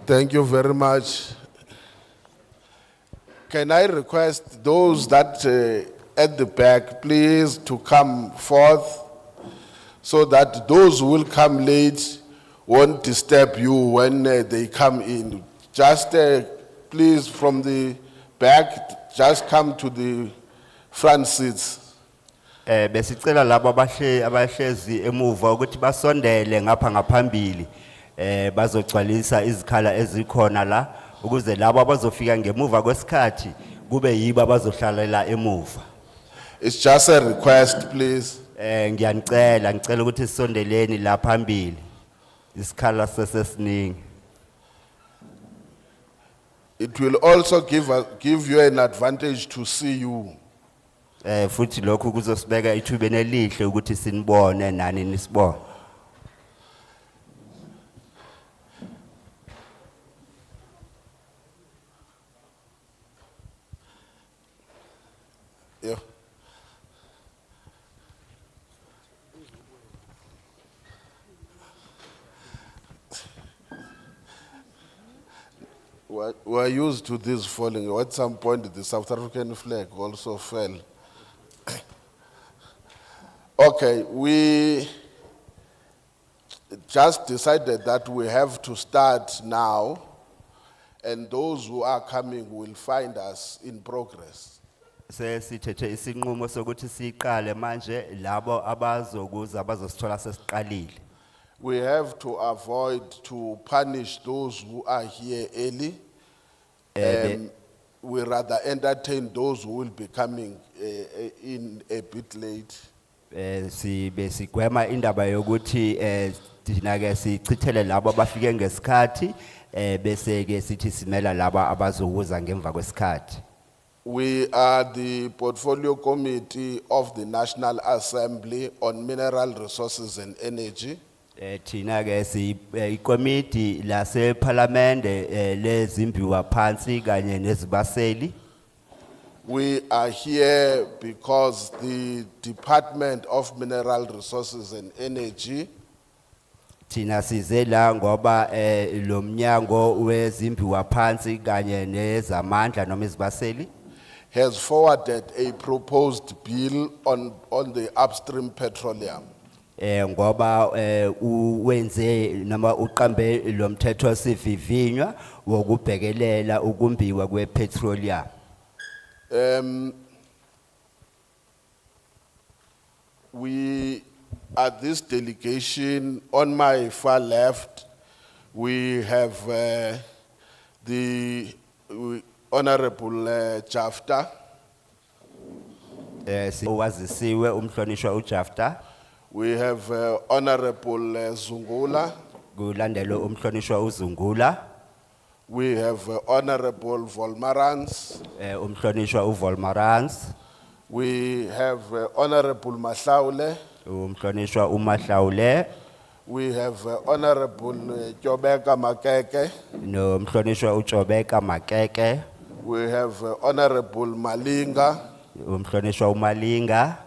Thank you very much. Can I request those that at the back, please, to come forth so that those who will come late won't disturb you when they come in. Just please, from the back, just come to the front seats. Besicela labo abahlezi emuva ukuthi basondele ngapha ngaphambili bazogcwalisa izikhala ezikhona la ukuze labo abazofika ngemuva kwesikhathi kube yibo abazohlalela emuva. It's just a request, please. Ngicela ukuthi sisondeleni la phambili isikhala sesesiningi. It will also give you an advantage to see you. Futhi lokhu kuzosibeka ithubeni elihle ukuthi sinibone nani nisibone. Yeah. We're used to this falling. At some point, the South African flag also fell. Okay, we just decided that we have to start now, and those who are coming will find us in progress. Sesithethe isinqumo sokuthi siqale manje labo abazokuza abazosithola sesiqalile. We have to avoid to punish those who are here early. We rather entertain those who will be coming in a bit late. Besigwema indaba yokuthi thina ke sichithele labo abafike ngesikhathi bese ke sithi simela laba abazokuza ngemva kwesikhathi. We are the Portfolio Committee of the National Assembly on Mineral Resources and Energy. Thina ke ikomiti lase parliament lezimbiwa phansi kanye nezibaseli. We are here because the Department of Mineral Resources and Energy Thina size la ngoba lo mnyango wezimbiwa phansi kanye nezamandla noma izibaseli has forwarded a proposed bill on the upstream petroleum. Ngoba uwenze noma uqambe lo mthetho sivivinywa wokubhekelela ukumbiwa kwepetroleum. We at this delegation on my far left we have the Honorable Jafta. Wazisiwe umhlonishwa uJafta. We have Honorable Zungula. Kulandelo umhlonishwa uZungula. We have Honorable Volmarans. Umhlonishwa uVolmarans. We have Honorable Mahlaule. Umhlonishwa uMahlaule. We have Honorable Jobeka Makeke. No umhlonishwa uJobeka Makeke. We have Honorable Malinga. Umhlonishwa uMalinga.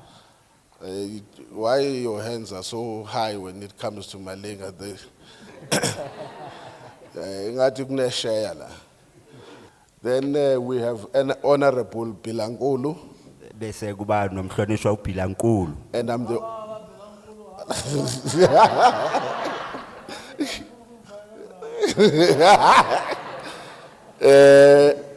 why your hands are so high when it comes to Malinga? Ingathi kuneshare la. Then we have an Honorable Bilankulu, bese kuba nomhlonishwa uBhilankulu. and I'm the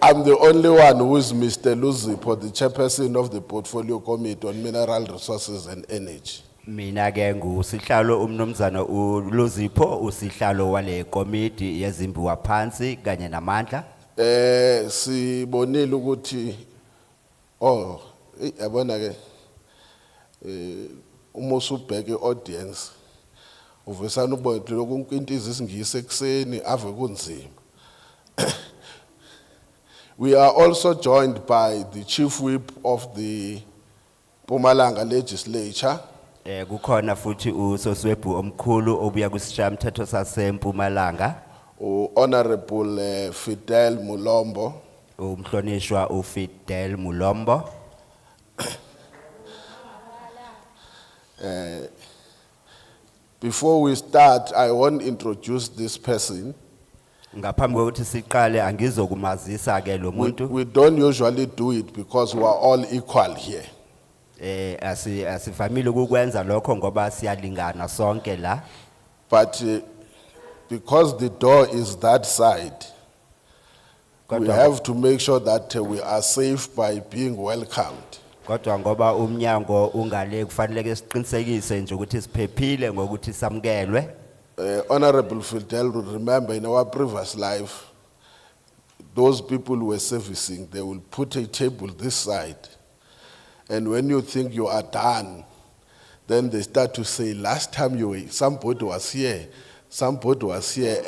I'm the only one who is Mr. Luzipo, the chairperson of the Portfolio Committee on Mineral Resources and Energy. Mina ke ngusihlalo umnomzana uLozipho usihlalo wale committee yezimbiwa phansi kanye namandla. Sibonile ukuthi yabona ke uma usubheka iaudience uvesana ubone lokho into izisingise ekseni ave kunzima. We are also joined by the chief whip of the Mpumalanga legislature, Kukhona futhi usoswebhu omkhulu obuya kusishamthetho saseMpumalanga. Honorable Fidel Mulombo. Umhlonishwa uFidel Mulombo. Before we start, I want to introduce this person. Ngaphambi kokuthi siqale angizokumazisa ke lo muntu. We don't usually do it because we are all equal here. Asivamile ukukwenza lokho ngoba siyalingana sonke la. But because the door is that side, we have to make sure that we are safe by being welcomed. Kodwa ngoba umnyango ungale kufanele ke siqinisekise nje ukuthi siphephile ngokuthi samkelwe. Honorable Fidel will remember in our previous life, those people who were servicing, they will put a table this side. And when you think you are done, then they start to say, last time somebody was here,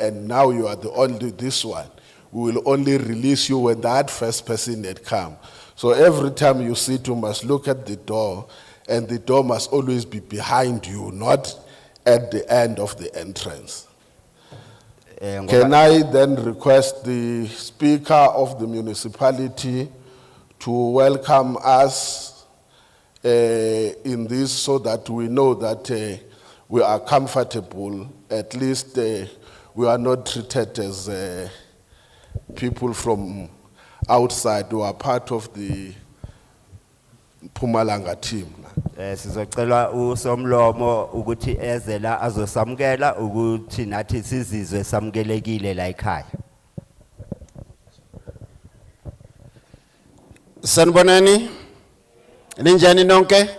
and now you are the only this one. We will only release you when that first person had come. So every time you sit, you must look at the door, and the door must always be behind you, not at the end of the entrance. Can I then request the Speaker of the municipality to welcome us in this so that we know that we are comfortable, at least we are not treated as people from outside who are part of the Mpumalanga team. Sizocela usomlomo ukuthi eze la azosamkela ukuthi nathi sizizwe samkelekile la ekhaya. Sanibonani. Ninjani nonke?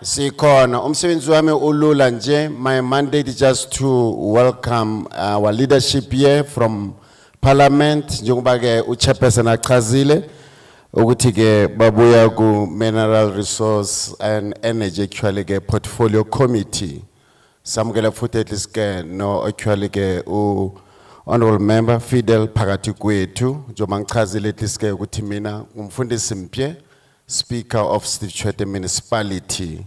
Sikhona. Umsebenzi wami ulula nje. My mandate is just to welcome our leadership here from Parliament. Njengoba ke uchairperson achazile ukuthi ke babuya ku Mineral Resource and Energy actually ke Portfolio Committee. Samukela futhi at least ke no actually ke Honorable Member Fidel phakathi kwethu njengoba ngichazile at least ke ukuthi mina ngumfundisi Mpye, Speaker of Steve Tshwete Municipality.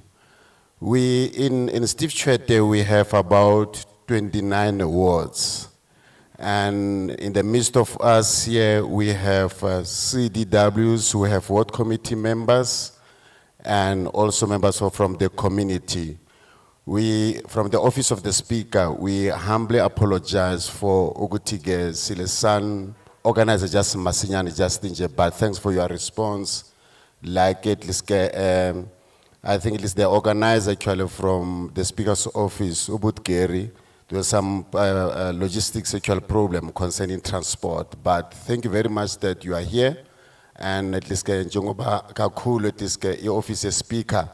We in Steve Tshwete we have about 29 wards. And in the midst of us here, we have CDWs, we have ward committee members, and also members from the community. We, from the office of the speaker, we humbly apologize for Ogutige Silesan, organizer just Masinyani Justin, but thanks for your response. Like at least, I think it is the organizer actually from the speaker's office, Ubud Gary. There was some logistics actual problem concerning transport, but thank you very much that you are here. And at least njengoba kakhulu at least your office speaker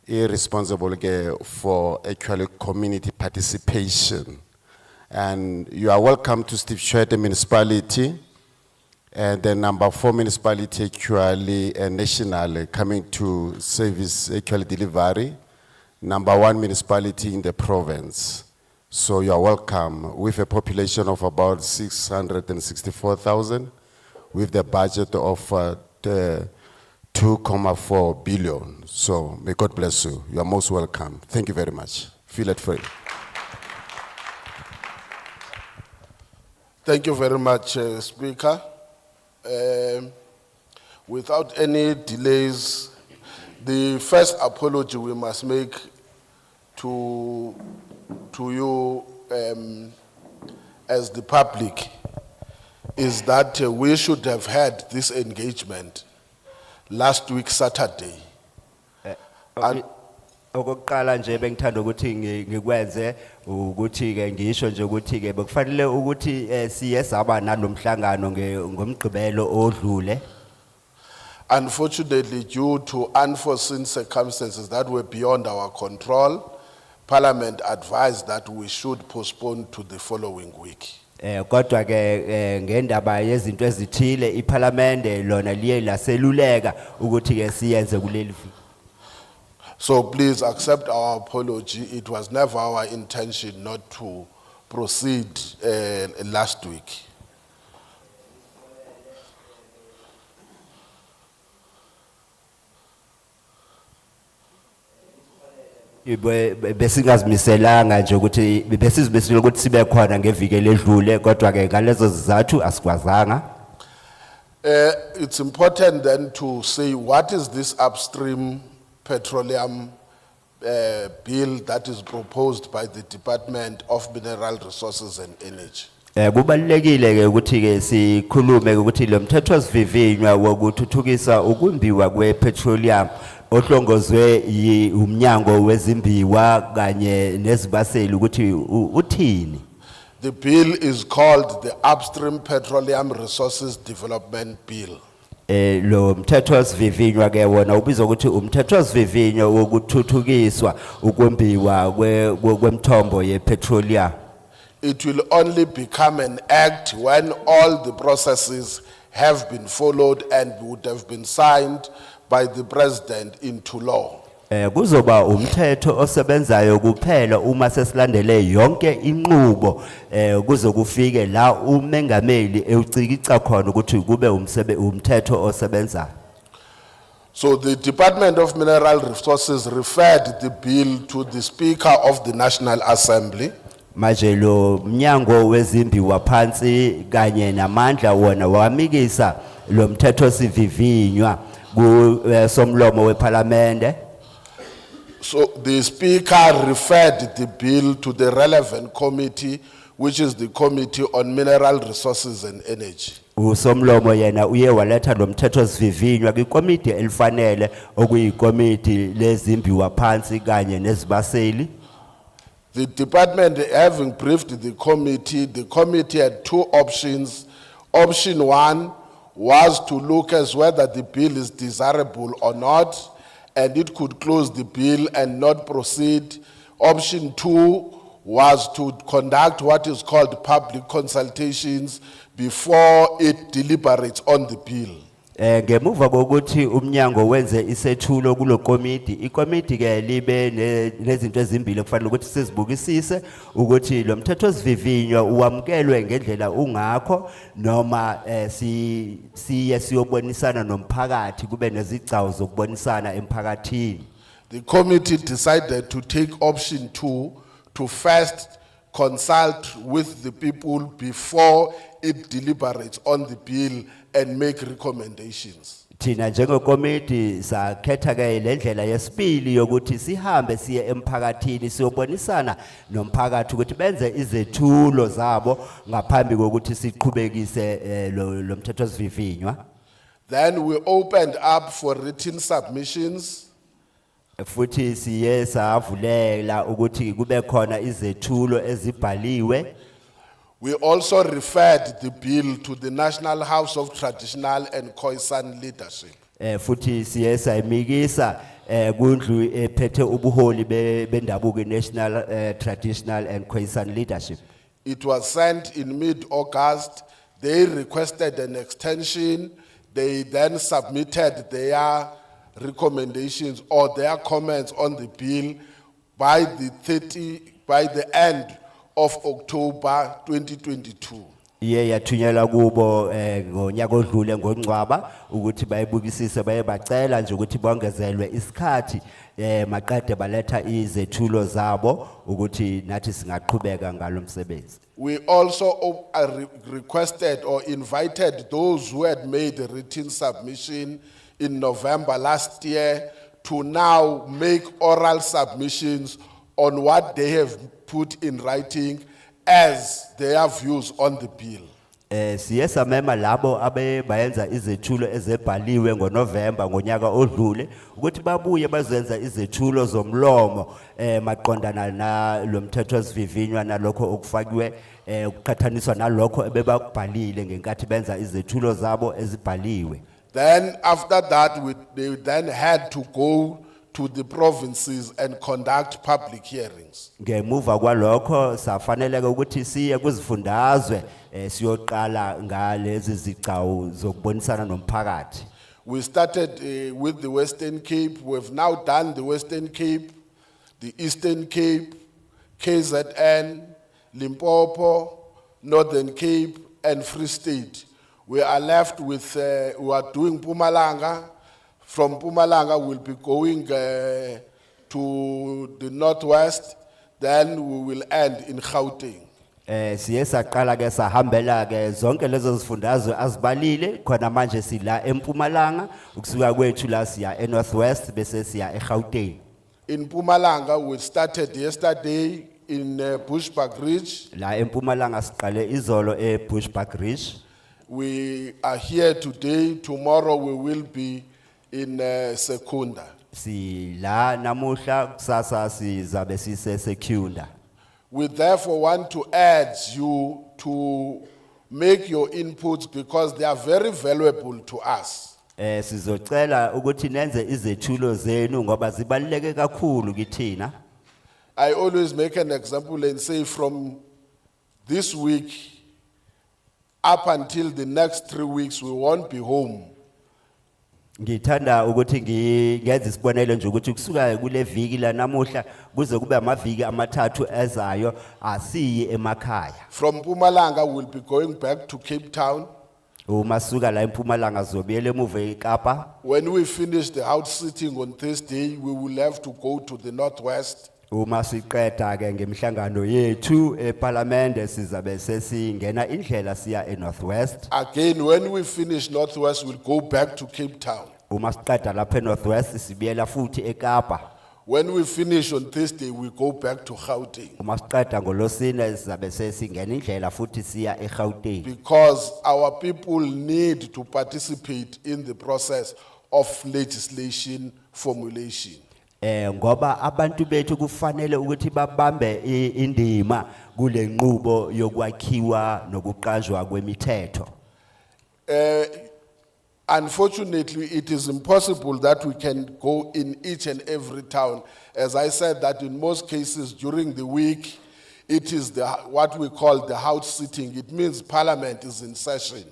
is responsible for actually community participation. And you are welcome to Steve Tshwete Municipality. And the number 4 municipality actually national coming to service actually delivery. Number 1 municipality in the province. So you are welcome with a population of about 664,000 with the budget of 2.4 billion. So may God bless you. You are most welcome. Thank you very much. Feel it free. Thank you very much, Speaker. Without any delays, the first apology we must make to you as the public is that we should have had this engagement last week Saturday. And Okokuqala nje bengithanda ukuthi ngikwenze ukuthi ke ngisho nje ukuthi ke bekufanele ukuthi siye saba nalomhlangano ngomgqibelo odlule. unfortunately, due to unforeseen circumstances that were beyond our control, Parliament advised that we should postpone to the following week. Kodwa ke ngendaba yezinto ezithile iParliament lona liye laseluleka ukuthi ke siyenze kuleli. So please accept our apology. It was never our intention not to proceed last week. Besingazimiselanga nje ukuthi besizimisela ukuthi sibe khona ngeviki eledlule kodwa ke ngalezo zizathu asikwazanga. It's important then to say what is this upstream petroleum bill that is proposed by the Department of Mineral Resources and Energy. Kubalulekile ke ukuthi ke sikhulume ukuthi lo mthetho sivivinywa wokuthuthukisa ukumbiwa kwepetroleum ohlongozwe umnyango wezimbiwa kanye nezibaseli ukuthi uthini. The bill is called the Upstream Petroleum Resources Development Bill. Lo mthetho sivivinywa ke wona ubizwa ukuthi umthetho sivivinywa wokuthuthukiswa ukumbiwa kwemthombo yepetroleum. It will only become an act when all the processes have been followed and would have been signed by the president into law. Kuzoba umthetho osebenzayo kuphela uma sesilandele yonke inqubo kuzokufike la umengameli eucikica khona ukuthi kube umthetho osebenzayo. So the Department of Mineral Resources referred the bill to the Speaker of the National Assembly. Manje lo mnyango wezimbiwa phansi kanye namandla wona wamikisa lo mthetho sivivinywa somlomo weParliament. So the Speaker referred the bill to the relevant committee, which is the Committee on Mineral Resources and Energy. Usomlomo yena uye waletha lo mthetho sivivinywa kwikomiti elifanele okuyikomiti lezimbiwa phansi kanye nezibaseli. The department, having briefed the committee had two options. Option one was to look as whether the bill is desirable or not, and it could close the bill and not proceed. Option two was to conduct what is called public consultations before it deliberates on the bill. Ngemuva kokuthi umnyango wenze isethulo kulo komiti, ikomiti ke libe nezinto ezimbili kufanele ukuthi sizibukisise ukuthi lo mthetho sivivinywa uwamukelwe ngendlela ungakho noma siye siyobonisana nomphakathi kube nezigcawu zokubonisana emphakathini. The committee decided to take option two to first consult with the people before it deliberates on the bill and make recommendations. Thina njengekomiti sakhetha ke lendlela yesibili yokuthi sihambe siye emphakathini siyobonisana nomphakathi ukuthi benze izethulo zabo ngaphambi kokuthi siqhubekise lo mthetho sivivinywa. Then we opened up for written submissions. Futhi siye savulela ukuthi kube khona izethulo ezibhaliwe. We also referred the bill to the National House of Traditional and Khoisan Leadership. Futhi siye sayimikisa kundlu ephethe ubuholi bendabuko National Traditional and Khoisan Leadership. It was sent in mid-August. They requested an extension. They then submitted their recommendations or their comments on the bill by the end of October 2022. Iye yathunyelwa kubo ngonyaka odlule ngoNcwaba ukuthi bayibukisise bayebacela nje ukuthi bongezelwe isikhathi maqede baletha izethulo zabo ukuthi nathi singaqhubeka ngalomsebenzi. We also requested or invited those who had made a written submission in November last year to now make oral submissions on what they have put in writing as their views on the bill. Siye samema labo abe bayenza izethulo ezebhaliwe ngoNovember ngonyaka odlule ukuthi babuye bazenza izethulo zomlomo maqondana na lo mthetho osivivinywa nalokho okufakiwe ukuqhathaniswa nalokho ebebakubhalile ngenkathi benza izethulo zabo ezibhaliwe. Then after that, they then had to go to the provinces and conduct public hearings. Ngemuva kwalokho safaneleke ukuthi siye kuzifundazwe siyoqala ngalezi zigcawu zokubonisana nomphakathi. We started with the Western Cape. We've now done the Western Cape, the Eastern Cape, KZN, Limpopo, Northern Cape, and Free State. We are left with, we are doing Mpumalanga. From Mpumalanga, we'll be going to the northwest, then we will end in Gauteng. Siye saqala ke sahambela ke zonke lezo zifundazwe azibalile khona manje sila eMpumalanga ukusuka kwethu la siya eNorthwest bese siya eGauteng. In Mpumalanga, we started yesterday in Bushbuck Ridge. La eMpumalanga siqale izolo eBushbuck Ridge. We are here today. Tomorrow we will be in Secunda. Sila namuhla kusasa sizabe sise Secunda. We therefore want to urge you to make your inputs because they are very valuable to us. Sizocela ukuthi nenze izethulo zenu ngoba zibaluleke kakhulu kithina. I always make an example and say from this week up until the next 3 weeks we won't be home. Ngithanda ukuthi ngenze isibonelo nje ukuthi kusuka kule viki la namuhla kuze kube amaviki amathathu ezayo asiyi emakhaya. From Mpumalanga we'll be going back to Cape Town. Uma suka la eMpumalanga zobuyele emuva eKapa. When we finish the house sitting on Thursday, we will have to go to the northwest. Uma siqeda ke ngemhlangano yethu eParliament sizabe sesingena indlela siya eNorthwest. Again, when we finish northwest, we'll go back to Cape Town. Uma siqeda lapha eNorthwest sibuyela futhi eKapa. When we finish on Thursday, we go back to Gauteng. Uma siqeda ngolosine sizabe sesingena indlela futhi siya eGauteng. Because our people need to participate in the process of legislation formulation. Ngoba abantu bethu kufanele ukuthi babambe indima kule nqubo yokwakhiwa nokuqanjwa kwemithetho. Unfortunately, it is impossible that we can go in each and every town. As I said, that in most cases during the week, it is what we call the house sitting. It means Parliament is in session.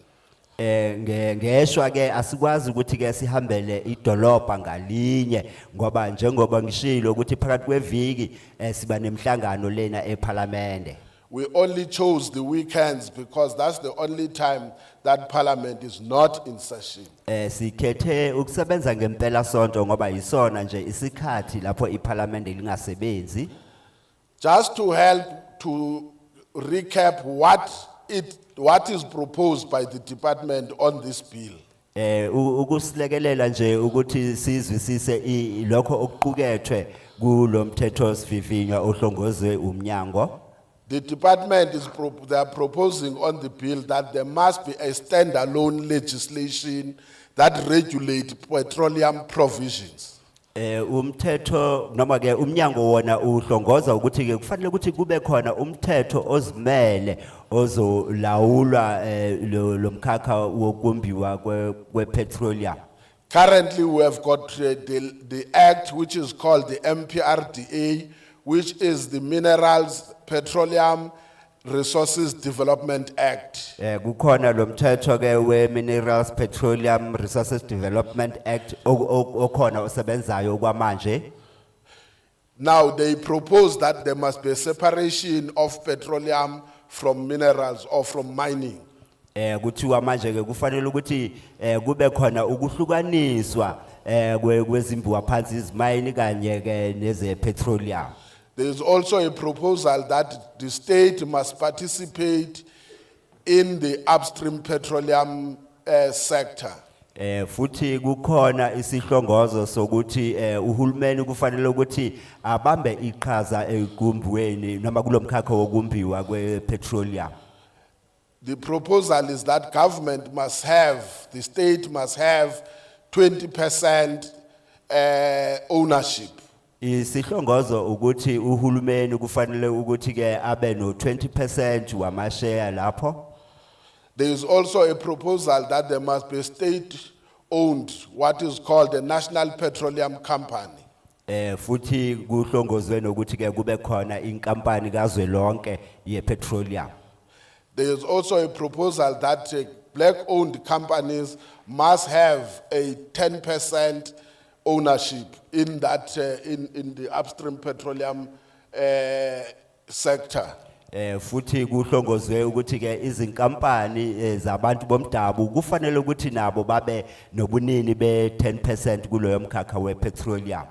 Ngeshwa ke asikwazi ukuthi ke sihambele idolobha ngalinye ngoba njengoba ngishilo ukuthi phakathi kweviki siba nemhlangano lena eParliament. We only chose the weekends because that's the only time that Parliament is not in session. Sikhethe ukusebenza ngempela sonto ngoba yisona nje isikhathi lapho iParliament lingasebenzi. Just to help to recap what is proposed by the department on this bill. Ukusilekelela nje ukuthi sizwisise lokho okuqukethwe kulo mthetho sivivinywa ohlongozwe umnyango. The department they are proposing on the bill that there must be a standalone legislation that regulate petroleum provisions. Umthetho noma ke umnyango wona uhlongoza ukuthi ke kufanele ukuthi kube khona umthetho ozimele ozolawulwa lo mkhakha wokumbiwa kwepetroleum. Currently we have got the act which is called the MPRDA, which is the Minerals Petroleum Resources Development Act. Kukhona lo mthetho ke we Minerals Petroleum Resources Development Act okhona osebenzayo kwamanje. Now they propose that there must be a separation of petroleum from minerals or from mining. Kuthiwa manje ke kufanele ukuthi kube khona ukuhlukaniswa kwezimbiwa phansi izimayini kanye ke neze petroleum. There is also a proposal that the state must participate in the upstream petroleum sector. Futhi kukhona isihlongozo sokuthi uhulumeni kufanele ukuthi abambe iqhaza egumbweni noma kulomkhakha wokumbiwa kwepetroleum. The proposal is that government must have, the state must have 20% ownership. Isihlongozo ukuthi uhulumeni kufanele ukuthi ke abe no 20% wamashare lapho. There is also a proposal that there must be state-owned, what is called the National Petroleum Company. Futhi kuhlongozwe nokuthi ke kube khona inkampani kazwelonke yepetroleum. There is also a proposal that black-owned companies must have a 10% ownership in that, in the upstream petroleum sector. Futhi kuhlongozwe ukuthi ke izinkampani zabantu bomdabu kufanele ukuthi nabo babe nobunini be 10% kuloyo mkhakha wepetroleum.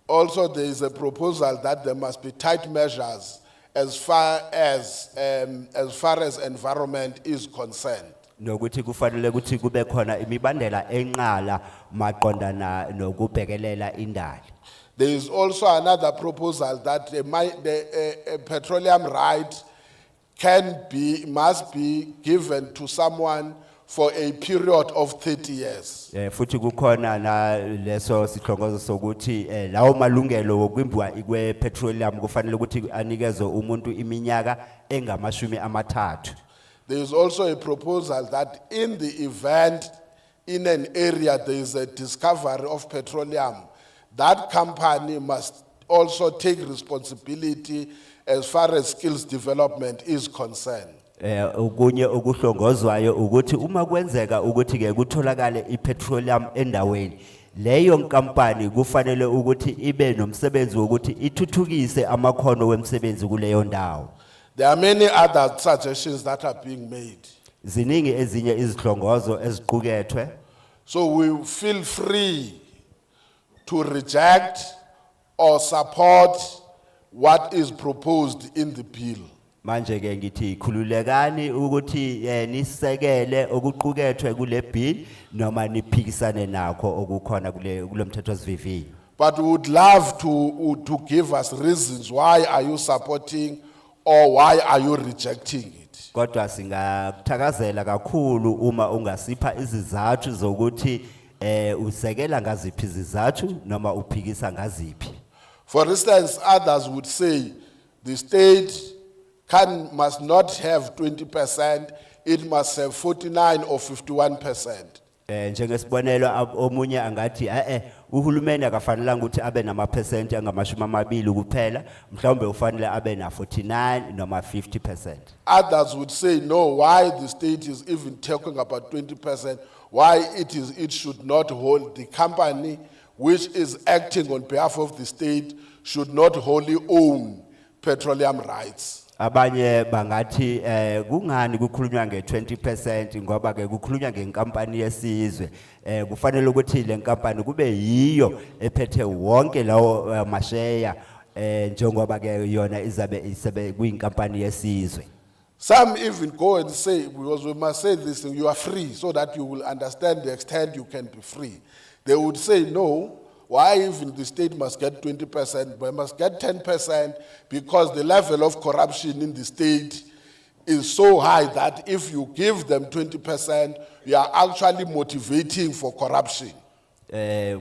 Also, there is a proposal that there must be tight measures as far as environment is concerned. Nokuthi kufanele ukuthi kube khona imibandela enqala maqondana nokubhekelela indali. There is also another proposal that the petroleum right must be given to someone for a period of 30 years. Futhi kukhona na leso sihlongozo sokuthi lawo malungelo wokwimbiwa kwepetroleum kufanele ukuthi anikezwe umuntu iminyaka engamashumi amathathu. There is also a proposal that in the event in an area there is a discovery of petroleum, that company must also take responsibility as far as skills development is concerned. Okunye okuhlongozwayo ukuthi uma kwenzeka ukuthi ke kutholakale ipetroleum endaweni, leyo nkampani kufanele ukuthi ibe nomsebenzi wokuthi ithuthukise amakhono wemsebenzi kuleyo ndawo. There are many other suggestions that are being made. Ziningi ezinye izihlongozo eziqukethwe. So we feel free to reject or support what is proposed in the bill. Manje ke ngithi khululekani ukuthi nisekele okuqukethwe kule bill noma niphikisane nakho okukhona kulomthethosivivinyo. But we would love to give us reasons why are you supporting or why are you rejecting it. Kodwa singakuthakazela kakhulu uma ungasipha izizathu zokuthi usekela ngaziphi izizathu noma uphikisa ngaziphi. For instance, others would say the state must not have 20%, it must have 49 or 51%. Njengesibonelo omunye angathi uhulumeni akafanelanga ukuthi abe nama% angamashumi amabili kuphela, mhlawumbe ufanele abe na 49 noma 50%. Others would say no, why the state is even talking about 20%, why it should not hold, the company which is acting on behalf of the state should not wholly own petroleum rights. Abanye bangathi kungani kukhulunywa nge20% ngoba ke kukhulunywa ngenkampani yesizwe, kufanele ukuthi le nkampani kube yiyo ephethe wonke lawo mashare njengoba ke yona izabe isebe kuyinkampani yesizwe. Some even go and say, because we must say this thing, you are free, so that you will understand the extent you can be free. They would say no. Why even the state must get 20%, but must get 10% because the level of corruption in the state is so high that if you give them 20%, you are actually motivating for corruption.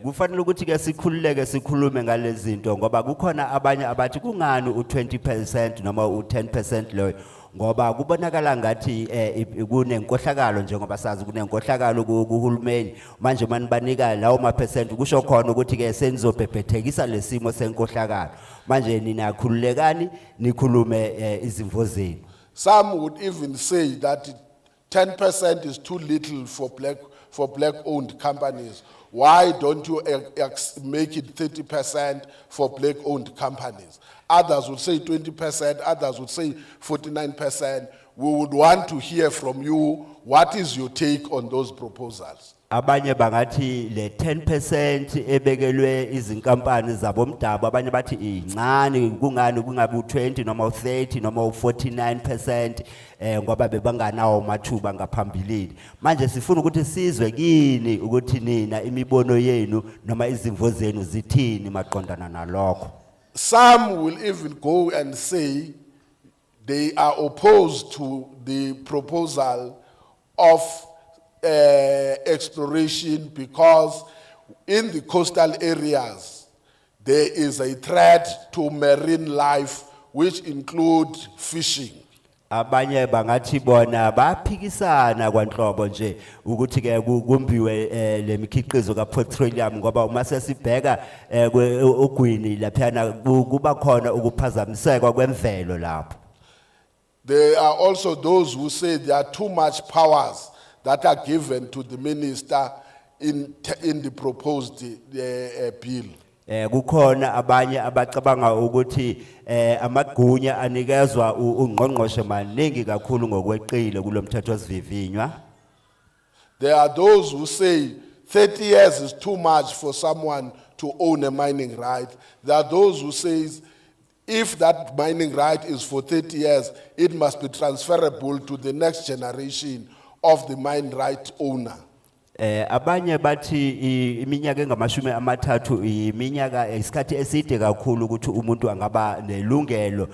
Kufanele ukuthi ke sikhululeke sikhulume ngalezinto ngoba kukhona abanye abathi kungani u20% noma u10% loyo ngoba kubonakala ngathi kunenkohlakalo njengoba sazi kunenkohlakalo kuhulumeni manje manibanika lawo ma% kusho khona ukuthi ke senizobhebhethekisa lesimo senkohlakalo manje ninakhululekani nikhulume izimvo zenu. Some would even say that 10% is too little for black-owned companies. Why don't you make it 30% for black-owned companies? Others would say 20%, others would say 49%. We would want to hear from you, what is your take on those proposals? Abanye bangati le 10% ebekelwe izinkampani zabomdabu abanye bathi incane kungani kungabe u20 noma u30 noma u49% ngoba bebanganawo mathuba ngaphambilini manje sifuna ukuthi sizwe kini ukuthi nina imibono yenu noma izimvo zenu zithini maqondana nalokho. Some will even go and say they are opposed to the proposal of exploration because in the coastal areas there is a threat to marine life which include fishing. Abanye bangati bona baphikisana kwanhlobo nje ukuthi ke kumbiwe lemikhiqizo kapetroleum ngoba uma sesibheka ogwini laphana kuba khona ukuphazamiseka kwemvelo lapho. There are also those who say there are too much powers that are given to the minister in the proposed bill. Kukhona abanye abacabanga ukuthi amagunya anikezwa ungqongqoshe maningi kakhulu ngokweqile kulomthethosivivinywa. There are those who say 30 years is too much for someone to own a mining right. There are those who say if that mining right is for 30 years, it must be transferable to the next generation of the mine right owner. Abanye bathi iminyaka engamashumi amathathu iminyaka isikhathi eside kakhulu ukuthi umuntu angaba nelungelo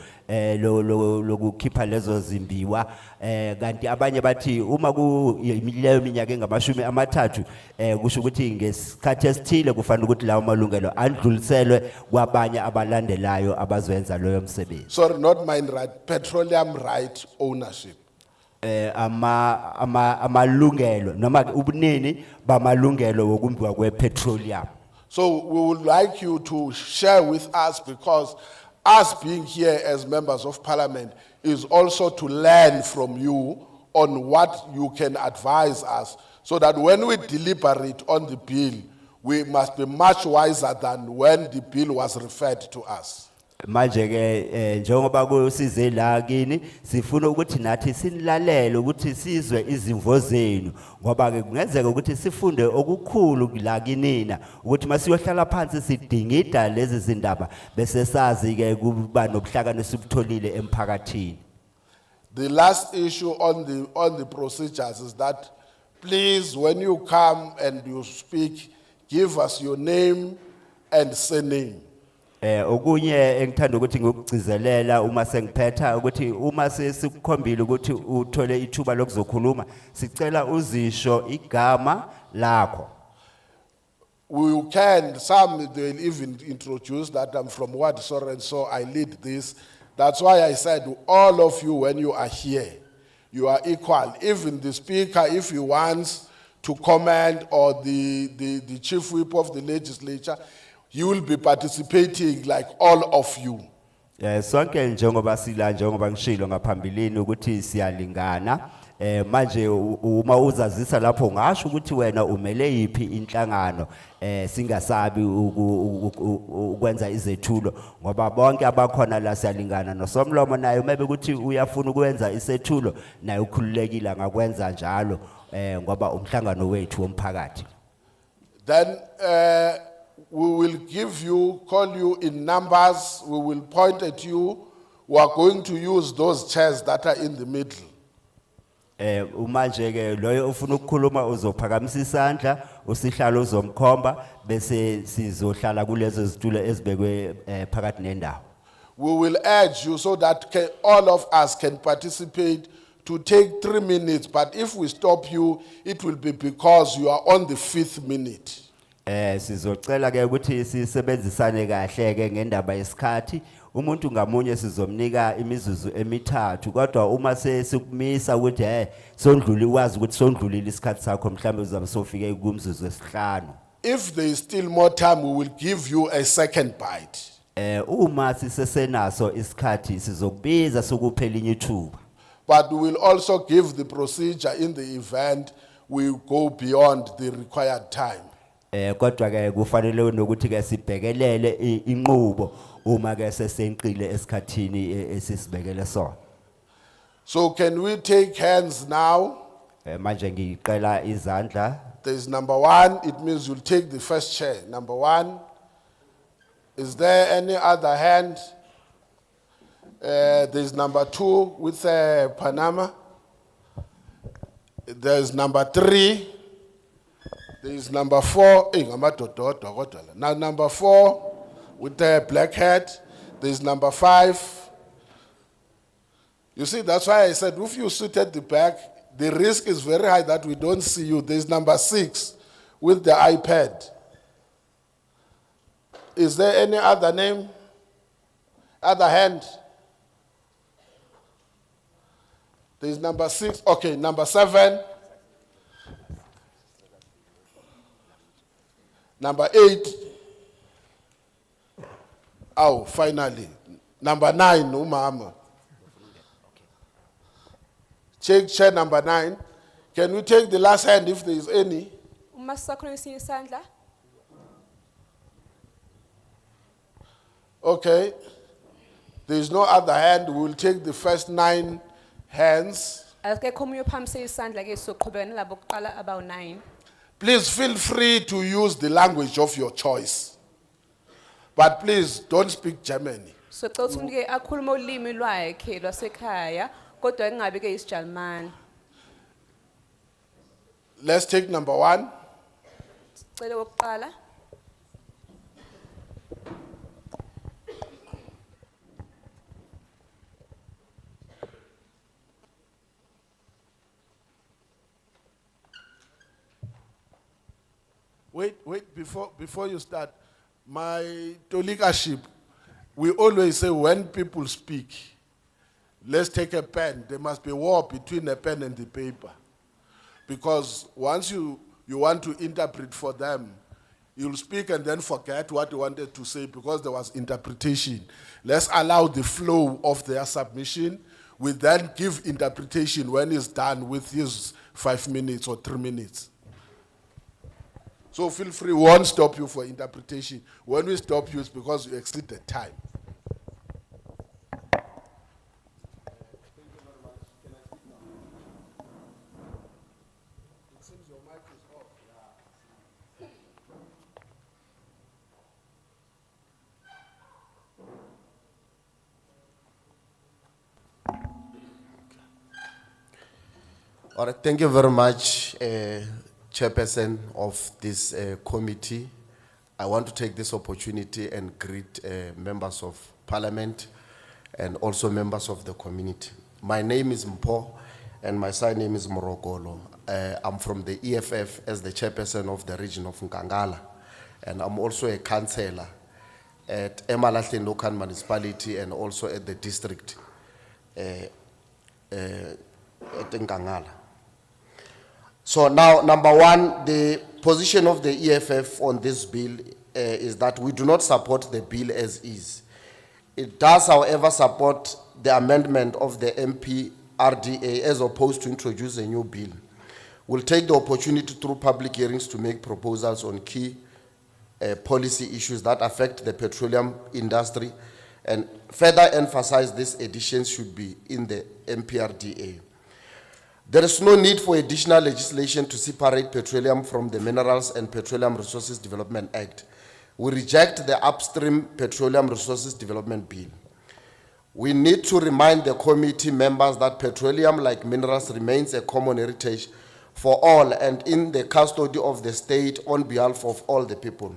lokukhipha lezo zimbiwa kanti abanye bathi uma kuyileyo minyaka engamashumi amathathu kusho ukuthi ngesikhathi esithile kufanele ukuthi lawo malungelo andluliselwe kwabanye abalandelayo abazoyenza loyo msebenzi. Sorry, not mine right, petroleum right ownership. Amalungelo noma ubunini bamalungelo wokumbiwa kwepetroleum. So we would like you to share with us because us being here as members of parliament is also to learn from you on what you can advise us so that when we deliberate on the bill, we must be much wiser than when the bill was referred to us. Manje ke njengoba kusize la kini sifuna ukuthi nathi sinilalele ukuthi sizwe izimvo zenu ngoba ke kungenzeka ukuthi sifunde okukhulu la kinina ukuthi masiyohlala phansi sidingida lezi zindaba bese sazi ke kuba nobuhlakani sibutholile emphakathini. The last issue on the procedures is that please when you come and you speak give us your name and surname. Okunye engithanda ukuthi ngikugcizelela uma sengiphetha ukuthi uma sesikukhombile ukuthi uthole ithuba lokuzokhuluma sicela uzisho igama lakho. We can, some they'll even introduce that I'm from what so and so, I lead this. That's why I said all of you when you are here, you are equal. Even the speaker, if he wants to comment, or the chief whip of the legislature, you will be participating like all of you. Sonke njengoba sila njengoba ngishilo ngaphambilini ukuthi siyalingana manje uma uzazisa lapho ngasho ukuthi wena umele yipi inhlangano singasabi ukwenza izethulo ngoba bonke abakhona la siyalingana nosomlomo naye uma bekuthi uyafuna ukwenza isethulo naye ukhululekile ngakwenza njalo ngoba umhlangano wethu womphakathi. Then we will call you in numbers, we will point at you, we are going to use those chairs that are in the middle. Umanje ke loyo ufuna ukukhuluma uzophakamisa isandla usihlalo uzomkhomba bese sizohlala kulezo zitulo ezibekwe phakathi nendawo. We will urge you so that all of us can participate to take 3 minutes, but if we stop you, it will be because you are on the 5th minute. Sizocela ke ukuthi sisebenzisane kahle ke ngendaba yesikhathi umuntu ngamunye sizomnika imizuzu emithathu kodwa uma sesikumisa ukuthi sondluli wazi ukuthi sondlulile isikhathi sakho mhlambe uzabe sofike kumzuzu wesihlanu. If there is still more time, we will give you a second bite. Uma sisesenaso isikhathi sizokubiza sokuphela inye ithuba. But we will also give the procedure in the event we go beyond the required time. Kodwa ke kufanele nokuthi ke sibhekelele inqubo uma ke sesenqile esikhathini esisibekele sona. So can we take hands now? Manje ngiqela izandla There's number 1, it means you'll take the first chair. Number 1. Is there any other hand? There's number 2 with Panama. There's number 3. There's number 4. Now number 4 with the black hat. There's number 5. You see, that's why I said if you sit at the back, the risk is very high that we don't see you. There's number 6 with the iPad. Is there any other name? Other hand? There's number 6. Okay, number 7. Number 8. Oh, finally. Number 9, umama. Check chair number 9. Can we take the last hand if there is any? Uma sisakhona esinye isandla. Okay. There is no other hand. We will take the first 9 hands. Akekho omunye ophamise isandla ke soqhubeka nalabo kuqala about 9. Please feel free to use the language of your choice. But please don't speak German. So cela ukuthi umuntu ke akhulume ulimi lwakhe lwasekhaya kodwa engabe ke isiJalimani. Let's take number 1. Cela wokuqala. Wait, before you start, my leadership, we always say when people speak, let's take a pen. There must be war between a pen and the paper. Because once you want to interpret for them, you'll speak and then forget what you wanted to say because there was interpretation. Let's allow the flow of their submission. We then give interpretation when it's done with his 5 minutes or 3 minutes. So feel free, we won't stop you for interpretation. When we stop you, it's because you exceed the time. All right, thank you very much, Chairperson of this committee. I want to take this opportunity and greet members of Parliament and also members of the community. My name is Mpo and my surname is Morogolo. I'm from the EFF as the Chairperson of the region of Nkangala, and I'm also a councillor at Mpumalanga local municipality and also at the district at Nkangala. So now, number 1, the position of the EFF on this bill is that we do not support the bill as is. It does, however, support the amendment of the MPRDA as opposed to introduce a new bill. We'll take the opportunity through public hearings to make proposals on key policy issues that affect the petroleum industry and further emphasize these additions should be in the MPRDA. There is no need for additional legislation to separate petroleum from the Minerals and Petroleum Resources Development Act. We reject the Upstream Petroleum Resources Development Bill. We need to remind the committee members that petroleum, like minerals, remains a common heritage for all and in the custody of the state on behalf of all the people.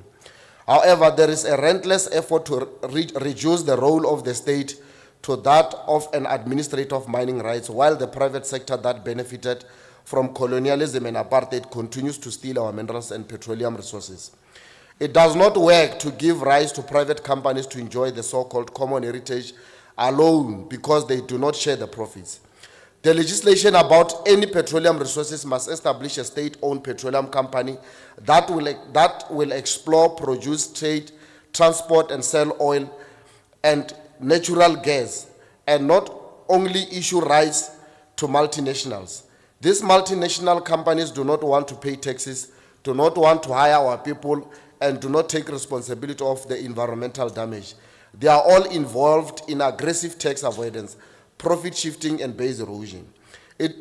However, there is a relentless effort to reduce the role of the state to that of an administrator of mining rights, while the private sector that benefited from colonialism and apartheid continues to steal our minerals and petroleum resources. It does not work to give rise to private companies to enjoy the so-called common heritage alone because they do not share the profits. The legislation about any petroleum resources must establish a state-owned petroleum company that will explore, produce, trade, transport, and sell oil and natural gas, and not only issue rights to multinationals. These multinational companies do not want to pay taxes, do not want to hire our people, and do not take responsibility of the environmental damage. They are all involved in aggressive tax avoidance, profit shifting, and base erosion. It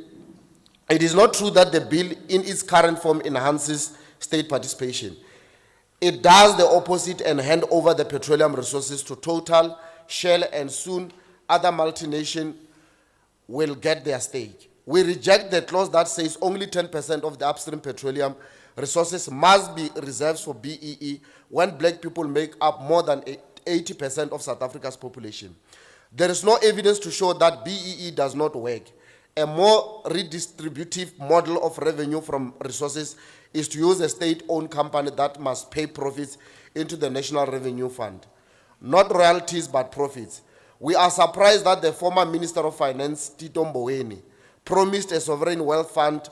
It is not true that the bill in its current form enhances state participation. It does the opposite and hand over the petroleum resources to Total, Shell, and soon other multinations will get their stake. We reject the clause that says only 10% of the upstream petroleum resources must be reserved for BEE when black people make up more than 80% of South Africa's population. There is no evidence to show that BEE does not work. A more redistributive model of revenue from resources is to use a state-owned company that must pay profits into the National Revenue Fund. Not royalties, but profits. We are surprised that the former Minister of Finance, Tito Mboweni, promised a sovereign wealth fund,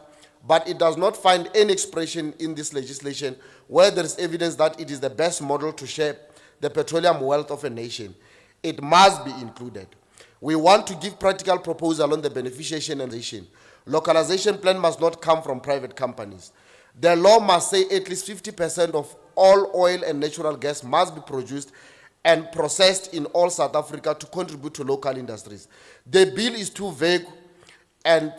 but it does not find any expression in this legislation where there is evidence that it is the best model to share the petroleum wealth of a nation. It must be included. We want to give practical proposal on the beneficiation and nation. Localization plan must not come from private companies. The law must say at least 50% of all oil and natural gas must be produced and processed in all South Africa to contribute to local industries. The bill is too vague and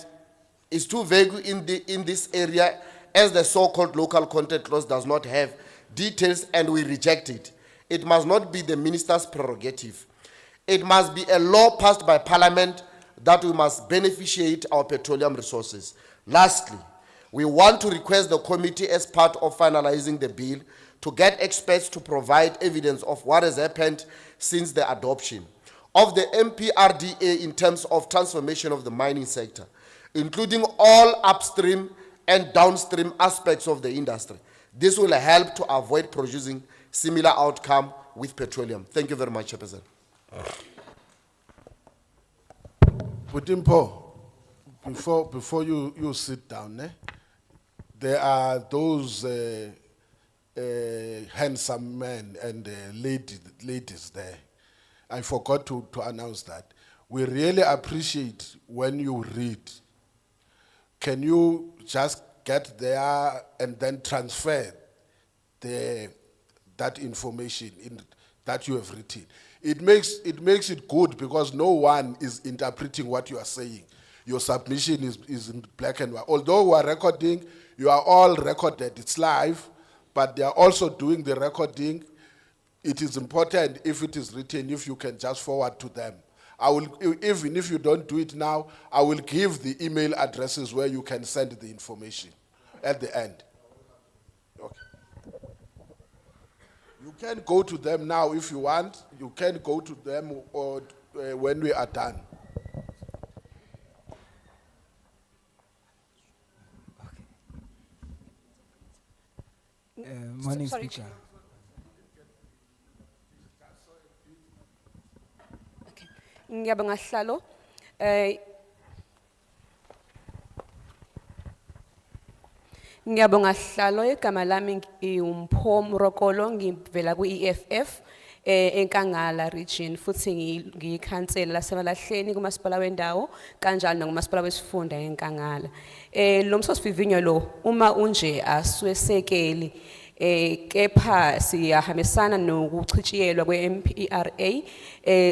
is too vague in this area, as the so-called local content clause does not have details, and we reject it. It must not be the minister's prerogative. It must be a law passed by Parliament that we must beneficiate our petroleum resources. Lastly, we want to request the committee, as part of finalizing the bill, to get experts to provide evidence of what has happened since the adoption of the MPRDA in terms of transformation of the mining sector, including all upstream and downstream aspects of the industry. This will help to avoid producing similar outcome with petroleum. Thank you very much, Chairperson. Putimpo, before you sit down, there are those handsome men and ladies there. I forgot to announce that. We really appreciate when you read. Can you just get there and then transfer that information that you have written? It makes it good because no one is interpreting what you are saying. Your submission is in black and white. Although we are recording, you are all recorded. It's live, but they are also doing the recording. It is important, if it is written, if you can just forward to them. I will, even if you don't do it now, I will give the email addresses where you can send the information at the end. Okay. You can go to them now if you want. You can go to them or when we are done. Morning, Sorry, Speaker. Okay. Ngiyabonga Sihlalo. Ngiyabonga Sihlalo, igama lami ngiUmpho Mrokolo, ngivela ku-EFF eNkangala region, futhi ngiyikhansela laseMalahleni kumasipala wendawo kanjalo nakumasipala wesifunda eNkangala. Lo msosivivinyo lo uma unje aswesekeli kepha siyahambisana nokuchitshiyelwa kwe-MPRA,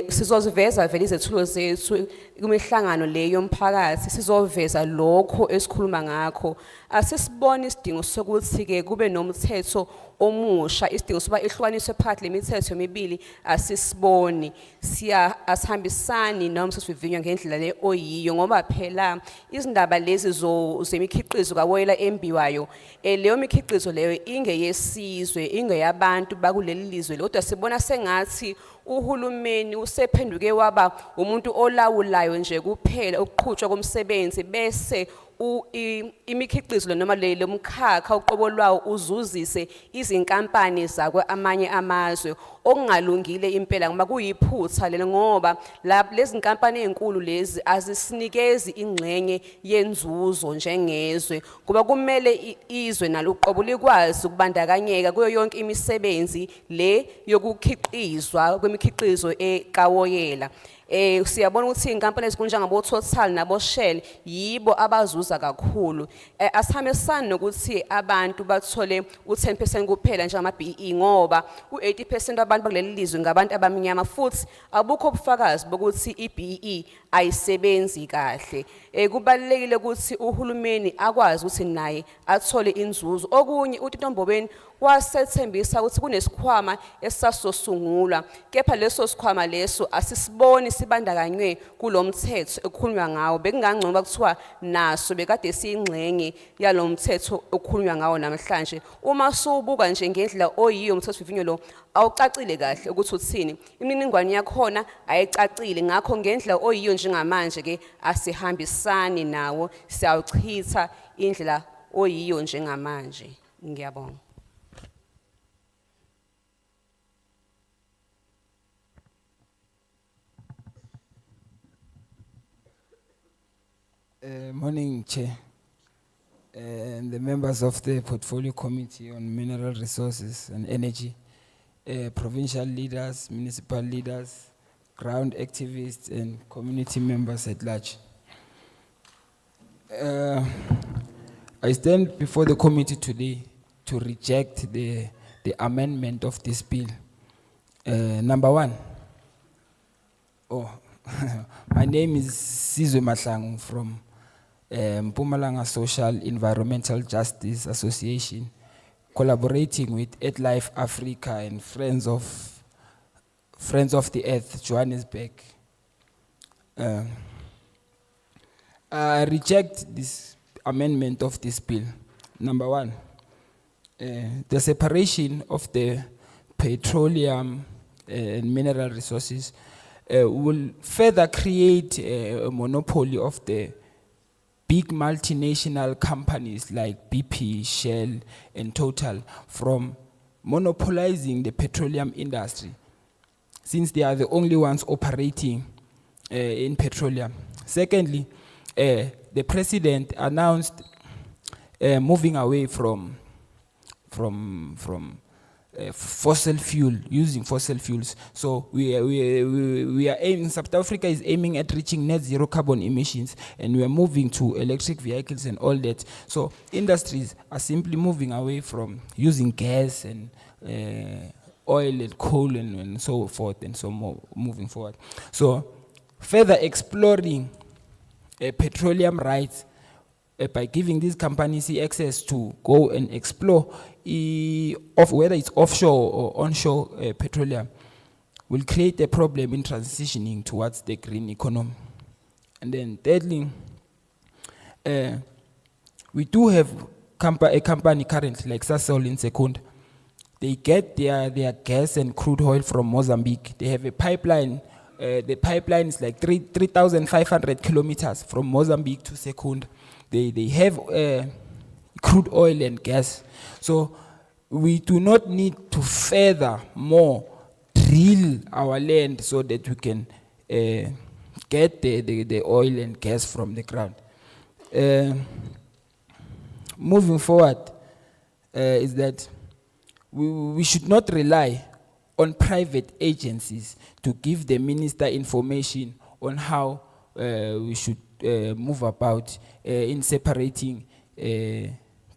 sizoziveza vele izethulo zethu kumihlangano le yomphakathi, sizoveza lokho esikhuluma ngakho. Asisibona isidingo sokuthi ke kube nomthetho omusha, isidingo soba ihlukaniswe phakathi lemithetho emibili asisiboni. Asihambisani nomsosivivinyo ngendlela le oyiyo ngoba phela izindaba lezi zemikhiqizo kawoyela embiwayo, leyo mikhiqizo leyo ingeyesizwe, ingeyabantu bakuleli lizwe, kodwa sibona sengathi uhulumeni usephenduke waba umuntu olawulayo nje kuphela ukuqhutshwa komsebenzi bese imikhiqizo noma le mkhakha uqobo lwawo uzuzise izinkampani zakwe amanye amazwe, okungalungile impela ngoba kuyiphutha lelo ngoba lezi nkampani ezinkulu lezi azisinikezi ingxenye yenzuzo njengezwe, kuba kumele izwe nalo uqobo likwazi ukubandakanyeka kuyo yonke imisebenzi le yokukhiqizwa kwemikhiqizo ekawoyela. Siyabona ukuthi inkampani ezikunjengabo Total nabo Shell yibo abazuza kakhulu. Asihambisani nokuthi abantu bathole u10% kuphela njengama BE ngoba u80% abantu abantu bakuleli lizwe ngabantu abamnyama futhi abukho ubufakazi bokuthi iBEE ayisebenzi kahle. Kubalulekile ukuthi uhulumeni akwazi ukuthi naye athole inzuzo. Okunye uTito Mbobeni wasethembisa ukuthi kunesikhwama esasosungulwa, kepha leso sikhwama leso asisiboni sibandakanywe kulomthetho okukhulunywa ngawo. Bekungangcono kuthiwa naso bekade siyingxenye yalomthetho okukhulunywa ngawo namhlanje. Uma subuka nje ngendlela oyiyo umthethosivivinyo lo awucacile kahle ukuthi uthini, imininingwane yakhona ayicacile. Ngakho ngendlela oyiyo njengamanje ke asihambisani nawo, siyawuchitha indlela oyiyo njengamanje. Ngiyabonga. Morning, Chair, and the members of the Portfolio Committee on Mineral Resources and Energy, provincial leaders, municipal leaders, ground activists, and community members at large. I stand before the committee today to reject the amendment of this bill. Number one, my name is Sizwe Mahlangu from Mpumalanga Social Environmental Justice Association, collaborating with EarthLife Africa and Friends of the Earth, Johannesburg. I reject this amendment of this bill. Number one, the separation of the petroleum and mineral resources will further create a monopoly of the big multinational companies like BP, Shell, and Total from monopolizing the petroleum industry, since they are the only ones operating in petroleum. Secondly, the president announced moving away from fossil fuel, using fossil fuels. So we are aiming, South Africa is aiming at reaching net zero carbon emissions, and we are moving to electric vehicles and all that. So industries are simply moving away from using gas and oil and coal and so forth and so more, moving forward. So further exploring petroleum rights by giving these companies access to go and explore of whether it's offshore or onshore petroleum will create a problem in transitioning towards the green economy. And then thirdly, we do have a company currently like Sasol in Secunda. They get their gas and crude oil from Mozambique. They have a pipeline. The pipeline is like 3,500 kilometers from Mozambique to Secunda. They have crude oil and gas. So we do not need to further more drill our land so that we can get the oil and gas from the ground. Moving forward is that we should not rely on private agencies to give the minister information on how we should move about in separating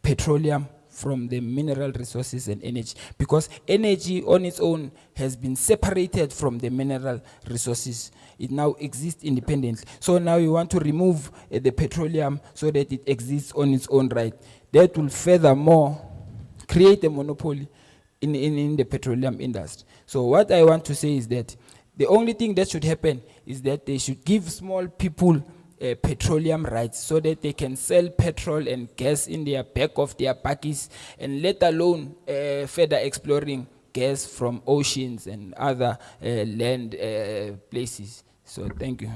petroleum from the mineral resources and energy, because energy on its own has been separated from the mineral resources. It now exists independently. So now we want to remove the petroleum so that it exists on its own right. That will furthermore create a monopoly in the petroleum industry. So what I want to say is that the only thing that should happen is that they should give small people petroleum rights so that they can sell petrol and gas in their back of their buggies, and let alone further exploring gas from oceans and other land places. So thank you.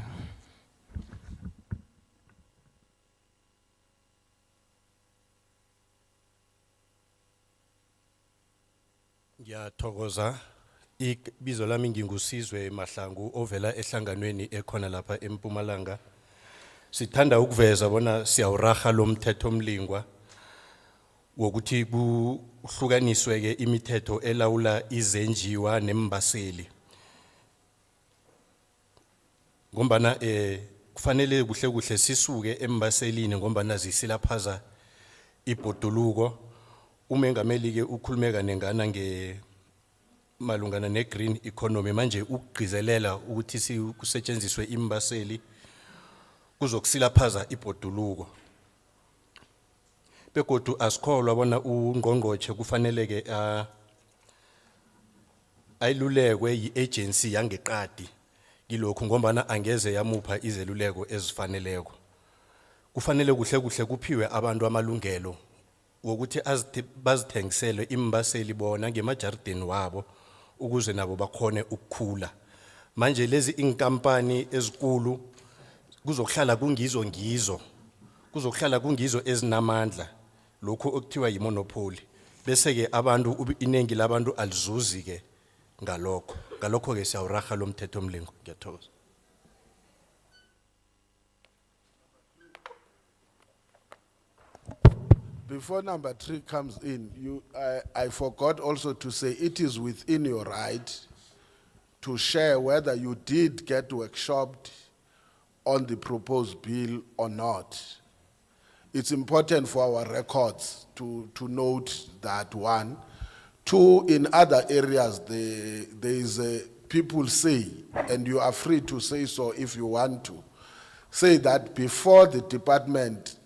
Ngiyathokoza. Ibizo lami ngingusizwe Mahlangu ovela ehlanganweni ekhona lapha eMpumalanga. Sithanda ukuveza bona siyawuraga lo mthetho omlingwa wokuthi kuhlukaniswe ke imithetho elawula izenjiwa nembaseli. Ngombana kufanele kuhle kuhle sisuke embaselini ngombana zisilaphaza ibhoduluko. Umengameli ke ukhulumeka nengana malungana ne green economy manje ukugcizelela ukuthi kusetshenziswe imbaseli kuzokusilaphaza ibhoduluko. Begodu asikholwa bona ungqongqotjhe kufaneleke ayilulekwe yi-agency yangeqadi kilokhu ngombana angeze yamupha izeluleko ezifaneleko. Kufanele kuhle kuphiwe abantu amalungelo wokuthi bazithengisele imbaseli bona ngemajardini wabo ukuze nabo bakhone ukukhula. Manje lezi inkampani ezikulu kuzokuhlala kungizo ezinamandla lokho okuthiwa yimonopoly bese ke abantu inengi labantu alizuzi ke ngalokho ke siyawuraga lo mthetho omlingo. Ngiyathokoza. Before number 3 comes in, I forgot also to say it is within your right to share whether you did get workshopped on the proposed bill or not. It's important for our records to note that one. 2, in other areas, there is people say, and you are free to say so if you want to, say that before the department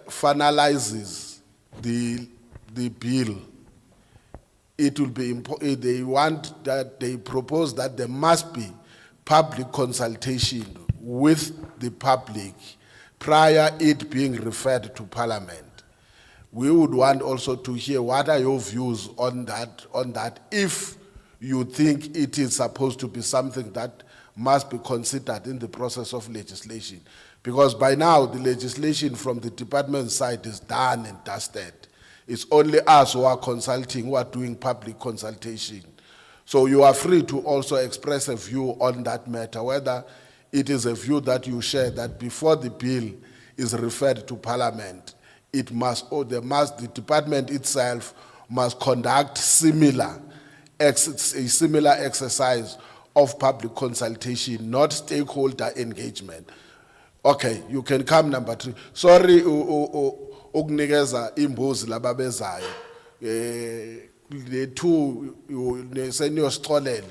finalizes the bill, it will be they propose that there must be public consultation with the public prior it being referred to Parliament. We would want also to hear what are your views on that if you think it is supposed to be something that must be considered in the process of legislation. Because by now the legislation from the department side is done and dusted. It's only us who are consulting, who are doing public consultation. So you are free to also express a view on that matter, whether it is a view that you share that before the bill is referred to Parliament, the department itself must conduct a similar exercise of public consultation, not stakeholder engagement. Okay, you can come number 3. Sorry, ukunikeza imbuzi lababezayo. The 2 you send your stolel,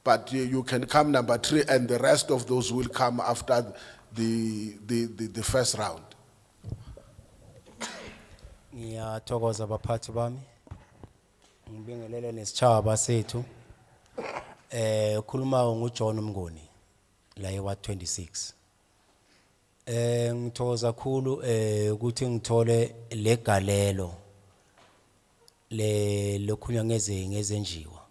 but you can come number 3, and the rest of those will come after the first round. Ngiyathokoza baphathi bami. Ngibingelele nesitshaba sethu. Ukhuluma nguJohn Mngoni la ewa 26. Ngithokoza kakhulu ukuthi ngithole legalelo lokhunya ngezenjiwa.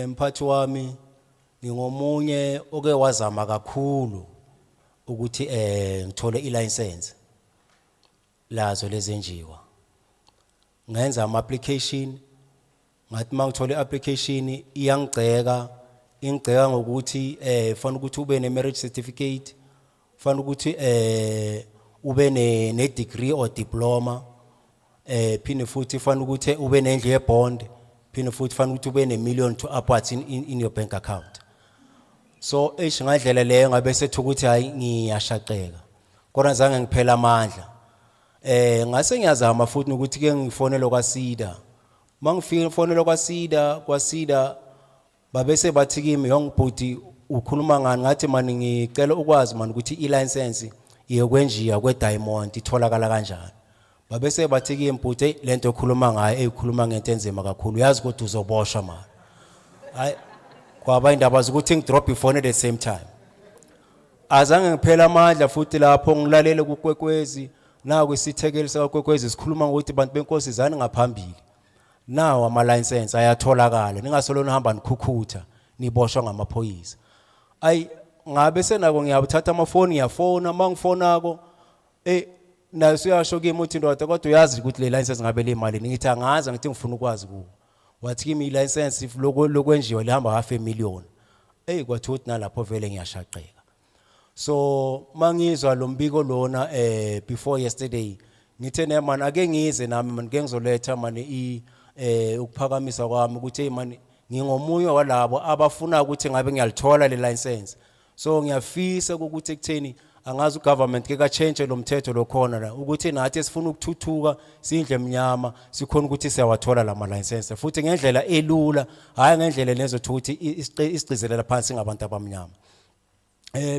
Mphathi wami ngingomunye oke wazama kakhulu ukuthi ngithole ilicense lazo lezenjiwa. Ngenza ama application, ngathi mangithole application iyangiceka ngokuthi fanele ukuthi ube ne marriage certificate, fanele ukuthi ube ne degree or diploma, phinde futhi fanele ukuthi ube nendlu ye bond, phinde futhi fanele ukuthi ube ne million to upwards in your bank account. So ngadlela leyo ngabe sethu ukuthi hayi ngiyashaqeka kodwa zange ngiphela amandla. Ngase ngiyazama futhi ukuthi ke ngifonele kwaSida. Mangifika fonele kwaSida babese bathi kimi yongibhudi ukhuluma ngani, ngathi mani ngicela ukwazi mani ukuthi ilicense yokwenjiya kweDiamond itholakala kanjani. Babese bathi kimi bhudi lento okhuluma ngayo eyikhuluma ngento enzima kakhulu, yazi ukuthi uzoboshwa mani. Hayi kwaba indaba ukuthi ngidrop ifone at the same time. Azange ngiphela amandla futhi lapho ngilalele kuKwekwezi na kwisithekeli sakwekwezi sikhuluma ukuthi bantu benkosi zani ngaphambili. Nawo ama license ayatholakala, ningasolona hamba nikhukhutha niboshwa ngamaphoyisa. Ayi ngabe senako ngiyabuthatha amafoni ngiyafona, mangifonako naso uyasho kimi uthi ndoda kodwa uyazi ukuthi le license ngabe le imali, ngithi angazi ngithi ngifuna ukwazi kuwo. Wathi kimi license lokwenjiwa lihamba $500,000. Kwathi uthi nalapho vele ngiyashaqeka. So mangizwa lo mbiko lona before yesterday ngithe ne man ake ngize nami man ke ngizoletha man ukuphakamisa kwami ukuthi man ngingomunye walabo abafuna ukuthi ngabe ngiyalithola le license. So ngiyafisa ukuthi ekutheni angazi ugovernment ke ka change lo mthetho lokhona la ukuthi nathi esifuna ukuthuthuka sindle emnyama sikhona ukuthi siyawathola lama license futhi ngendlela elula hayi ngendlela lezothi ukuthi isigcizelela phansi ngabantu abamnyama.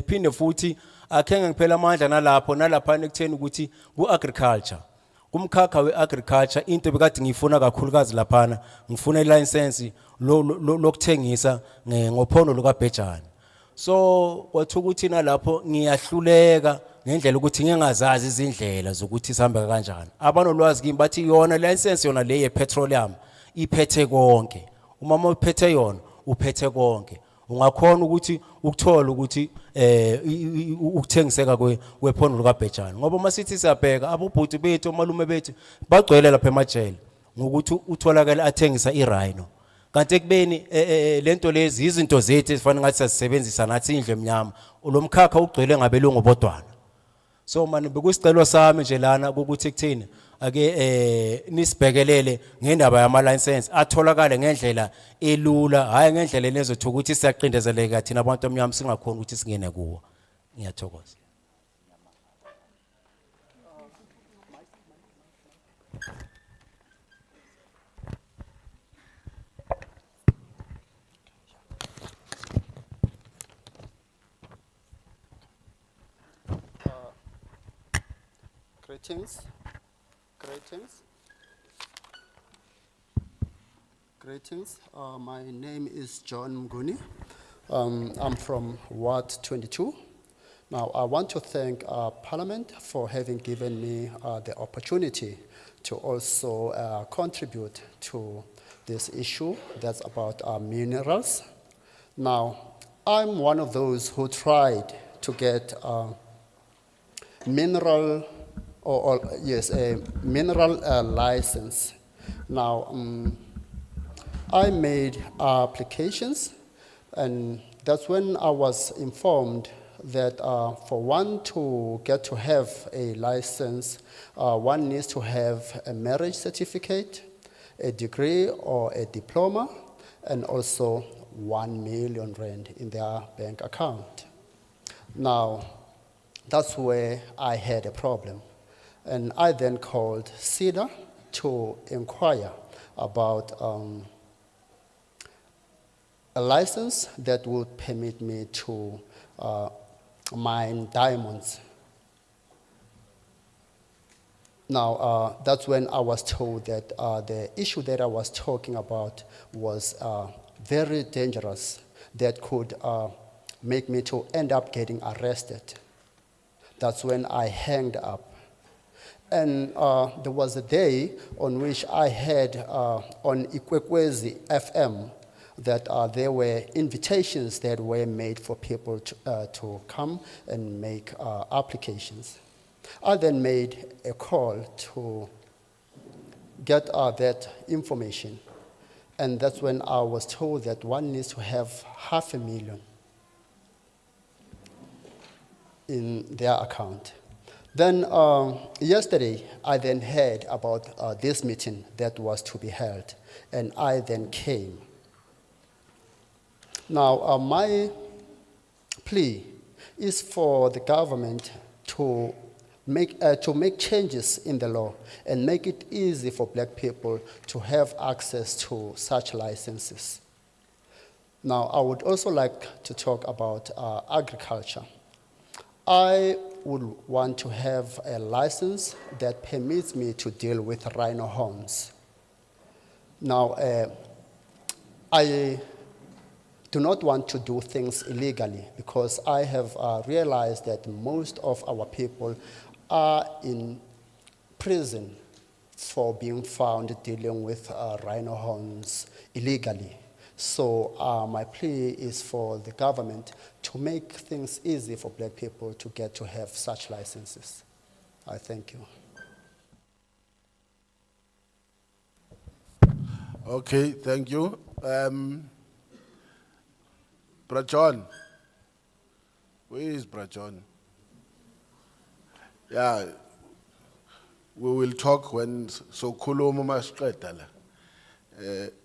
Phinde futhi akhenge ngiphela amandla nalapha ekutheni ukuthi ku agriculture kumkhakha we agriculture into bekade ngifuna kakhulukazi laphana ngifuna ilicense lokuthengisa ngophondo lukaBhejane. So kwathi ukuthi nalapho ngiyahluleka ngendlela ukuthi ngingazazi izindlela zokuthi sihambe kanjani. Abanolwazi kimi bathi yona license yona le ye petroleum iphethe konke. Uma uphethe yona uphethe konke. Ungakhona ukuthi ukuthola ukuthi ukuthengiseka kwephondo lukaBhejane ngoba masithi siyabheka abobhuti bethu omalume bethu bagcwele lapha emajele ngokuthi utholakala athengisa irhino kanti ekubeni lento lezi izinto zethu ezifanele ngathi sisebenzisa nathi indle emnyama lomkhakha ugcwele ngabelungu bodwana. So manje bekusicelo sami nje lana ukuthi kuthini ake nisibhekelele ngendaba yama license atholakale ngendlela elula hayi ngendlela lezothi ukuthi siyaqindezeleka thina abantu abamnyama singakhona ukuthi singene kuwo. Ngiyathokoza. Greetings. My name is John Mguni. I'm from Ward 22. Now, I want to thank Parliament for having given me the opportunity to also contribute to this issue that's about minerals. Now, I'm one of those who tried to get mineral a mineral license. Now, I made applications, and that's when I was informed that for one to get to have a license, one needs to have a marriage certificate, a degree or a diploma, and also 1 million rand in their bank account. Now, that's where I had a problem. And I then called CEDA to inquire about a license that would permit me to mine diamonds. Now, that's when I was told that the issue that I was talking about was very dangerous, that could make me to end up getting arrested. That's when I hanged up. And there was a day on which I had on Ikwekwezi FM that there were invitations that were made for people to come and make applications. I then made a call to get that information. And that's when I was told that one needs to have 500,000 in their account. Then yesterday, I then heard about this meeting that was to be held, and I then came. Now, my plea is for the government to make changes in the law and make it easy for black people to have access to such licenses. Now, I would also like to talk about agriculture. I would want to have a license that permits me to deal with rhino horns. Now, I do not want to do things illegally because I have realized that most of our people are in prison for being found dealing with rhino horns illegally. So my plea is for the government to make things easy for black people to get to have such licenses. I thank you. Okay, thank you. Brajon. Where is Brajon? Yeah, we will talk when so khuluma masiqeda la.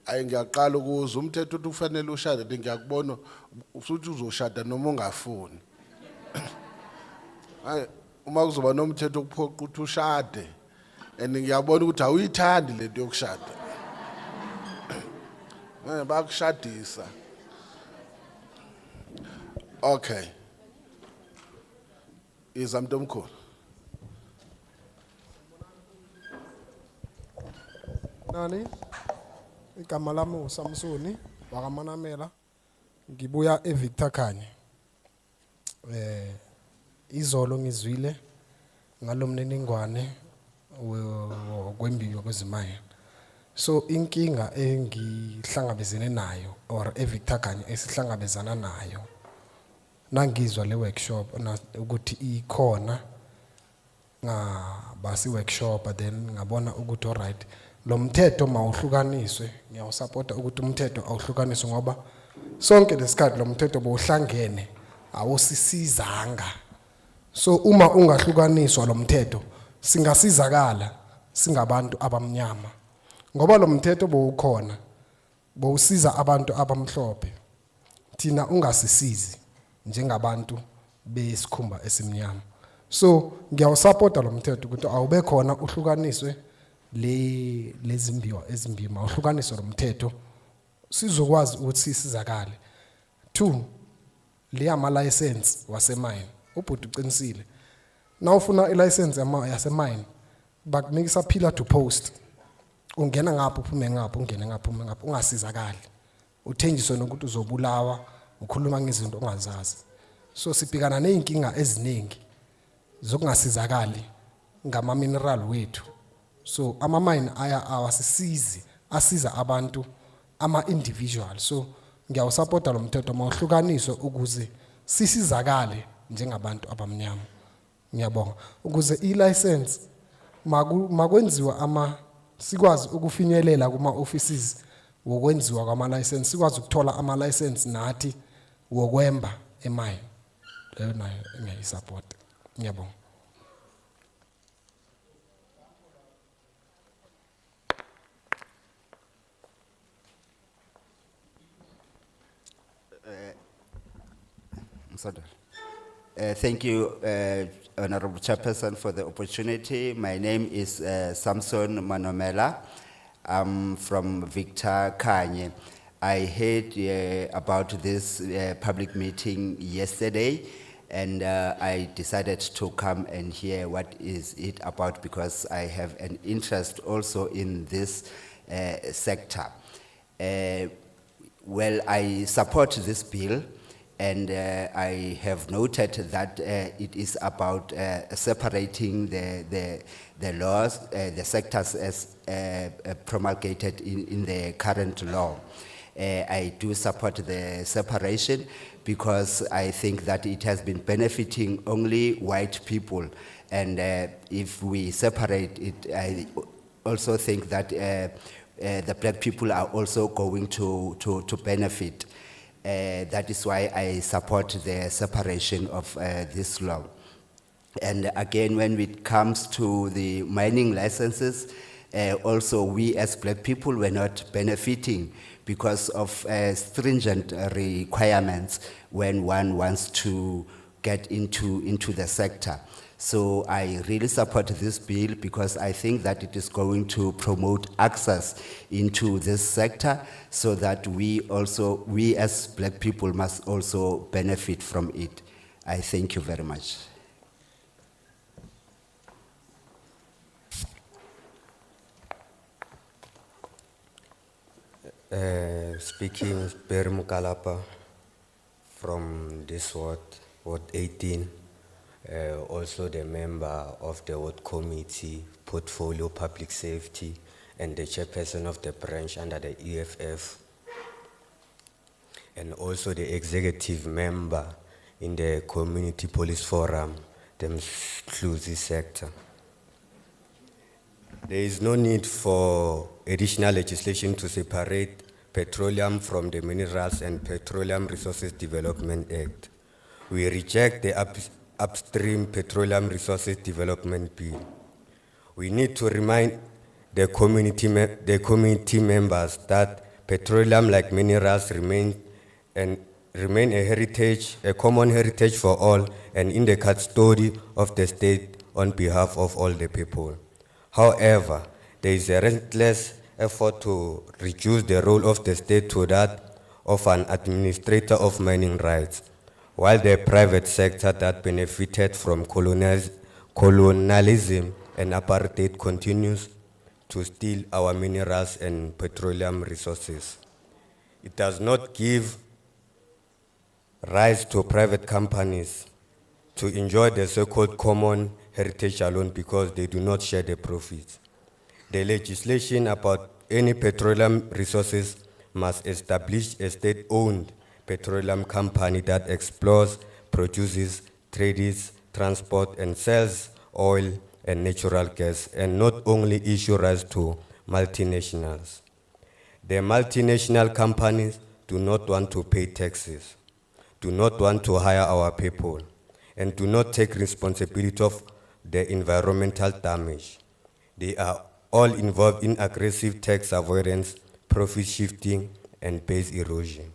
Ayi ngiyaqala ukuzwa umthetho uthi ufanele ushade ngiyakubona usuthi uzoshada noma ungafuni. Hayi, uma kuzoba nomthetho okuphoqa ukuthi ushade and ngiyabona ukuthi awuyithandi lento yokushada. Bakushadisa. Okay. Izamntomkhulu. Nani? Igama lami uSamsoni wakaManamela. Ngibuya eVictor Khanye. Izolo ngizwile ngalomniningwane kwembiwa kwezimali. So inkinga engihlangabezene nayo or eVictor Khanye esihlangabezana nayo. Nangizwa le workshop ukuthi ikhona basi workshop then ngabona ukuthi all right lo mthetho mawuhlukaniswe ngiyawusupporta ukuthi umthetho awuhlukaniswe ngoba sonke lesikhathi lo mthetho bowuhlangene awusisizanga. So uma ungahlukaniswa lo mthetho singasizakala singabantu abamnyama ngoba lo mthetho bowukhona bowusiza abantu abamhlophe thina ungasisizi njengabantu besikhumba esimnyama. So ngiyawusupporta lo mthetho ukuthi awube khona uhlukaniswe lezimbiwa ezimbima uhlukaniswe lo mthetho sizokwazi ukuthi sisizakale. 2 le ama license wasemine ubhuti uqinisile na ufuna i license yasemine bakunikisa pillar to post ungena ngapho uphume ngapho ungene ngapho uphume ngapho ungasizakali uthenjiswe nokuthi uzobulawa ukhuluma ngezinto ongazazi. So sibhekana nezinkinga eziningi zokungasizakali ngama mineral wethu. So ama mine awasisizi asiza abantu ama individual. So ngiyawusupporta lo mthetho mawuhlukaniswe ukuze sisizakale njengabantu abamnyama. Ngiyabonga ukuze i license makwenziwa sikwazi ukufinyelela kuma offices wokwenziwa kwama license sikwazi ukuthola ama license nathi wokwemba emine. Leyo nayo ngiyayisupport. Ngiyabonga. Thank you, Honorable Chairperson, for the opportunity. My name is Samson Manomela. I'm from Victor Khanye. I heard about this public meeting yesterday, and I decided to come and hear what is it about because I have an interest also in this sector. Well, I support this bill. And I have noted that it is about separating the laws, the sectors as promulgated in the current law. I do support the separation because I think that it has been benefiting only white people. And if we separate it, I also think that the black people are also going to benefit. That is why I support the separation of this law. And again, when it comes to the mining licenses, also we as black people were not benefiting because of stringent requirements when one wants to get into the sector. So I really support this bill because I think that it is going to promote access into this sector so that we as black people must also benefit from it. I thank you very much. Speaking Perry Mukalapa from this ward 18. Also the member of the Ward Committee, Portfolio Public Safety, and the chairperson of the branch under the EFF, and also the executive member in the Community Police Forum, the Mhluzi sector. There is no need for additional legislation to separate petroleum from the Minerals and Petroleum Resources Development Act. We reject the Upstream Petroleum Resources Development Bill. We need to remind the community members that petroleum, like minerals, remain an remain a heritage, a common heritage for all, and in the custody of the state on behalf of all the people. However, there is a relentless effort to reduce the role of the state to that of an administrator of mining rights, while the private sector that benefited from colonialism and apartheid continues to steal our minerals and petroleum resources. It does not give rise to private companies to enjoy the so-called common heritage alone because they do not share the profits. The legislation about any petroleum resources must establish a state-owned petroleum company that explores, produces, trades, transport, and sells oil and natural gas, and not only issue rights to multinationals. The multinational companies do not want to pay taxes, do not want to hire our people, and do not take responsibility of the environmental damage. They are all involved in aggressive tax avoidance, profit shifting, and base erosion.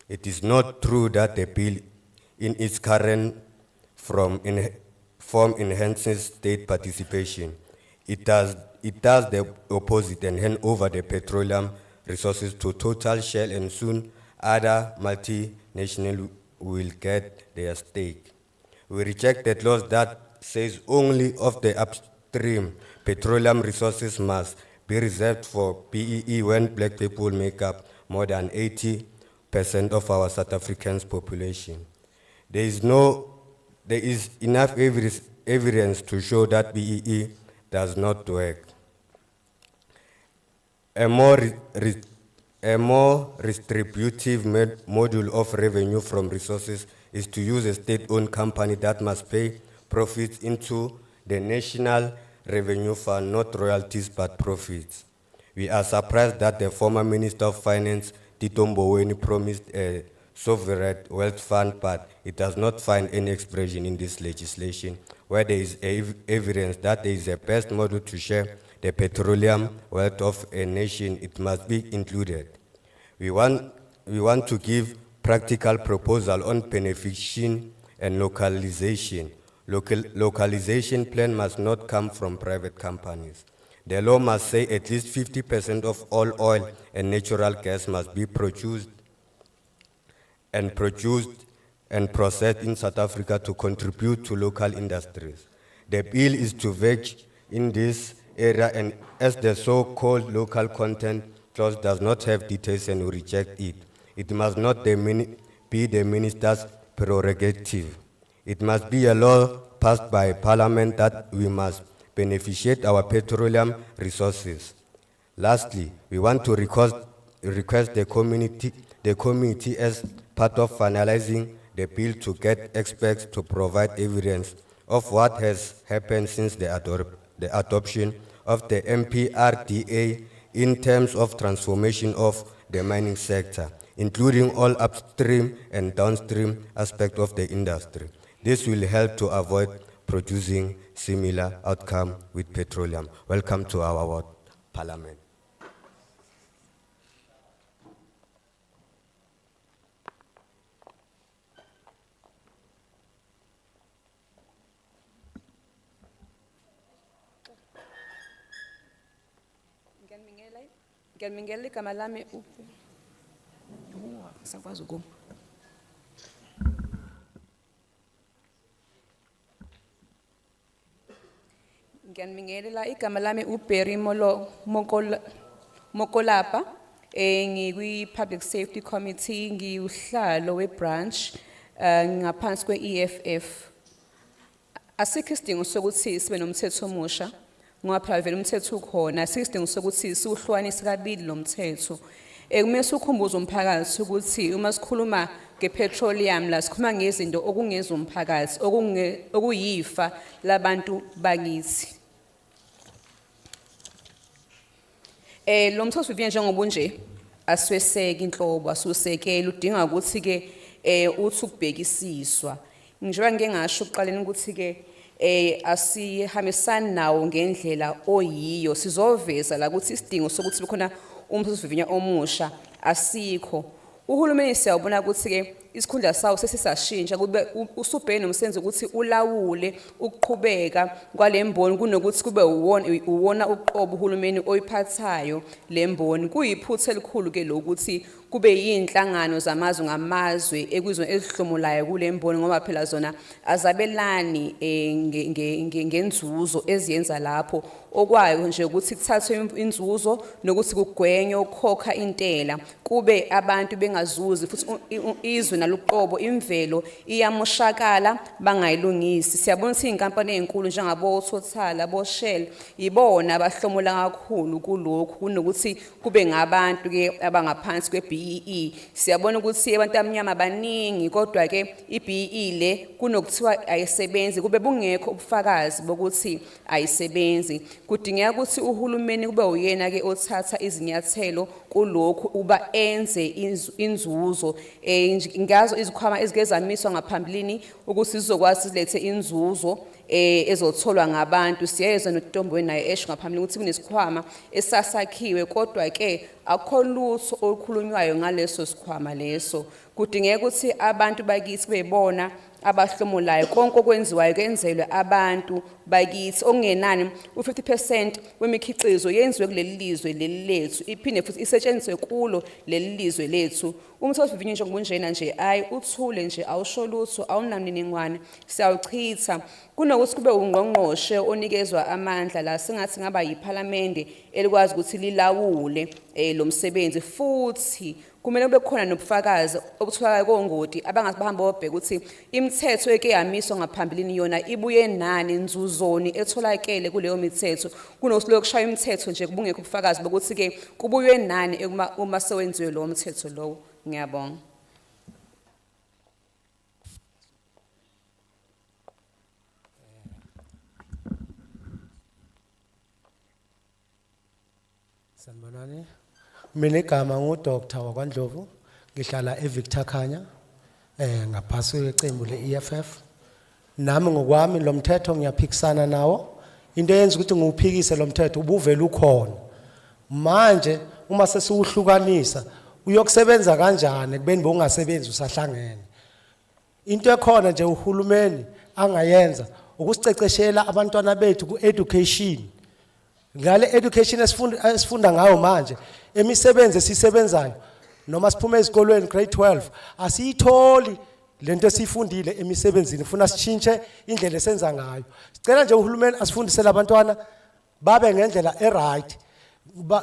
It is not true that the bill in its current form enhances state participation. It does the opposite and hand over the petroleum resources to Total, Shell, and soon other multinationals will get their stake. We reject the laws that says only of the upstream petroleum resources must be reserved for BEE when black people make up more than 80% of our South African population. There is enough evidence to show that BEE does not work. A more distributive module of revenue from resources is to use a state-owned company that must pay profits into the National Revenue Fund, not royalties but profits. We are surprised that the former Minister of Finance, Tito Mboweni, promised a sovereign wealth fund, but it does not find any expression in this legislation, where there is evidence that there is a best model to share the petroleum wealth of a nation. It must be included. We want to give practical proposal on beneficiation and localization. Localization plan must not come from private companies. The law must say at least 50% of all oil and natural gas must be produced and processed in South Africa to contribute to local industries. The bill is to verge in this area, and as the so-called local content clause does not have details and we reject it. It must not be the minister's prerogative. It must be a law passed by Parliament that we must beneficiate our petroleum resources. Lastly, we want to request the committee as part of finalizing the bill to get experts to provide evidence of what has happened since the adoption of the MPRDA in terms of transformation of the mining sector, including all upstream and downstream aspects of the industry. This will help to avoid producing similar outcome with petroleum. Welcome to our Parliament. Ngiyamingela igama lami sakwazi ukuma. Ngiyamingela igama lami uBerry Mokolapa, ngikwi Public Safety Committee, ngiuhlalo we-branch ngaphansi kwe-EFF. Asikho isidingo sokuthi sibe nomthetho omusha ngoba phela vele umthetho ukhona. Asikho isidingo sokuthi siuhlukanise kabili lo mthetho. Kumele sikhumbuze umphakathi ukuthi uma sikhuluma ngepetroleum la sikhuluma ngezinto okungeza umphakathi okuyifa labantu bakithi. Lo mthetho uvile njengoba nje asweseke inhlobo asusekela udinga ukuthi ke uthi ukubhekisiswa. Njengoba ngeke ngasho uqaleni ukuthi ke asihambisani nawo ngendlela oyiyo sizoveza la ukuthi isidingo sokuthi bekhona umthetho omusha asikho. uhulumeni siyabona ukuthi ke isikhundla sawo sesisashintsha kube usubhekene nomsebenzi ukuthi ulawule ukuqhubeka kwalemboni kunokuthi kube uwona uqobo uhulumeni oyiphathayo lemboni. Kuyiphutha elikhulu ke lokuthi kube yinhlangano zamazwe ngamazwe ekuzweni ezihlomulayo kulemboni ngoba phela zona azabelani ngenzuzo eziyenza lapho okwayo nje ukuthi kuthathwe inzuzo nokuthi kugwenywe ukukhokha intela kube abantu bengazuzi futhi izwe naluqobo imvelo iyamoshakala bangayilungisi. Siyabona ukuthi inkampani ezinkulu njengabo Total abo Shell ibona abahlomula kakhulu kulokhu kunokuthi kube ngabantu ke abangaphansi kweBEE. Siyabona ukuthi abantu abamnyama baningi kodwa ke iBEE le kunokuthiwa ayisebenzi kube bungekho ubufakazi bokuthi ayisebenzi. Kudingeka ukuthi uhulumeni kube uyena ke othatha izinyathelo kulokhu uba enze inzuzo ngazo izikhwama ezigezamiswa ngaphambilini ukuthi sizokwazi silethe inzuzo ezotholwa ngabantu. Siyezwa noTombweni naye esho ngaphambilini ukuthi kunesikhwama esasakhiwe kodwa ke akho lutho olukhulunywayo ngaleso sikhwama leso. Kudingeka ukuthi abantu bakithi bebona abahlomulayo konke okwenziwayo kenzelwe abantu bakithi okungenani u50% wemikhiqizo yenziwe kuleli lizwe leli lethu iphinde futhi isetshenziswe kulo leli lizwe lethu. Umthethosivivinyo nje ngobunjena nje ayi uthule nje awusho lutho awunamniningwane siyawuchitha kunokuthi kube ungqongqoshe onikezwa amandla la singathi ngaba yiPhalamende elikwazi ukuthi lilawule lo msebenzi futhi kumele kube khona nobufakazi obutholakala kongoti abangahamba bobheka ukuthi imithetho eke yamiswa ngaphambilini yona ibuye nani nzuzoni etholakele kuleyo mithetho kunokuthi lokushaya imithetho nje kubungekho ubufakazi bokuthi ke kubuye nani uma sewenziwe lo mthetho lowo. Ngiyabonga. Sanibonani. Mina igama nguDr. wakwaNdlovu ngihlala eVictor Khanya ngaphasi kwecembu leEFF. Nami ngokwami lo mthetho ngiyaphikisana nawo. Into eyenza ukuthi ngiwuphikise lo mthetho ubuvela ukhona. Manje uma sesiwuhlukanisa uyokusebenza kanjani kubeni bongasebenzi usahlangene. Into ekhona nje uhulumeni angayenza ukusiceceshela abantwana bethu ku-education. Ngale education esifunda ngayo manje emisebenzi esisebenzayo noma siphume ezikolweni grade 12 asiyitholi lento esifundile emisebenzini ufuna sichintshe indlela esenza ngayo. Sicela nje uhulumeni asifundisele abantwana babe ngendlela eright.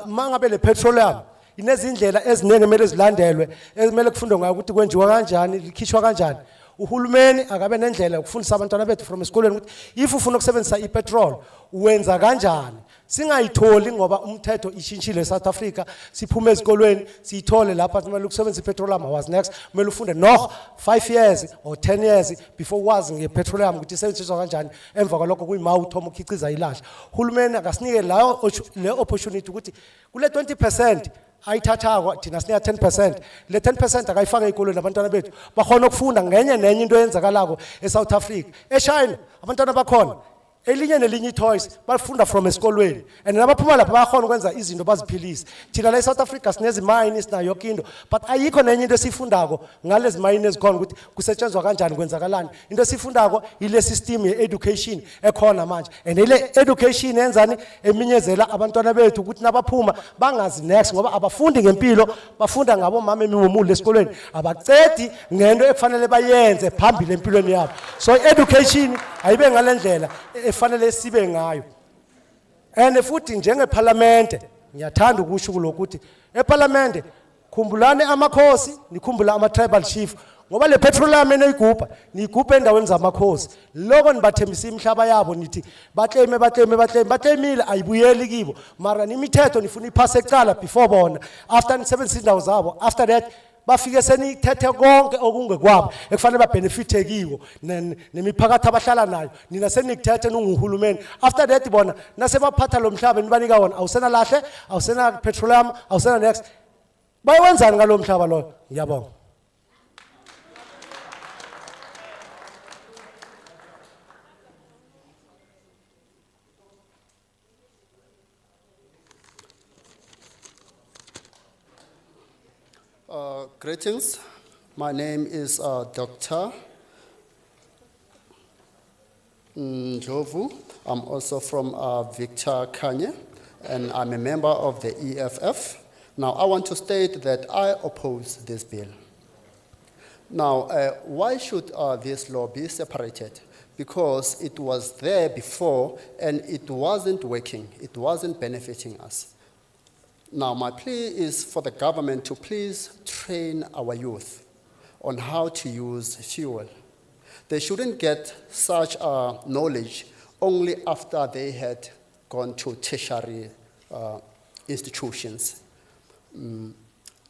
Mangabe le petroleum inezindlela eziningi emele zilandelwe ezimele kufundwe ngayo ukuthi kwenziwa kanjani likhishwa kanjani. Uhulumeni akabe nendlela ukufundisa abantwana bethu from esikoleni ukuthi if ufuna ukusebenzisa ipetrol uwenza kanjani. Singayitholi ngoba umthetho ishintshile eSouth Africa siphume ezikolweni siyithole lapha kumele ukusebenzisa ipetroleum was next kumele ufunde no 5 years or 10 years before wazi ngepetroleum ukuthi isetshenziswa kanjani emva kwalokho kuyimawu uthoma ukhiqiza ilahla. Uhulumeni akasinike le opportunity ukuthi kule 20% ayithathakwa thina sinika 10% le 10% akayifaka ezikolweni abantwana bethu bakhona ukufunda ngenye nenye into eyenzakalako eSouth Africa. eChina abantwana bakhona elinye nelinye toys bafunda from esikolweni and nabaphuma lapha bayakhona ukwenza izinto baziphilise. Thina la eSouth Africa sinezi mine sinayo yonke into but ayikho nenye into esifundako ngalezi mine ezikhona ukuthi kusetshenzwa kanjani kwenzakalani. Into esifundako ile system ye-education ekhona manje and ile education yenzani eminyezela abantwana bethu ukuthi nabaphuma bangazi next ngoba abafundi ngempilo bafunda ngabo mama emimumulo esikolweni abacedi ngento ekufanele bayenze phambili empilweni yabo. So education ayibe ngalendlela efanele sibe ngayo. And futhi njengePhalamende ngiyathanda ukusho ukuthi ePhalamende khumbulane amakhosi nikhumbula ama-tribal chief ngoba le petroleum eneyigubha niyigubha endaweni zamakhosi lokho nibathembisa imhlaba yabo nithi batleyimile ayibuyeli kibo mara nimithetho nifuna iphase ecala before bona after nisebenzisa indawo zabo after that bafike senithethe konke okungekwabo ekufanele babenefite kiwo nemiphakathi abahlala nayo nina senikuthethe ninguhulumeni after that bona nasebaphatha lo mhlaba nibanika wona awusena lahle awusena petroleum awusena next bayenzani ngalo mhlaba lo. Ngiyabonga. Great Greetings. My name is Dr. Ndlovu. I'm also from Victor Kanye, and I'm a member of the EFF. Now, I want to state that I oppose this bill. Now, why should this law be separated? Because it was there before and it wasn't working, it wasn't benefiting us. Now, my plea is for the government to please train our youth on how to use fuel. They shouldn't get such knowledge only after they had gone to tertiary institutions. The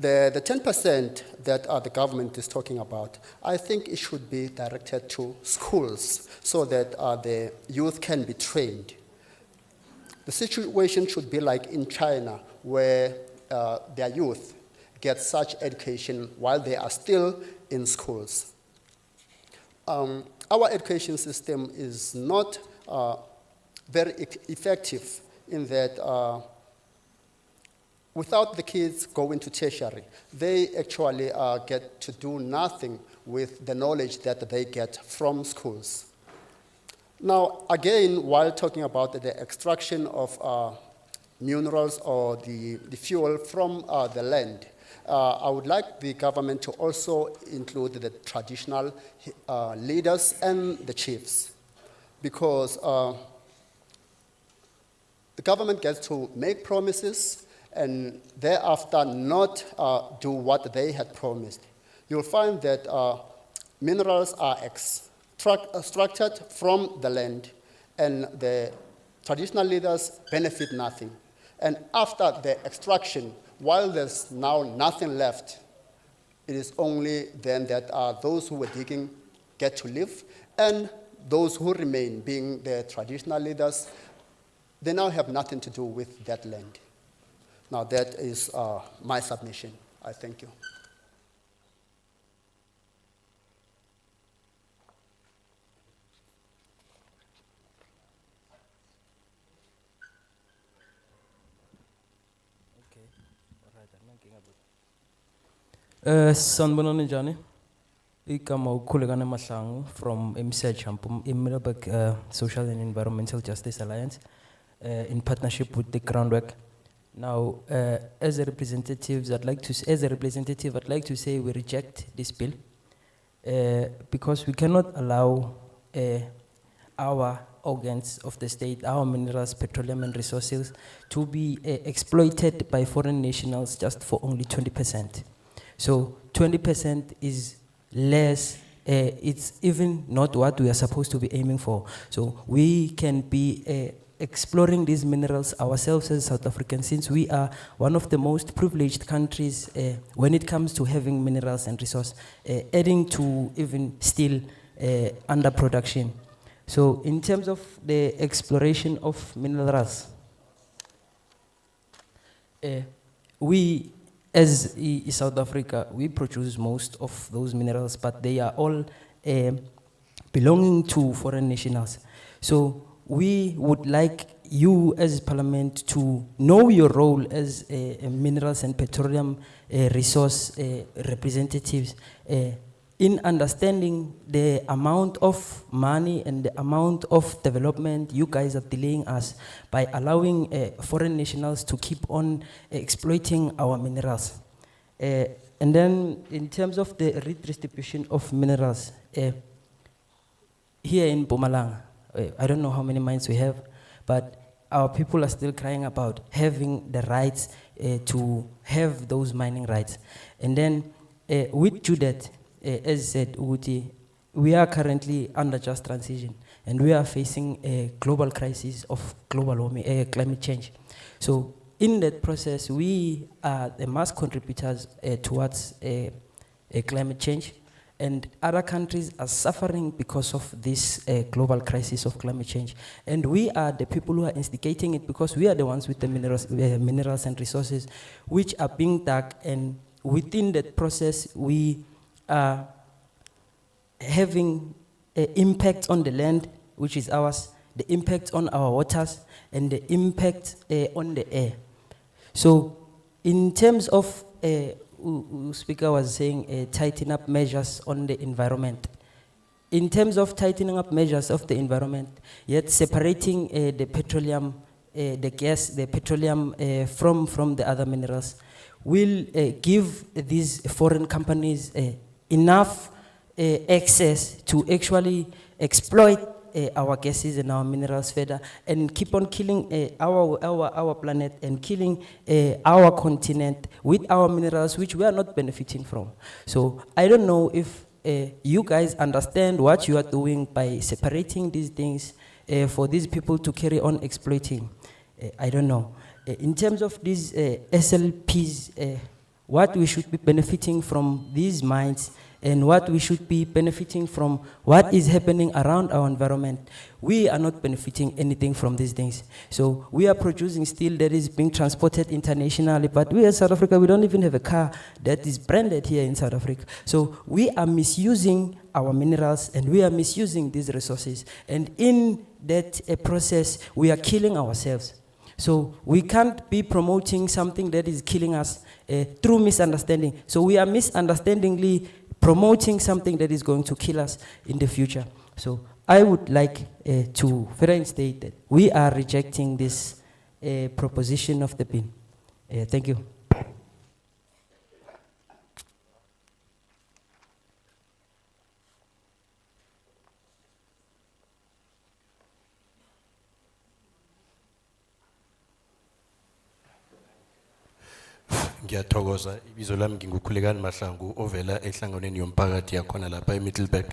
10% that the government is talking about, I think it should be directed to schools so that the youth can be trained. The situation should be like in China, where their youth get such education while they are still in schools. Our education system is not very effective in that without the kids going to tertiary, they actually get to do nothing with the knowledge that they get from schools. Now, again, while talking about the extraction of minerals or the fuel from the land, I would like the government to also include the traditional leaders and the chiefs, because the government gets to make promises and thereafter not do what they had promised. You'll find that minerals are extracted from the land and the traditional leaders benefit nothing. And after the extraction, while there's now nothing left, it is only then that those who were digging get to live, and those who remain, being the traditional leaders, they now have nothing to do with that land. Now that is my submission. I thank you. Sanibonani njani? Igama ukhulekane Mahlangu from Middelburg Social and Environmental Justice Alliance in partnership with the Groundwork. Now, as a representative, I'd like to say we reject this bill because we cannot allow our organs of the state, our minerals, petroleum and resources to be exploited by foreign nationals just for only 20%. So 20% is less, it's even not what we are supposed to be aiming for. So we can be exploring these minerals ourselves as South Africans, since we are one of the most privileged countries when it comes to having minerals and resource, adding to even still underproduction. So in terms of the exploration of minerals, we as South Africa, we produce most of those minerals, but they are all belonging to foreign nationals. So we would like you as Parliament to know your role as minerals and petroleum resource representatives in understanding the amount of money and the amount of development you guys are delaying us by allowing foreign nationals to keep on exploiting our minerals. And then in terms of the redistribution of minerals, here in Mpumalanga, I don't know how many mines we have, but our people are still crying about having the rights to have those mining rights. And then with Judith, as said, Uti, we are currently under just transition, and we are facing a global crisis of global warming, climate change. So in that process, we are the mass contributors towards climate change, and other countries are suffering because of this global crisis of climate change. And we are the people who are instigating it, because we are the ones with the minerals and resources which are being dug, and within that process, we are having an impact on the land, which is ours, the impact on our waters, and the impact on the air. So in terms of Speaker was saying, tighten up measures on the environment. In terms of tightening up measures of the environment, yet separating the petroleum, the gas, the petroleum from the other minerals, will give these foreign companies enough access to actually exploit our gases and our minerals further and keep on killing our planet and killing our continent with our minerals, which we are not benefiting from. So I don't know if you guys understand what you are doing by separating these things for these people to carry on exploiting. I don't know. In terms of these SLPs, what we should be benefiting from these mines and what we should be benefiting from what is happening around our environment, we are not benefiting anything from these things. So we are producing steel that is being transported internationally, but we as South Africa, we don't even have a car that is branded here in South Africa. So we are misusing our minerals and we are misusing these resources. And in that process, we are killing ourselves. So we can't be promoting something that is killing us through misunderstanding. So we are misunderstandingly promoting something that is going to kill us in the future. So I would like to further state that we are rejecting this proposition of the bill. Thank you. Ngiyathokoza ibizo lami ngingukhulekani Mahlangu ovela ehlanganweni yomphakathi yakhona lapha eMiddelburg.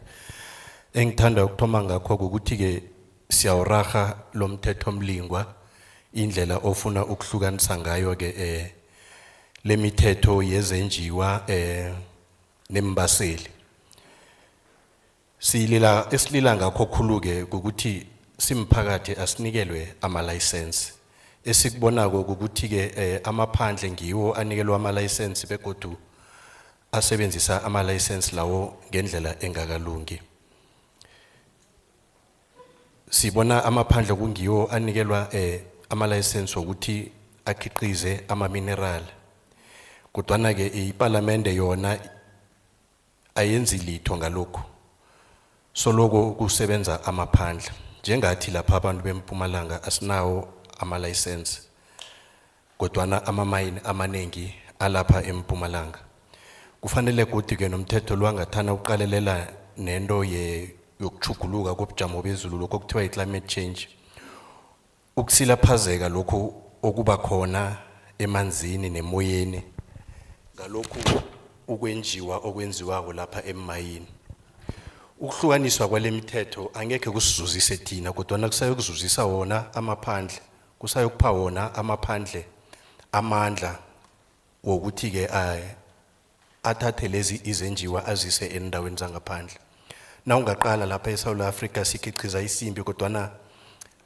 Engithanda ukuthoma ngakho ukuthi ke siyawuraga lomthetho omlingwa indlela ofuna ukuhlukanisa ngayo ke lemithetho yezenjiwa nembaseli. Esilila ngakho khulu ke ukuthi simphakathi asinikelwe ama license. Esikubonako ukuthi ke amaphandle ngiwo anikelwa ama license begodu asebenzisa ama license lawo ngendlela engakalungi. Sibona amaphandle kungiwo anikelwa ama license ukuthi akhiqize ama mineral. Kodwa ke iParliament yona ayenzi litho ngalokho. Soloko kusebenza amaphandle. Njengathi lapha abantu beMpumalanga asinawo ama license. Kodwa ama mine amanengi alapha eMpumalanga. Kufanele ukuthi ke nomthetho lwangathana uqalelela nento yokuchuguluka kobujamo bezulu lokho kuthiwa climate change. Ukusilaphazeka lokho okuba khona emanzini nemoyeni ngalokho okwenziwa lapha emayini. Ukuhlukaniswa kwalemithetho angeke kusizuzise thina kodwa kusayokuzuzisa wona amaphandle. Kusayokupha wona amaphandle amandla wokuthi ke athathe lezi izenjiwa azise endaweni zangaphandle. Na ungaqala lapha eSouth Africa sikhiqiza isimbi kodwa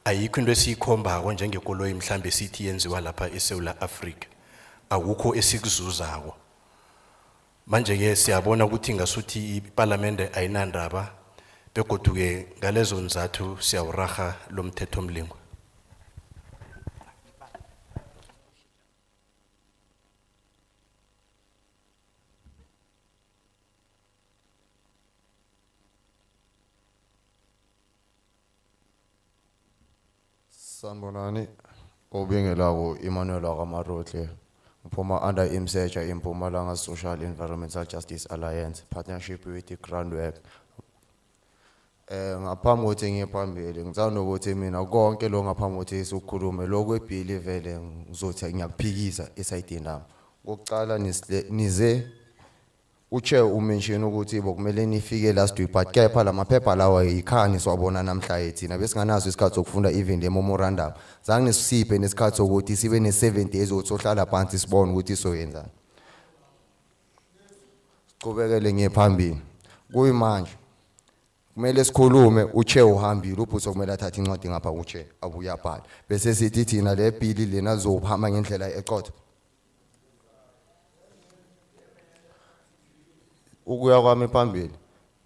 ayikho into esiyikhombako njengekoloyi mhlambe sithi yenziwa lapha eSouth Africa. Akukho esikuzuzako. Manje ke siyabona ukuthi ngasuthi iParliament ayinandaba begodu ke ngalezo nzathu siyawuraga lomthetho omlingwa. Sanbonani obengelawo Emmanuel Akamarotle uphuma under imsearcher Mpumalanga Social Environmental Justice Alliance partnership with the groundwork. Ngaphambi kokuthi ngiyephambili ngicela ukuthi mina konke lo ngaphambi kokuthi sikhulume lokwebill vele ngizothi ngiyakuphikisa esayidini nami. Ngokuqala nize uche umention ukuthi bokumele nifike last week but kepha lamaphepha lawa yikhani siwabona namhla ethina besinganazo isikhathi sokufunda even le memorandum zange nisiphe nesikhathi sokuthi sibe ne7 days ukuthi sohlala phansi sibone ukuthi soyenzani. Siqhubekele ngephambili kuyimanje kumele sikhulume uche uhambile uphuzo kumele athathe incwadi ngapha uche abuya bhala bese sithi thina le bill lena zohamba ngendlela eqotho. Ukuya kwami phambili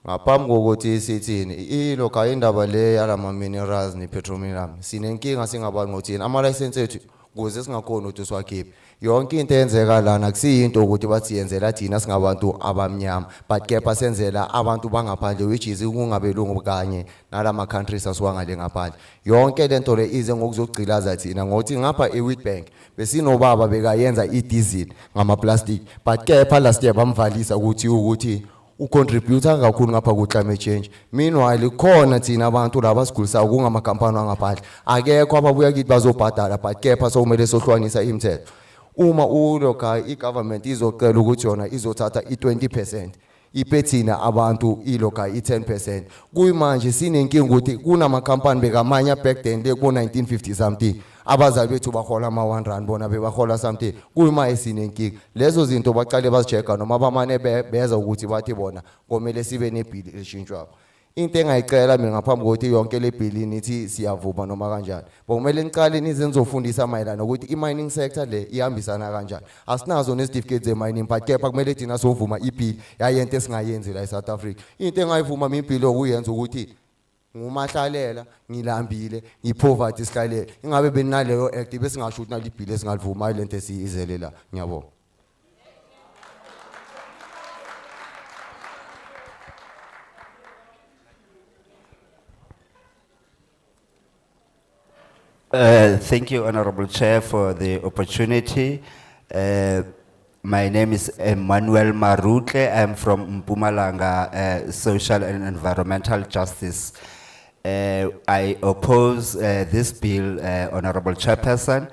ngaphambi kokuthi sithini ilokha indaba le yalama minerals ne petroleum sinenkinga singabantu ngothini ama license ethu kuze singakhona ukuthi siwakhiphe yonke into eyenzeka lana kusiyinto ukuthi bathi yenzela thina singabantu abamnyama but kepha senzela abantu bangaphandle which is ukungabelungu kanye nalama countries asiwangale ngaphandle yonke lento le ize ngokuzogcilaza thina ngothi ngapha eWitbank besinobaba bekayenza idiesel ngama plastic but kepha last year bamvalisa ukuthi ucontributor kakhulu ngapha ku climate change meanwhile khona thina abantu laba sigulisa kungamakampani angaphandle akekho ababuya kithi bazobhadala but kepha sokumele sohlwanisa imithetho uma uloka igovernment izocela ukuthi yona izothatha i20% ipethina abantu iloka i10% kuyimanje sinenkinga ukuthi kunamakampani bekamanya back then le ku 1950 something abazali bethu bahola ama 1 rand bona bebahola something kuyima esinenkinga lezo zinto baqale bazijeka noma bamane beza ukuthi bathi bona komele sibe nebill elishintshwayo into engayicela mina ngaphambi kokuthi yonke le bill nithi siyavuma noma kanjani bomele niqale nizenzofundisa mayelana ukuthi i-mining sector le ihambisana kanjani asinazo ne-certificates ze-mining but kepha kumele thina sovuma i-bill yayento esingayenzi la eSouth Africa into engayivuma mi-bill okuyenza ukuthi ngumahlalela ngilambile ngipoverty sikalele ingabe benaleyo act bese ngasho ukuthi nalibill esingalivuma lento esiyizelela ngiyabonga. Thank you, Honorable Chair, for the opportunity. My name is Emmanuel Marutle. I'm from Mpumalanga, Social and Environmental Justice. I oppose this bill, Honorable Chairperson,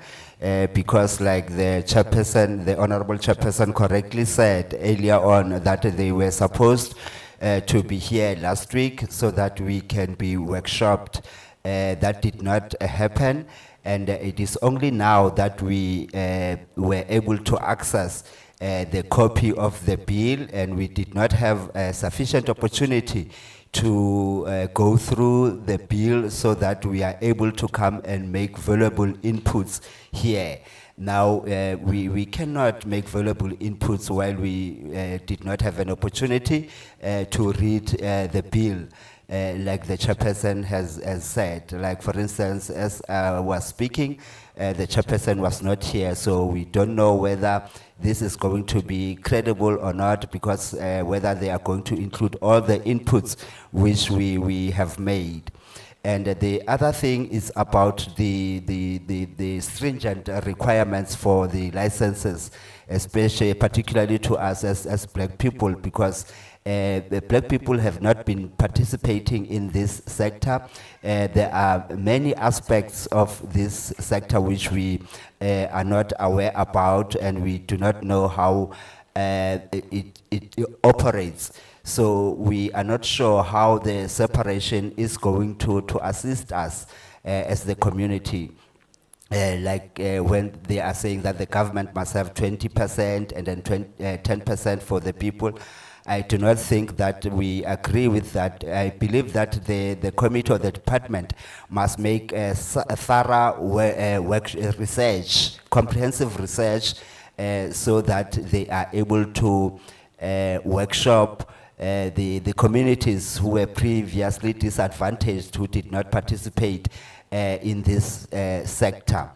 because like the Honorable Chairperson correctly said earlier on that they were supposed to be here last week so that we can be workshopped. That did not happen, and it is only now that we were able to access the copy of the bill, and we did not have sufficient opportunity to go through the bill so that we are able to come and make valuable inputs here. Now, we cannot make valuable inputs while we did not have an opportunity to read the bill. Like the chairperson has said, like for instance, as I was speaking, the chairperson was not here, so we don't know whether this is going to be credible or not, because whether they are going to include all the inputs which we have made. And the other thing is about the stringent requirements for the licenses, especially particularly to us as black people, because the black people have not been participating in this sector. There are many aspects of this sector which we are not aware about, and we do not know how it operates. So we are not sure how the separation is going to assist us as the community. When they are saying that the government must have 20% and then 10% for the people, I do not think that we agree with that. I believe that the committee or the department must make a thorough research, comprehensive research, so that they are able to workshop the communities who were previously disadvantaged, who did not participate in this sector.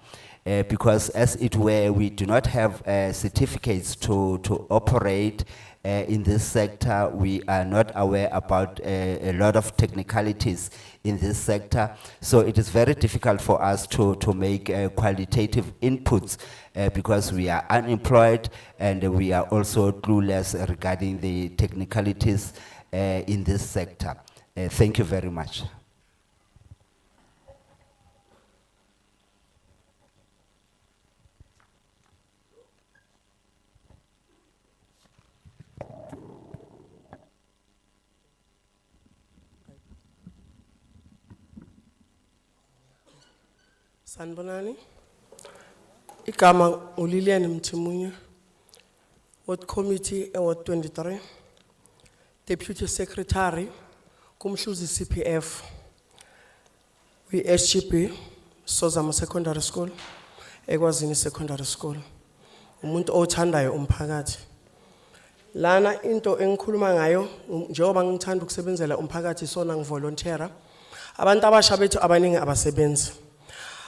Because as it were, we do not have certificates to operate in this sector. We are not aware about a lot of technicalities in this sector. So it is very difficult for us to make qualitative inputs because we are unemployed and we are also clueless regarding the technicalities in this sector. Thank you very much. Sanbonani, igama uLilian Mtimunye, Ward Committee Ward 23, Deputy Secretary, Kumhluzi CPF, we SGP, Sozama Secondary School, Egwazini Secondary School, umuntu othandayo umphakathi. Lana into engikhuluma ngayo, njengoba ngithanda ukusebenzela umphakathi sona ngivolunteera, abantu abasha bethu abaningi abasebenzi.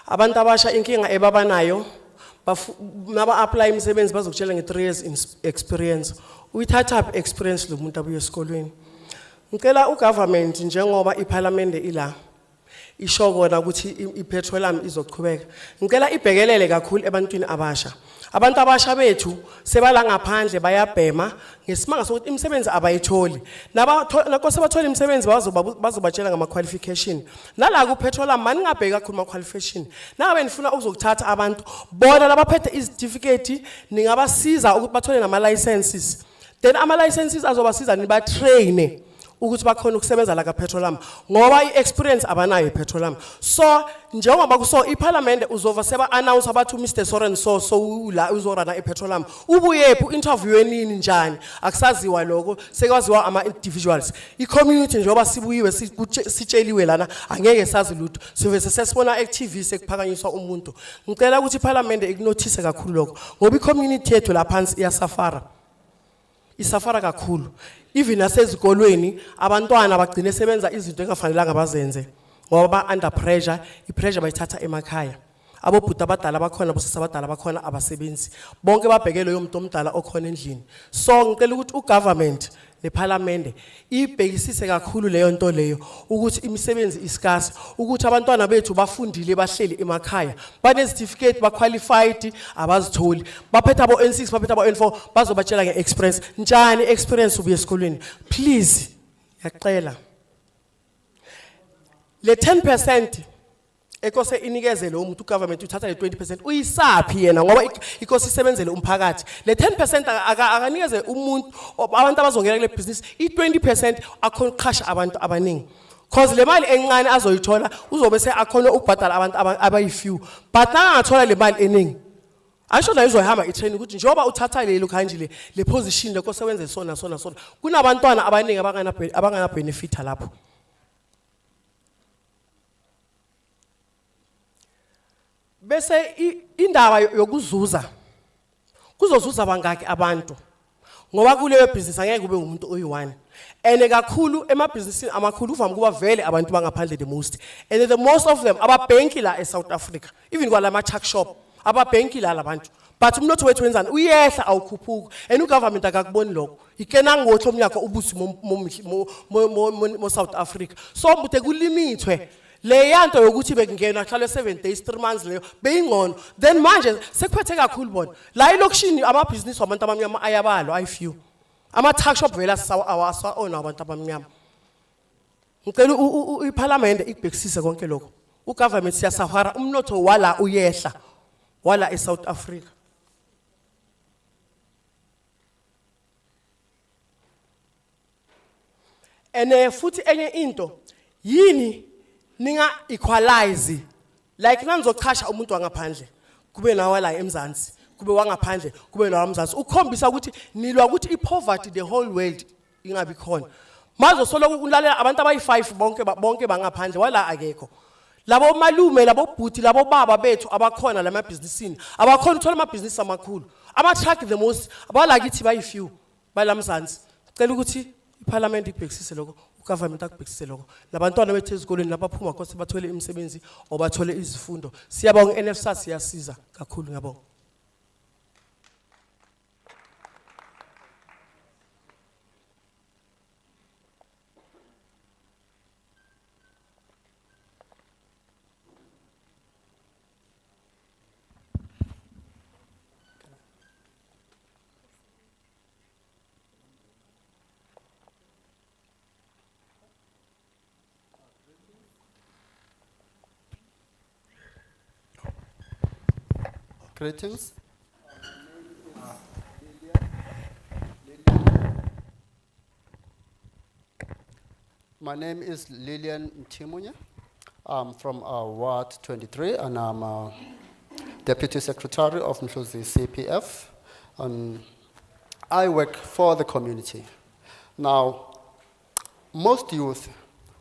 Abantu abasha inkinga ebabanayo naba apply imisebenzi bazokutshela nge 3 years experience. Uyithatha up experience lo muntu abuye esikolweni. Ngicela ugovernment njengoba iparlamente ila isho kona ukuthi ipetroleum izoqhubeka. Ngicela ibhekelele kakhulu ebantwini abasha. Abantu abasha bethu sebala ngaphandle bayabhema ngesimanga sokuthi imisebenzi abayitholi. Nako sebathola imisebenzi bazobatshela ngama qualification. Nala ku petroleum mani ngabheka kakhulu ama qualification. Nangabe nifuna ukuzokuthatha abantu bona labaphethe icertificate ningabasiza ukuthi bathole nama licenses. Then ama licenses azobasiza niba train ukuthi bakhona ukusebenza la ka petroleum ngoba iexperience abanayo petroleum. So njengoba kuso iparlament uzova seba announce abathu Mr Soren so la uzorana epetroleum ubuyephi interview enini njani akusaziwa lokho sekwaziwa ama individuals icommunity njengoba sibuyiwe sitsheliwe lana angeke sazi lutho sive sesibona active sekuphakanyiswa umuntu. Ngicela ukuthi iparlament ikunotice kakhulu lokho ngoba icommunity yethu la phansi iyasafara isafara kakhulu. Even nasezikolweni abantwana bagcine sebenza izinto engafanelanga bazenze ngoba under pressure ipressure bayithatha emakhaya. Abobhuti abadala bakhona bosisi abadala bakhona abasebenzi bonke babhekele lo muntu omdala okhona endlini. So ngicela ukuthi ugovernment neparlamente ibhekisise kakhulu leyo nto leyo ukuthi imisebenzi iskasi ukuthi abantwana bethu bafundile bahleli emakhaya bane certificate ba qualified abazitholi baphetha abo N6 baphetha abo N4 bazobatshela ngeexperience njani experience ubuye esikolweni. Please yacela le 10% ekose inikezele umuntu ugovernment uthatha le 20% uyisaphi yena ngoba ikose isebenzele umphakathi. Le 10% akanikeze umuntu abantu abazongena kule business i20% akhona ukuqhasha abantu abaningi cause le mali encane azoyithola uzobe seakhona ukubhadala abantu abayi-few but nangathola le mali eningi asho nayo uzohamba itrain ukuthi njengoba uthatha lelo kanjile le position lekose wenze sona kunabantwana abaningi abangana benefit lapho. Bese indaba yokuzuza kuzozuza bangaki abantu ngoba kuleyo business angeke kube umuntu oyi1 ene kakhulu emabhizinisini amakhulu uvama kuba vele abantu bangaphandle the most and the most of them ababhenki la eSouth Africa even kwalama tuck shop ababhenki la labantu but umnotho wethu wenzani uyehla awukhuphuka and ugovernment akakuboni lokho ikena ngotho umnyaka ubusi mo South Africa so mbuthe kulimithwe le yanto yokuthi bekungena hlale 7 days 3 months leyo beyingcono then manje sekuphethe kakhulu bona la ilokishini amabhizinisi wabantu abamnyama ayabalo ayifew ama tuck shop vela awasa ona abantu abamnyama. Ngicela iparlament ikubhekisise konke lokho ugovernment siyasafara umnotho wala uyehla wala eSouth Africa. Ene futhi enye into yini ninga equalize like nanzochasha umuntu wangaphandle kube nawe la eMzansi kube wangaphandle kube nawe eMzansi ukukhombisa ukuthi nilwa ukuthi ipoverty the whole world ingabi khona mazo solo ukulalela abantu abayi5 bonke bangaphandle wala akekho labo malume labo bhuti labo baba bethu abakhona lama businessini abakhona uthola ama business amakhulu ama truck the most abalakithi bayi-few balamzansi. Cela ukuthi iparlament ibhekisise lokho ugovernment akubhekisise lokho nabantwana bethu ezikoleni labaphuma kose bathole imisebenzi obathole izifundo. Siyabonga NFSA siyasiza kakhulu ngiyabonga. Greetings. My name is Lillian Mtimunya. I'm from Ward 23 and I'm Deputy Secretary of Mhluzi CPF. I work for the community. Now, most youth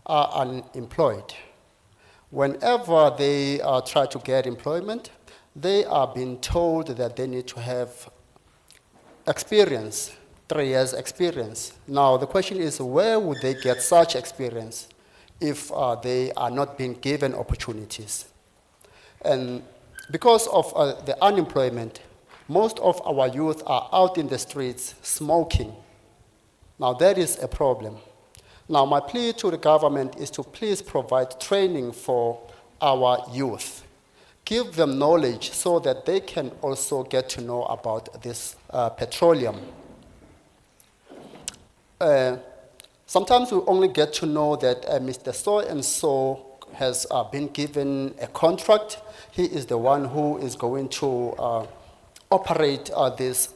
are unemployed. Whenever they try to get employment, they are being told that they need to have experience, 3 years experience. Now the question is, where would they get such experience if they are not being given opportunities? And Because of the unemployment, most of our youth are out in the streets smoking. Now that is a problem. Now my plea to the government is to please provide training for our youth. Give them knowledge so that they can also get to know about this petroleum. Sometimes we only get to know that Mr. So-and-so has been given a contract. He is the one who is going to operate this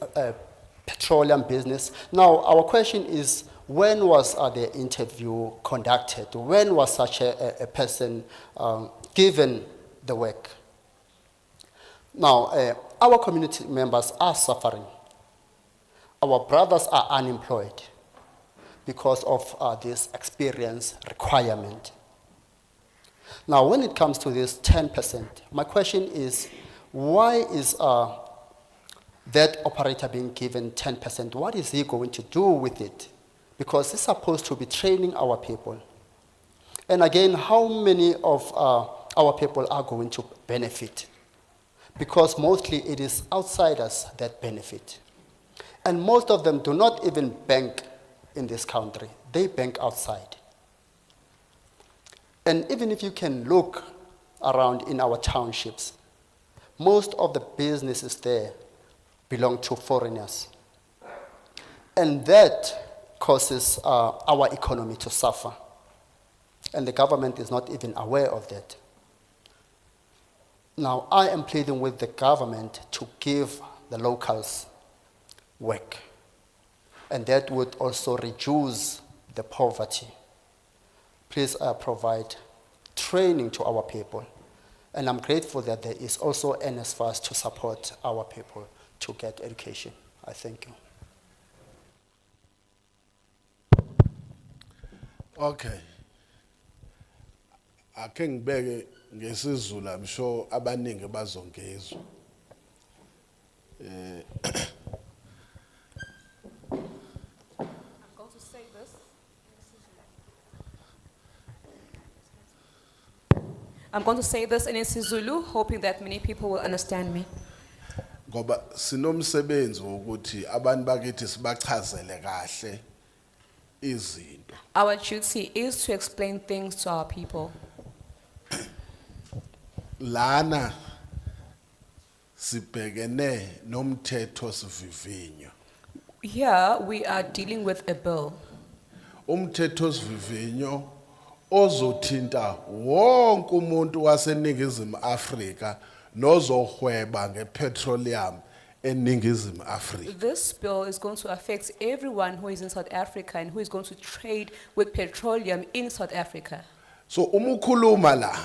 petroleum business. Now, our question is, when was the interview conducted? When was such a person given the work? Now, our community members are suffering. Our brothers are unemployed because of this experience requirement. Now, when it comes to this 10%, my question is, why is that operator being given 10%? What is he going to do with it? Because he's supposed to be training our people. And again, how many of our people are going to benefit? Because mostly it is outsiders that benefit. And most of them do not even bank in this country. They bank outside. And even if you can look around in our townships, most of the businesses there belong to foreigners. And that causes our economy to suffer. And the government is not even aware of that. Now, I am pleading with the government to give the locals work. And that would also reduce the poverty. Please provide training to our people. And I'm grateful that there is also NSFAS to support our people to get education. I thank you. Okay. Ake ngibeke ngesizulu, I'm sure abaningi bazongezwa. I'm going to say this in isiZulu, hoping that many people will understand me. Ngoba sinomsebenzi wokuthi abantu bakithi sibachazele kahle izinto. Our duty is to explain things to our people. Lana sibhekene nomthetho sivivinyo. Here we are dealing with a bill. Umthetho sivivinyo ozothinta wonke umuntu waseningizimu Afrika nozohweba ngepetroleum eningizimu Afrika. This bill is going to affect everyone who is in South Africa and who is going to trade with petroleum in South Africa. So umukhuluma la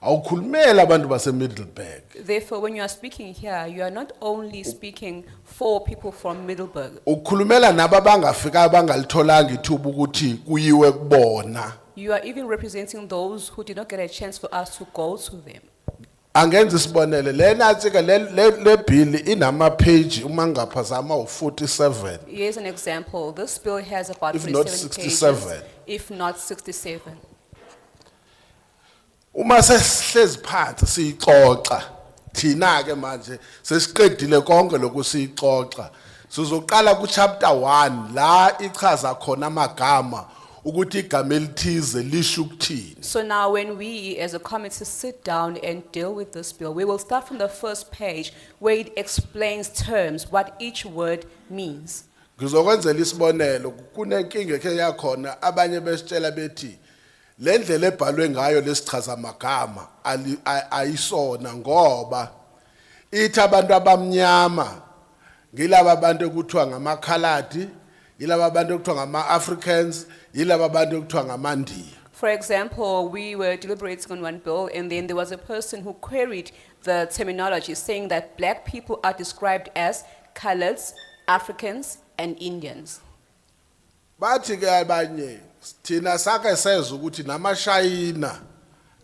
awukhulumela abantu base Middelburg. Therefore, when you are speaking here, you are not only speaking for people from Middelburg. Ukhulumela nabo bangafika bangalitholanga ithuba ukuthi kuyiwe kubona. You are even representing those who did not get a chance for us to go to them. Angenza isibonele lena tsika le bill inama page uma ngaphazama u47. Here's an example. This bill has about If not 47 67. pages, if not 67. Uma sesihlezi phansi sixoxa thina ke manje sesiqedile konke lokusixoxa sizoqala ku chapter 1 la ichaza khona amagama ukuthi igama elithize lisho ukuthini. So now when we as a committee sit down and deal with this bill, we will start from the first page where it explains terms, what each word means. Ngizokwenzela isibonelo kunenkinga ekhe yakhona abanye besitshela bethi lendlela ebhalwe ngayo lesichaza amagama ayisona ngoba ithi abantu abamnyama ngilabo abantu ekuthiwa ngamakhaladi yilabo abantu ekuthiwa ngama-Africans yilabo abantu ekuthiwa ngamaNdiya. For example, we were deliberating on one bill and then there was a person who queried the terminology saying that black people are described as coloreds, Africans and Indians. Bathi ke abanye thina sake sezwe ukuthi namashayina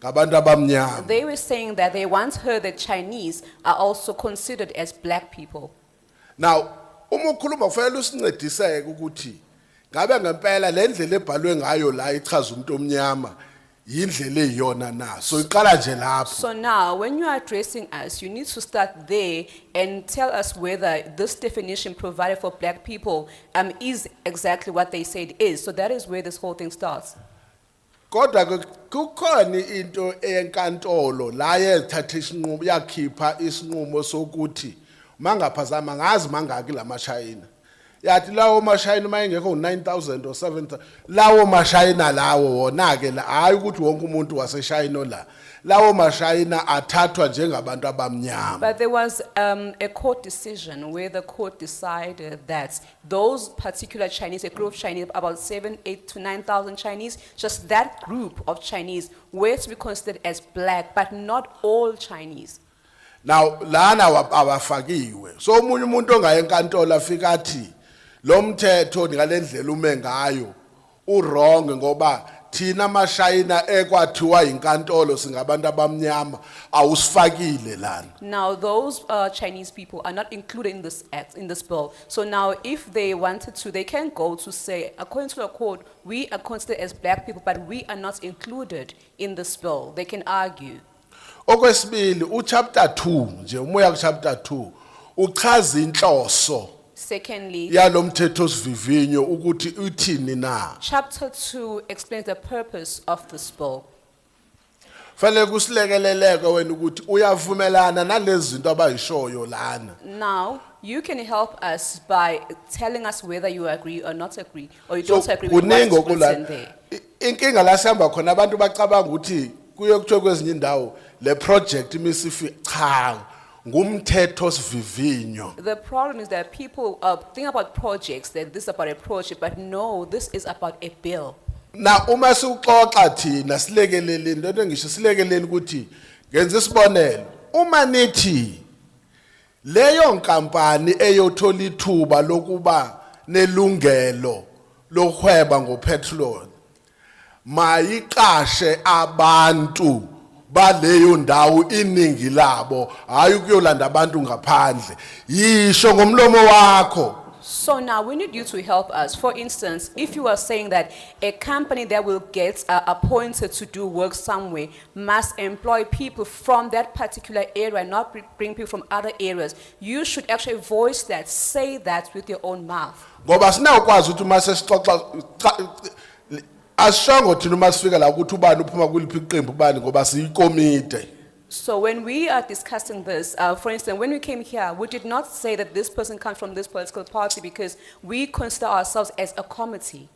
ngabantu abamnyama. They were saying that they once heard that Chinese are also considered as black people. Now uma ukhuluma kufanele usincediseke ukuthi ngabe ngempela lendlela ebhalwe ngayo la ichaza umuntu omnyama yindlela eyiyona na. So iqala nje lapho. So now, when you are addressing us, you need to start there and tell us whether this definition provided for black people is exactly what they say it is. So that is where this whole thing starts. Kodwa ke kukhona into enkantolo la yethatha isinqumo yakhipha isinqumo sokuthi mangaphazama ngazi mangaki lamashayina. Yathi lawo mashayina mayengekho 9,000 or 7,000 lawo mashayina lawo wona ke la hayi ukuthi wonke umuntu waseshayina la. Lawo mashayina athathwa njengabantu abamnyama. But there was a court decision where the court decided that those particular Chinese, a group of Chinese, about 7, 8 to 9,000 Chinese, just that group of Chinese were to be considered as black, but not all Chinese. Now lana abafakiwe. So umunye umuntu ongaye enkantolo afika athi lo mthetho ngalendlela ume ngayo wrong ngoba thina mashayina ekwathiwa inkantolo singabantu abamnyama awusifakile lana. Now those Chinese people are not included in this act, in this bill. So now if they wanted to, they can go to say, according to the court, we are considered as black people, but we are not included in this bill. They can argue. Okwesibili uchapter 2 nje umoya kuchapter 2 uchaza inhloso Secondly, yalomthetho sivivinyo ukuthi uthini na. chapter 2 explains the purpose of this bill. Fanele kusilekeleleke wena ukuthi uyavumelana nalezi zinto abayishoyo lana. Now, you can help us by telling us whether you agree or not agree, or you don't agree with kuningi what's written okulana. there. Inkinga la sihamba khona abantu bacabanga ukuthi kuye kuthiwe kwezinye indawo le project imisifi cha ngumthetho sivivinyo. The problem is that people think about projects, that this is about a project, but no, this is about a bill. Na uma siuxoxa thina silekeleleni into ngisho silekeleni ukuthi ngenza isibonelo uma nithi leyo nkampani eyothola ithuba lokuba nelungelo lohweba ngopetrol mayiqashe abantu baleyo ndawo iningi labo hayi ukuyolanda abantu ngaphandle yisho ngomlomo wakho. So now we need you to help us. For instance, if you are saying that a company that will get appointed to do work somewhere must employ people from that particular area, not bring people from other areas, you should actually voice that, say that with your own mouth. Ngoba sinawukwazi ukuthi uma sesixoxa asishongo thina uma sifika la ukuthi ubani uphuma kuliphi iqembu ubani ngoba siyikomite. So when we are discussing this, for instance, when we came here, we did not say that this person comes from this political party because we consider ourselves as a committee.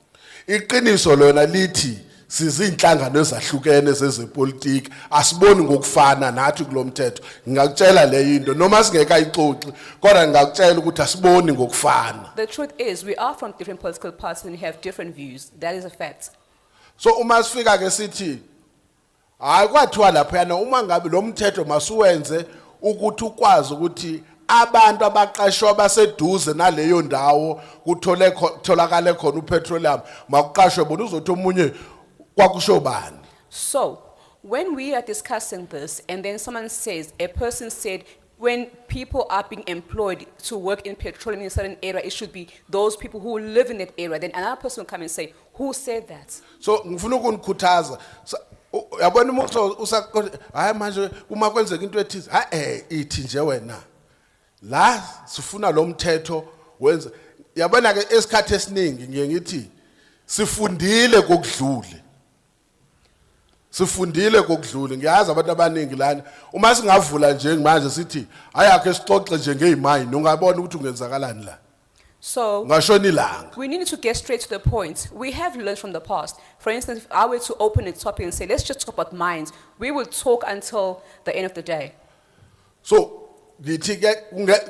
Iqiniso lona lithi sizinhlangano ezahlukene zezepolitiki asiboni ngokufana nathi kulomthetho. Ngingakutshela le into noma singeka ixoxi kodwa ngingakutshela ukuthi asiboni ngokufana. The truth is we are from different political parties and we have different views. That is a fact. So uma sifika ke sithi hayi kwathiwa lapha yana uma ngabe lo mthetho masuwenze ukuthi ukwazi ukuthi abantu abaqashwa baseduze naleyo ndawo kutholakale khona upetroleum makuqashwe bona uzothi omunye kwakusho bani. So when we are discussing this and then someone says, a person said, when people are being employed to work in petroleum in a certain area, it should be those people who live in that area. Then another person will come and say, who said that? So ngifuna ukunikhuthaza yabona umuntu usaqonda hayi manje uma kwenzeka into ethize ithi nje wena la sifuna lo mthetho wenza yabona ke esikhathi esiningi ngiye ngithi sifundile kokudlule ngiyazi abantu abaningi lana uma singavula nje manje sithi ayakhe sixoxe nje ngezimine ungabona ukuthi ungenzakalani la. So ngashoni langa we need to get straight to the point. We have learned from the past. For instance, if I were to open a topic and say, let's just talk about mines, we will talk until the end of the day. So ngithi ke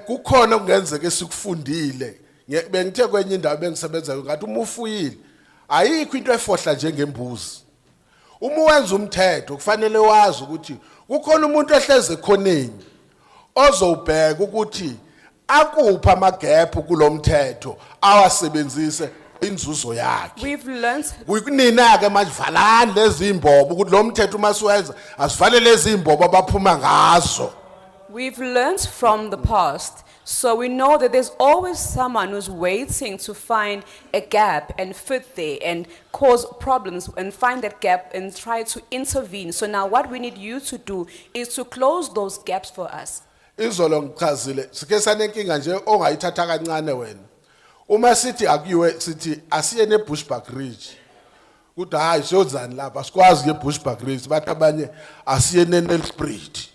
kukhona kungenzeka esikufundile bengithe kwenye indawo bengisebenza ngathi uma ufuyile ayikho into efohla njengembuzi. Uma wenza umthetho kufanele wazi ukuthi kukhona umuntu ehleze khoneni ozobheka ukuthi akupha amagap kulomthetho awasebenzise inzuzo yakhe. We've learned. Kukunina ke manje valani lezi imbobo ukuthi lo mthetho masiwenza asivale lezi imbobo abaphuma ngazo. We've learned from the past So we know that there's always someone who's waiting to find a gap and fit there and cause problems and find that gap and try to intervene. So now what we need you to do is to close those gaps for us. Izolo ngichazile sike sanenkinga nje ongayithatha kancane wena. Uma sithi akuyiwe sithi asiye neBushbuck Ridge. Kuthi hayi siyozani lapha sikwazi ngeBushbuck Ridge bathi abanye asiye neNelspruit.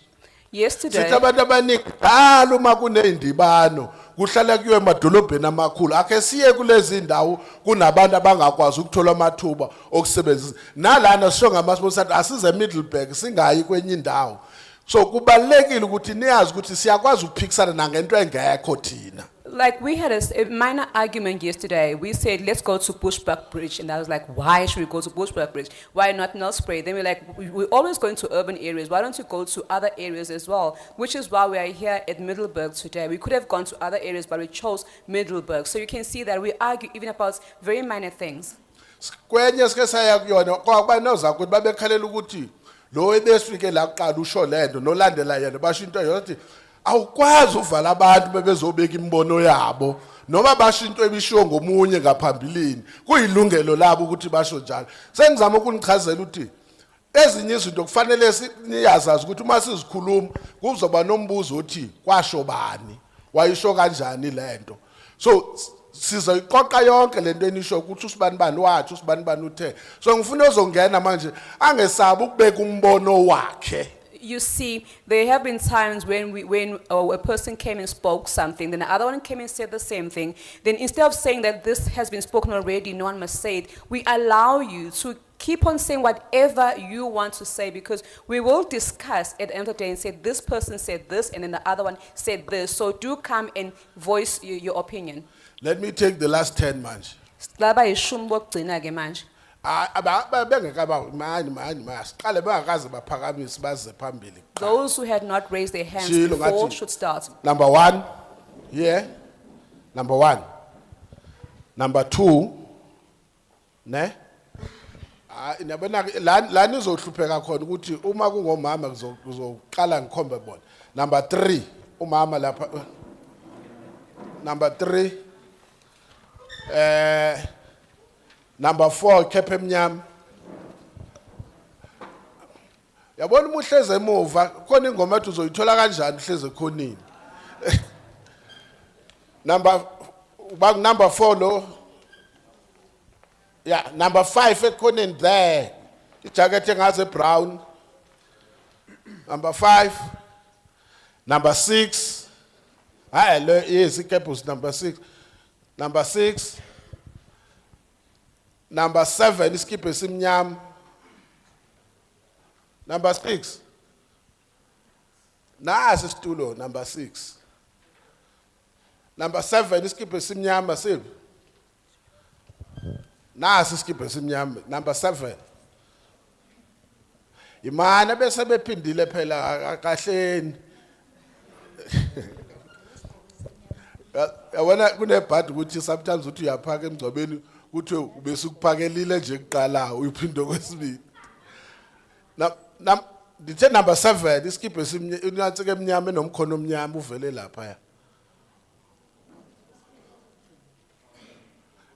Yesterday, Sithi abantu abaningi dala uma kunezindibano kuhlala kuyiwe emadolobheni amakhulu ake siye kulezi ndawo kunabantu abangakwazi ukuthola amathuba okusebenzisa nalana sisho ngamasponsor asize Middelburg singayi kwenye indawo. So kubalekile ukuthi niyazi ukuthi siyakwazi ukuphikisana nangento engekho thina. like we had a minor argument yesterday. We said, let's go to Bushbuck Bridge. And I was like, why should we go to Bushbuck Bridge? Why not Nelspruit? Then we're like, we're always going to urban areas. Why don't you go to other areas as well? Which is why we are here at Middelburg today. We could have gone to other areas, but we chose Middelburg. So you can see that we argue even about very minor things. Kwenye sike saya kuyona kwakuba noza ukuthi babekhalela ukuthi lo ebesifike la kuqala usho lento nolandela yena basho into yokuthi awukwazi uvala abantu bebezobeka imbono yabo noma basho into ebishiwo ngomunye ngaphambilini kuyilungelo labo ukuthi basho njalo. Sengizama ukunichazela ukuthi ezinye izinto kufanele niyazazi ukuthi uma sizikhuluma kuzoba nombuzo othi kwasho bani wayisho kanjani lento. So sizoyiqoqa yonke lento enisho ukuthi usibani bani wathi usibani bani uthe. So ngifuna uzongena manje angesabi ukubeka umbono wakhe. You see, there have been times when a person came and spoke something, then the other one came and said the same thing. Then instead of saying that this has been spoken already, no one must say it, we allow you to keep on saying whatever you want to say, because we will discuss at the end of the day and say this person said this and then the other one said this. So do come and voice your opinion. Let me take the last 10 months. Laba yishumi bokugcina ke manje. Those who had not raised their hands before should start. Number 1, yeah. Number 1. Number 2, ne? La nizohlupheka khona ukuthi uma kungomama kuzoqala ngikhombe bona. Number 3, umama lapha. Number 3, number 4, kephe emnyama. Yabona umuhleze emuva khona ingoma ethi uzoyithola kanjani uhleze khonini. Number 4 lo. Yeah, number 5 ekhoneni there. Ijacket engaze brown. Number 5. Number 6. Yes, ikepus number 6. Number 6. Number 7 iskipho esimnyama. Number 6. Nasi isitulo number 6. Number 7 iskipho esimnyama siphi? Nasi iskipho esimnyama number 7. Imana bese bephindile phela kahleni. Yabona kunebhadi ukuthi sometimes uthi uyaphaka emgcobeni kuthi ubese ukuphakelile nje kuqala uyiphinde kwesibili. Dithe number 7 iskipho esimnyama emnyama enomkhono omnyama uvele lapha ya.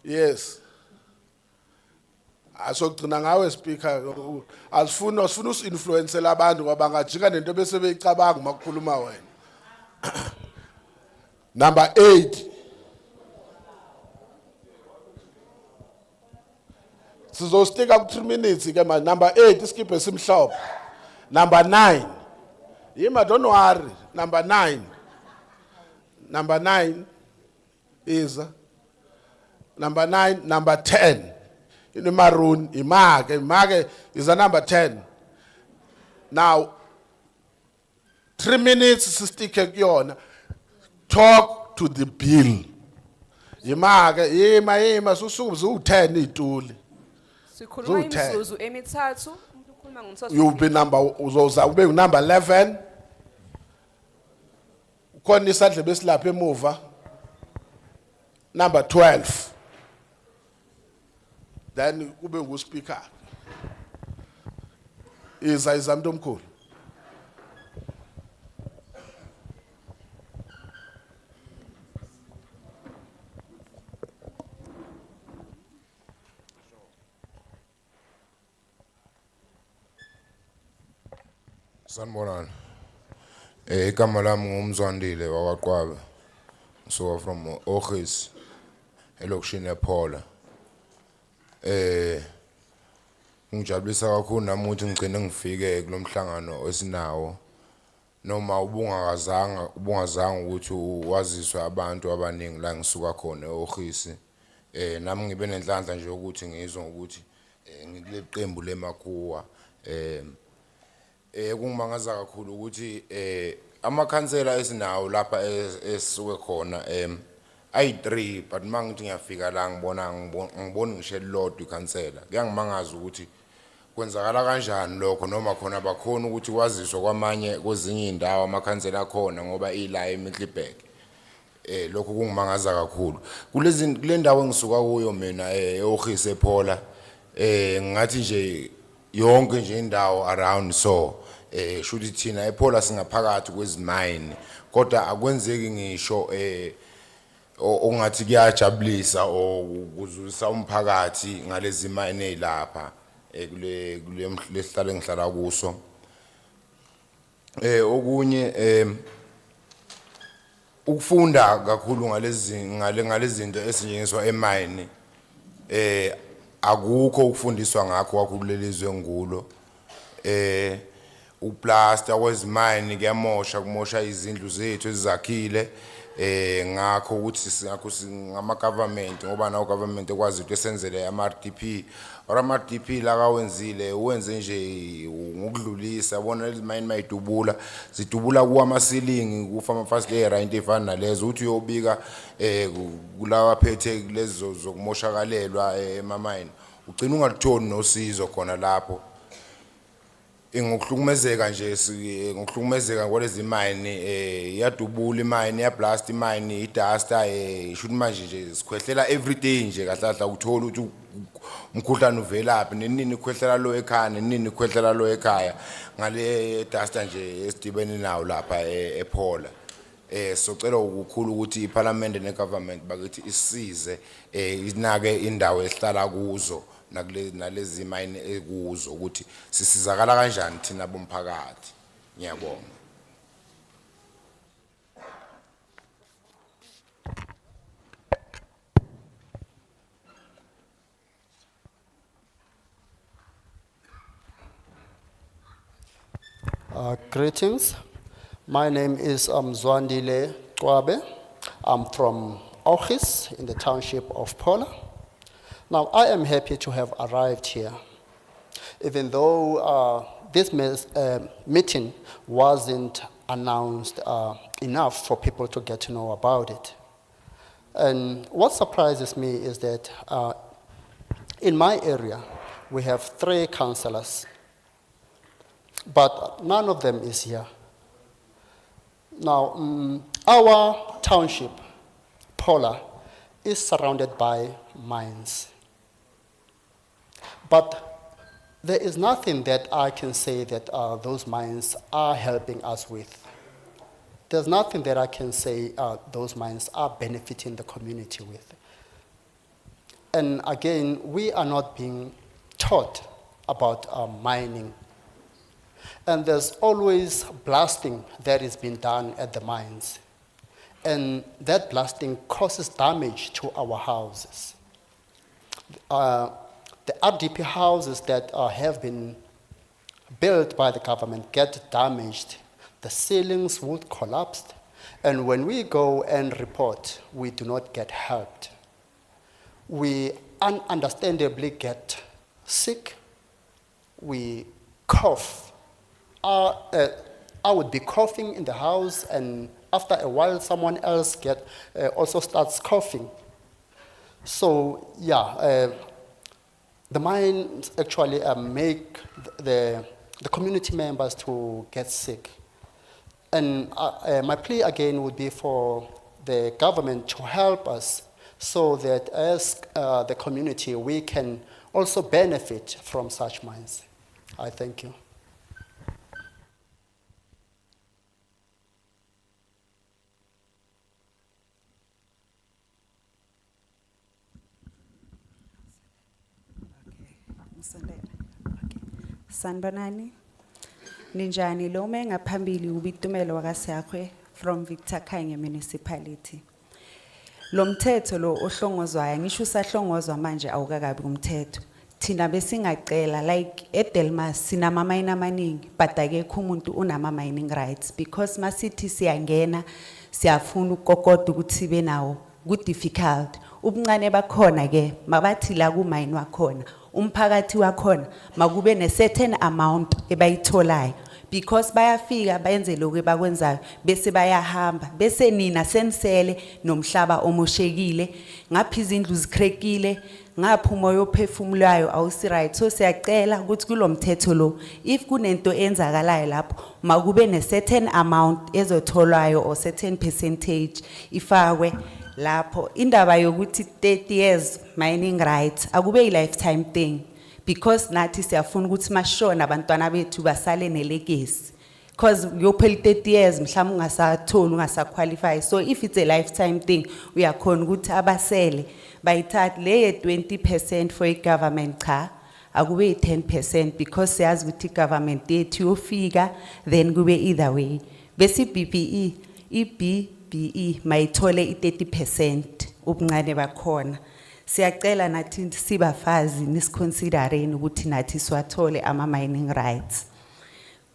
Yes. Asogcina ngawe speaker asifuna usinfluencela abantu ngoba ngajika nento bese beyicabanga makukhuluma wena. Number 8. Sizostika ku 3 minutes ke manje. Number 8 iskipho esimhlophe. Number 9. Yima don't worry. Number 9. Number 9 is number 9, number 10. In the maroon, image is a number 10. Now 3 minutes to stick on. Talk to the bill. Image, yima susu 10 ituli. Sikhuluma imizuzu emithathu, umuntu ukhuluma ngomthetho. You'll be number 11. Khona isadle besilapha emuva. Number 12. Then kube nguspeaker. Iza umuntu omkhulu. Sanibonani. Igama lami ngumzwandile wakwaQwabe. So from Office elokishini ePhola. Ngijabulisa kakhulu nami ukuthi ngigcine ngifike kulomhlangano osinawo. Noma ubungazange ukuthi waziswe abantu abaningi la ngisuka khona eOffice. Nami ngibe nenhlanhla nje ukuthi ngizwe ukuthi ngikule qembu leMakuwa. Kungimangaza kakhulu ukuthi amakhansela esinawo lapha esisuke khona ayi3 but mangithi ngiyafika la ngibona ngisho lodwa ikhansela kuyangimangaza ukuthi kwenzakala kanjani lokho noma khona bakhona ukuthi kwaziswa kwamanye kwezinye indawo amakhansela khona ngoba ila eMiddelburg. Lokho kungimangaza kakhulu kule ndawo engisuka kuyo mina eOffice ePhola. Ngathi nje yonke nje indawo around so shuthi thina ePhola singaphakathi kwezimine kodwa akwenzeki ngisho ongathi kuyajabulisa okuzulisa umphakathi ngalezi mine ezilapha kule lesihlalo engihlala kuso. Okunye ukufunda kakhulu ngalezi zinto esinjengiswa emine akukho ukufundiswa ngakho kakhulelizwe ngulo. Uplaster kwezimine kumosha izindlu zethu ezizakhile. Ngakho ukuthi singama government ngoba nawo government ekwazi ukuthi esenzele ama-RDP or ama-RDP la kawenzile wenze nje ngokudlulisa yabona lezi mine mayidubula zidubula kuwa ceiling kufa amafasitela into efana nalezo uthi uyobika kulawa phethe lezo zokumoshakalelwa emamine ugcina ungalithoni nosizo khona lapho. Ngokuhlukumezeka nje ngokuhlukumezeka kwalezi mine iyadubula imine iyablast imine iduster shoot manje nje sikhwehlela everyday nje kahlahla uthola ukuthi umkhuhlane uvelaphi nenini ikhwehlela lo ekhaya nenini ikhwehlela lo ekhaya ngale duster nje esidibene nawo lapha ePhola. Socela ukukhulu ukuthi iParliament neGovernment bakithi isize inake indawo esihlala kuzo nalezi mine ekuzo ukuthi sisizakala kanjani thina bomphakathi. Ngiyabonga. Greetings. My name is Zwandile Qwabe. I'm from Office in the township of Phola. Now, I am happy to have arrived here, even though this meeting wasn't announced enough for people to get to know about it. And what surprises me is that in my area, we have 3 councillors, but none of them is here. Now, our township, Phola, is surrounded by mines. But there is nothing that I can say that those mines are helping us with. There's nothing that I can say those mines are benefiting the community with. And again, we are not being taught about mining. And there's always blasting that is being done at the mines. And that blasting causes damage to our houses. The RDP houses that have been built by the government get damaged. The ceilings would collapse. And when we go and report, we do not get helped. We ununderstandably get sick. We cough. I would be coughing in the house, and after a while, someone else also starts coughing. So, yeah, the mines actually make the community members to get sick. And my plea again would be for the government to help us so that as the community, we can also benefit from such mines. I thank you. Sanbanani. Ninjani lo mengaphambili ubitumelo wakasiyakwe from Victor Khanye municipality. Lo mthetho lo ohlongozwayo ngisho usahlongozwa manje awukakabi umthetho. Thina besingacela like eDelmas sinama mine amaningi but akekho umuntu unama mining rights because masithi siyangena siyafuna ukokoda ukuthi benawo ku difficult. Ubuncane bakhona ke mabathi la ku mine wakhona umphakathi wakhona makube ne certain amount ebayitholayo because bayafika bayenze lokho bakwenzayo bese bayahamba bese nina senisele nomhlaba omoshekile ngapha izindlu zikrekile ngapha umoya ophefumulayo awusi right so siyacela ukuthi kulomthetho lo if kunento enzakalayo lapho makube ne certain amount ezotholwayo or certain percentage ifakwe lapho indaba yokuthi 30 years mining rights akube i lifetime thing because nathi siyafuna ukuthi mashona abantwana bethu basale nelegacy because uyophela 30 years mhlawumbe ungasatholi ungasaqualify so if it's a lifetime thing uyakhona ukuthi abasele bayithatha le 20% for i-government cha akube i-10% because siyazi ukuthi i-government yethu yofika then kube either way bese i-BBE mayithole i-30% ubuncane bakhona siyacela nathi sibafazi nisiconsidereni ukuthi nathi siwathole ama mining rights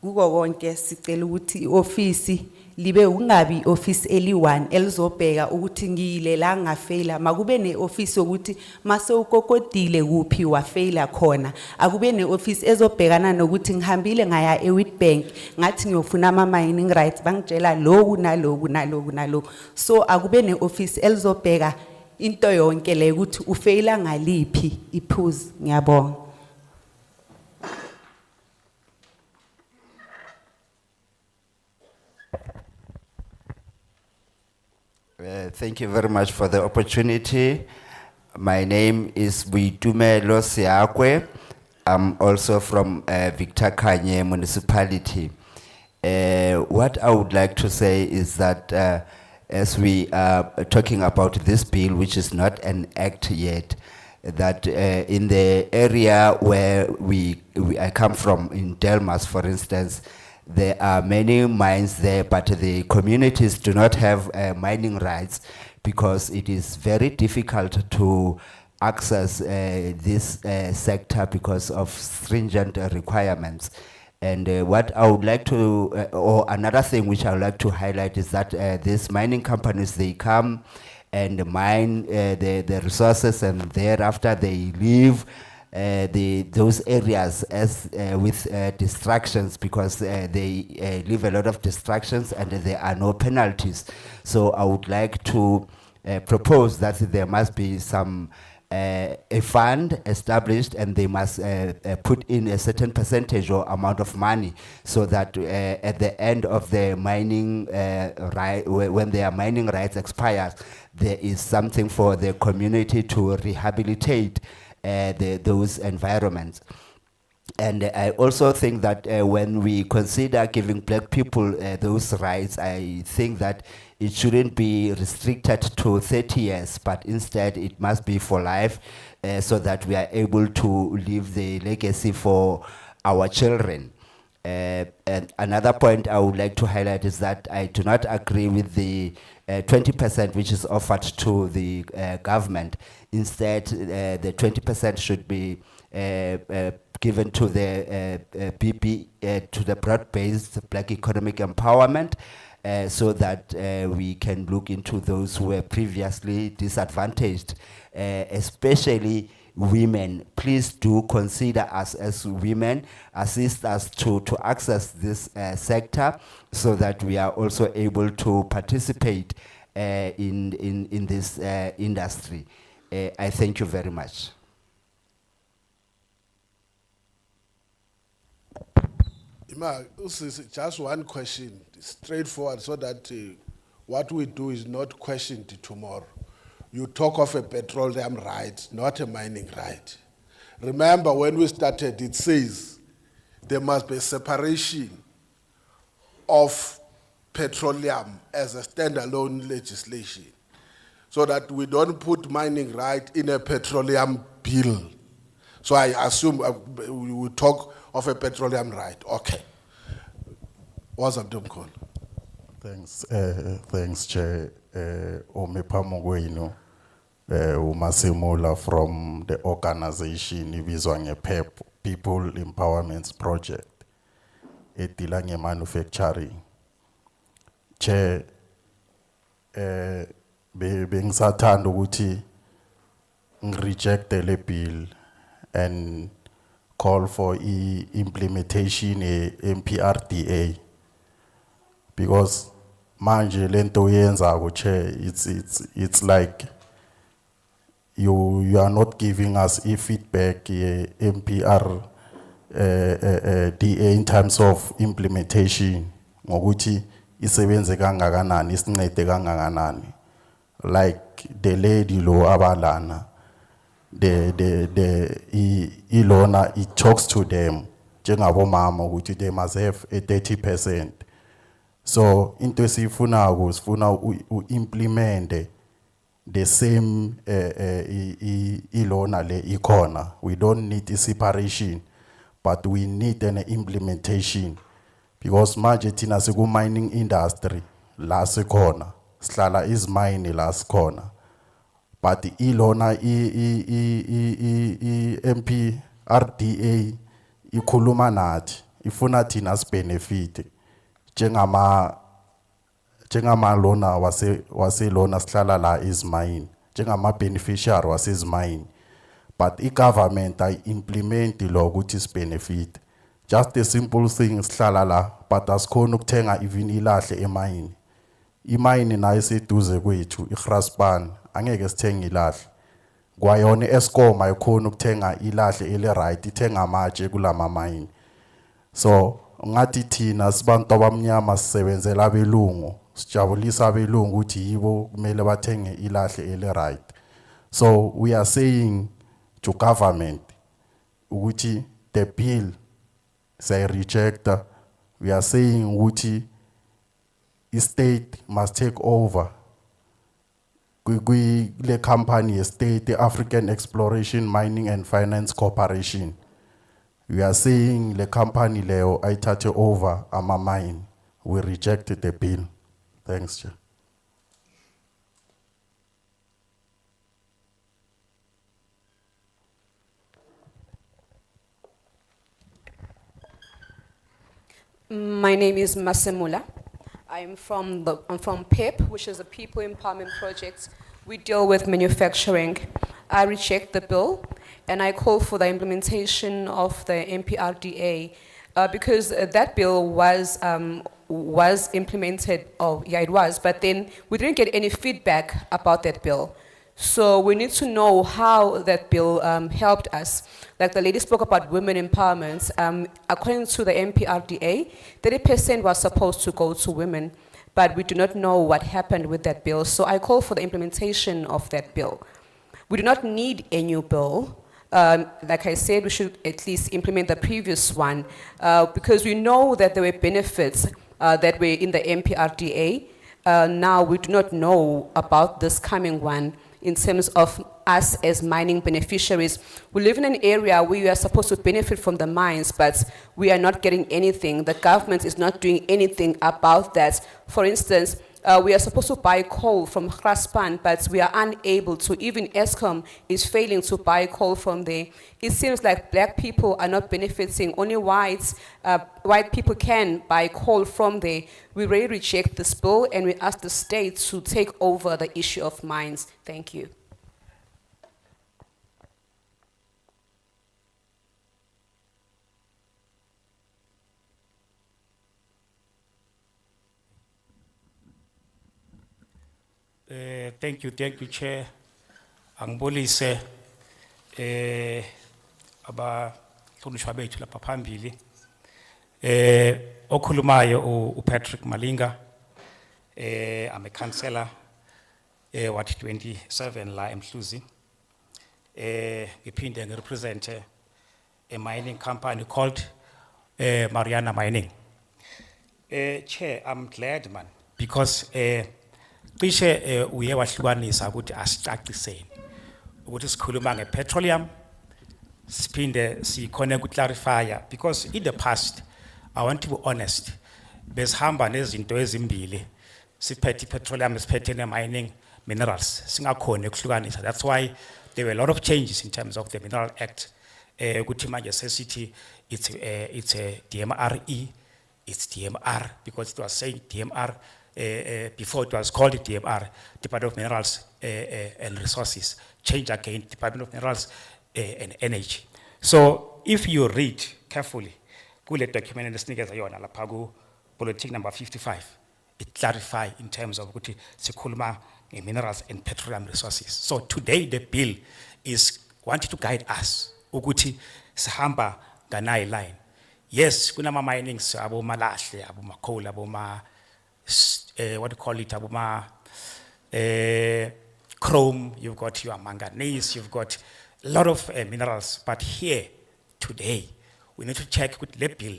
kuko konke sicela ukuthi ioffice libe ungabi office eli1 elizobheka ukuthi ngile la ngafeyila makube neoffice ukuthi mase ukokodile kuphi wafeyila khona akube neoffice ezobhekana nokuthi ngihambile ngaya eWitbank ngathi ngiyofuna ama mining rights bangitshela lokhu nalokhu so akube neoffice elizobheka into yonke le ukuthi ufeyila ngaliphi iphuzu ngiyabonga. Thank you very much for the opportunity. My name is Buitumelo Siakwe. I'm also from Victor Khanye municipality. What I would like to say is that as we are talking about this bill, which is not an act yet, that in the area where I come from, in Delmas, for instance, there are many mines there, but the communities do not have mining rights because it is very difficult to access this sector because of stringent requirements. And what I would like to, or another thing which I would like to highlight is that these mining companies, they come and mine the resources and thereafter they leave those areas as with distractions because they leave a lot of distractions and there are no penalties. So I would like to propose that there must be some a fund established and they must put in a certain percentage or amount of money so that at the end of the mining right, when their mining rights expires, there is something for the community to rehabilitate those environments. And I also think that when we consider giving black people those rights, I think that it shouldn't be restricted to 30 years, but instead it must be for life so that we are able to leave the legacy for our children. And another point I would like to highlight is that I do not agree with the 20% which is offered to the government. Instead, the 20% should be given to the to the broad-based black economic empowerment so that we can look into those who were previously disadvantaged, especially women. Please do consider us as women, assist us to access this sector so that we are also able to participate in this industry. I thank you very much. Ima, just one question, straightforward, so that what we do is not questioned tomorrow. You talk of a petroleum right, not a mining right. Remember when we started, it says there must be separation of petroleum as a standalone legislation so that we don't put mining right in a petroleum bill. So I assume we will talk of a petroleum right. Okay. Wazabdumkon. Thanks, Chair. Omepamogweno, Umasimula from the organization ibizwa PEP, People Empowerment Project, edila manufacturing. Chair, bengisathanda ukuthi reject the bill and call for implementation MPRDA because manje lento yenzako Chair, it's like you are not giving us a feedback MPR DA in terms of implementation ngokuthi isebenze kangakanani isincede kangakanani, like the lady lo abalana ilona it talks to them njengabo mama ukuthi they must have a 30%. So into esifunako sifuna implement the same ilona le ikona. We don't need a separation, but we need an implementation because manje thina siku mining industry la sikhona sihlala is mine la sikhona, but ilona MPRDA ikhuluma nathi ifuna thina sibenefit njengama lona wase lona sihlala la is mine njengama beneficiary wase is mine, but government I implement lo ukuthi is benefit. Just a simple thing sihlala la, but asikhona ukuthenga even ilahle emine. Imine nayo seduze kwethu iGraspan angeke sithenge ilahle. Kwayona Eskom ayikhona ukuthenga ilahle ele right ithenga amatshe kulama mine. So ngathi thina sibantu abamnyama sisebenzela abelungu sijabulisa abelungu ukuthi yibo kumele bathenge ilahle ele right. So we are saying to government ukuthi the bill say reject. We are saying ukuthi state must take over the company state, the African Exploration Mining and Finance Corporation. We are saying the company leo aithathe over ama mine. We rejected the bill. Thanks, Chair. My name is Masemula. I'm from PEP, which is the People Empowerment Project. We deal with manufacturing. I reject the bill, and I call for the implementation of the MPRDA because that bill was implemented. Oh, yeah, it was. But then we didn't get any feedback about that bill. So we need to know how that bill helped us. Like the lady spoke about women empowerment. According to the MPRDA, 30% was supposed to go to women, but we do not know what happened with that bill. So I call for the implementation of that bill. We do not need a new bill. Like I said, we should at least implement the previous one because we know that there were benefits that were in the MPRDA. Now we do not know about this coming one. In terms of us as mining beneficiaries, we live in an area where we are supposed to benefit from the mines, but we are not getting anything. The government is not doing anything about that. For instance, we are supposed to buy coal from Graspan, but we are unable to. Even Eskom is failing to buy coal from there. It seems like black people are not benefiting. Only white people can buy coal from there. We really reject this bill, and we ask the state to take over the issue of mines. Thank you. Thank you, Chair. Angbolise abahlonishwa bethu lapha phambili. Okhulumayo uPatrick Malinga. I'm a councillor Ward 27 la eMhluzi. Ngiphinde ngirepresent a mining company called Mariana Mining. Chair, I'm glad man because cishe uye wahlukanisa ukuthi asicaciseni ukuthi sikhuluma ngepetroleum siphinde sikhone ukuclarify because in the past I want to be honest besihamba nezinto ezimbili siphethe petroleum siphethe ne mining minerals singakhona ukuhlukanisa. That's why there were a lot of changes in terms of the Mineral Act. Ukuthi manje sesithi it's a DMRE, it's DMR because it was saying DMR before it was called DMR, Department of Minerals and Resources, change again Department of Minerals and Energy. So if you read carefully kule document lesinikeza yona lapha ku bulletin number 55, it clarify in terms of ukuthi sikhuluma minerals and petroleum resources. So today the bill is wanting to guide us ukuthi sihamba nganayi line. Yes, kunama minings abo malahle, abo coal, abo what do you call it, abo chrome, you've got your manganese, you've got a lot of minerals, but here today we need to check with the bill.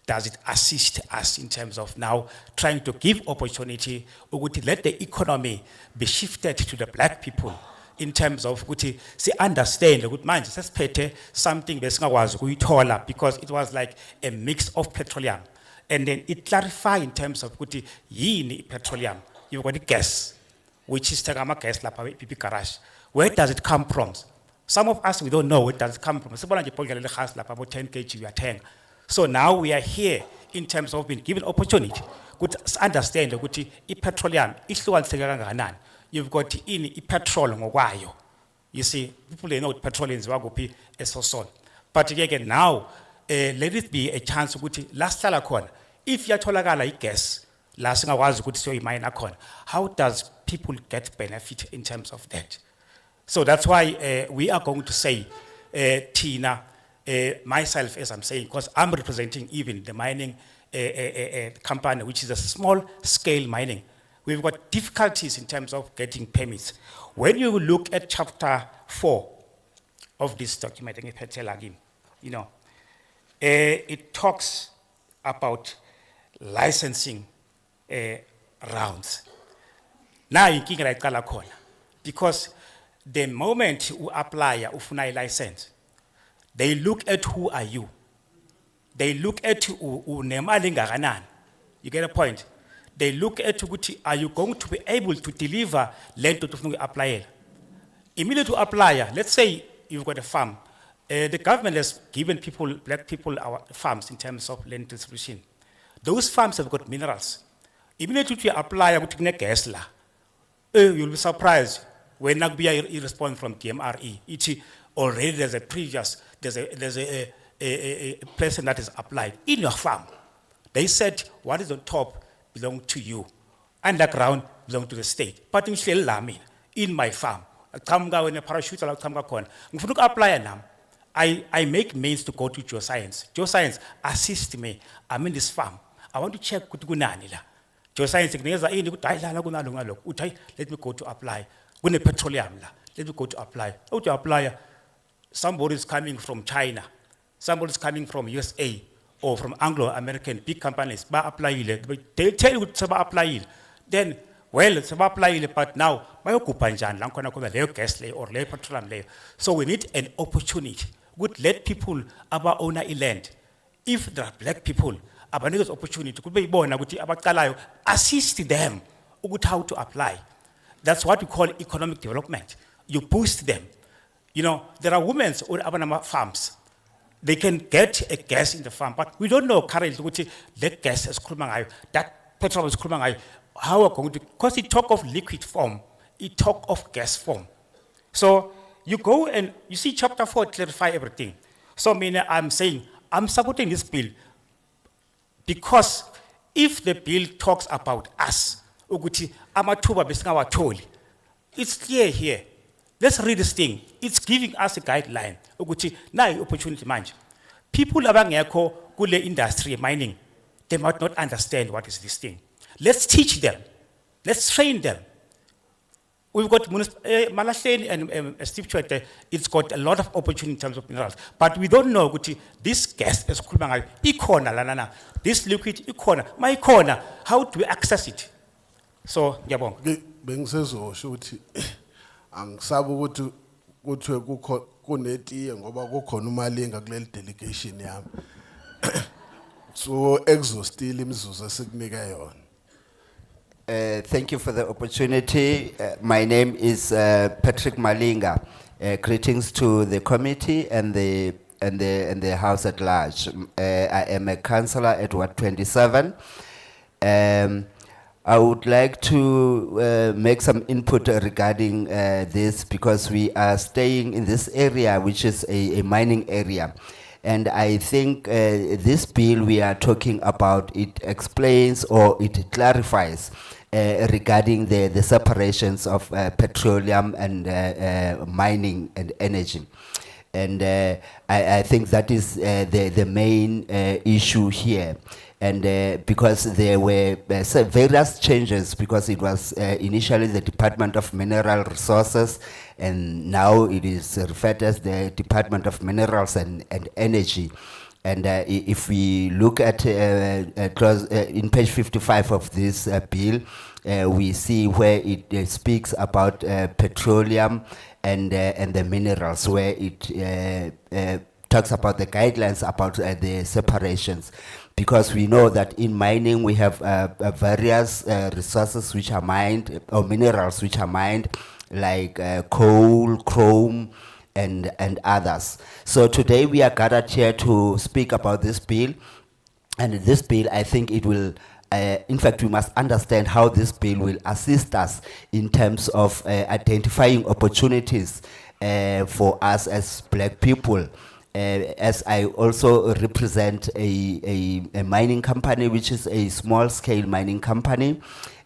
Does it assist us in terms of now trying to give opportunity, or to let the economy be shifted to the black people in terms of see understand good mind something because it was like a mix of petroleum, and then it clarify in terms of yini petroleum. You've got the gas, which is tagama gas la PP garage. Where does it come from? Some of us we don't know where does it come from. 10 kg we are 10. So now we are here in terms of being given opportunity. Good understand ukuthi petroleum ihlukaniseka kangakanani. You've got in petrol ngokwayo. You see, people they know petrol is wakuphi esosol. But again now let it be a chance ukuthi last hlala khona. If yatholakala gas la singakwazi ukuthi siyoyimine khona. How does people get benefit in terms of that? So that's why we are going to say Tina, myself, as I'm saying, because I'm representing even the mining company, which is a small scale mining. We've got difficulties in terms of getting permits. When you look at chapter 4 of this document, you know, it talks about licensing rounds. Now you can because the moment you apply a license, they look at who are you. They look at you. You get a point? They look at are you going to be able to deliver land to apply? Immediately to apply, let's say you've got a farm. The government has given people, black people, our farms in terms of land distribution. Those farms have got minerals. Immediately to apply, gas la. You'll be surprised when not be a response from DMRE. It already there's a person that is applied in your farm. They said what is on top belong to you, underground belong to the state. But in my farm, when a parachute apply now. I make means to go to geoscience. Geoscience assist me. I'm in this farm. I want to check kutugunanila. Geoscience let me go to apply. When a petroleum let me go to apply. How to apply? Somebody is coming from China, somebody is coming from USA or from Anglo-American big companies. They tell you to apply. Then, well, it's apply, but now, gas or petroleum. So we need an opportunity. Would let people about own land. If there are black people, about opportunity could be born about assist them how to apply. That's what we call economic development. You boost them. You know, there are women on farms. They can get a gas in the farm, but we don't know currently that gas is that petrol is how are going to, because it talk of liquid form, it talk of gas form. So you go and you see chapter 4 clarify everything. So I'm saying I'm supporting this bill because if the bill talks about us, it's clear here. Let's read this thing. It's giving us a guideline. Now opportunity manage. People abangeko kule industry mining, they might not understand what is this thing. Let's teach them. Let's train them. We've got Malahleni and Steve Chwete, it's got a lot of opportunity in terms of minerals. But we don't know this gas is this liquid my corner. How do we access it? So, yabong. Bengizosho ukuthi angisabe ukuthi kuthiwe kunetiye ngoba kukhona umalinga kuleli delegation yami. So exhaustile imzuzu esikunika yona. Thank you for the opportunity. My name is Patrick Malinga. Greetings to the committee and the House at large. I am a councillor at Ward 27. I would like to make some input regarding this because we are staying in this area, which is a mining area. And I think this bill we are talking about, it explains or it clarifies regarding the separations of petroleum and mining and energy. And I think that is the main issue here. And because there were various changes, because it was initially the Department of Mineral Resources, and now it is referred as the Department of Minerals and Energy. And if we look at in page 55 of this bill, we see where it speaks about petroleum and the minerals, where it talks about the guidelines about the separations. Because we know that in mining we have various resources which are mined, or minerals which are mined, like coal, chrome, and others. So today we are gathered here to speak about this bill. And this bill, I think it will, in fact, we must understand how this bill will assist us in terms of identifying opportunities for us as black people. As I also represent a mining company, which is a small-scale mining company,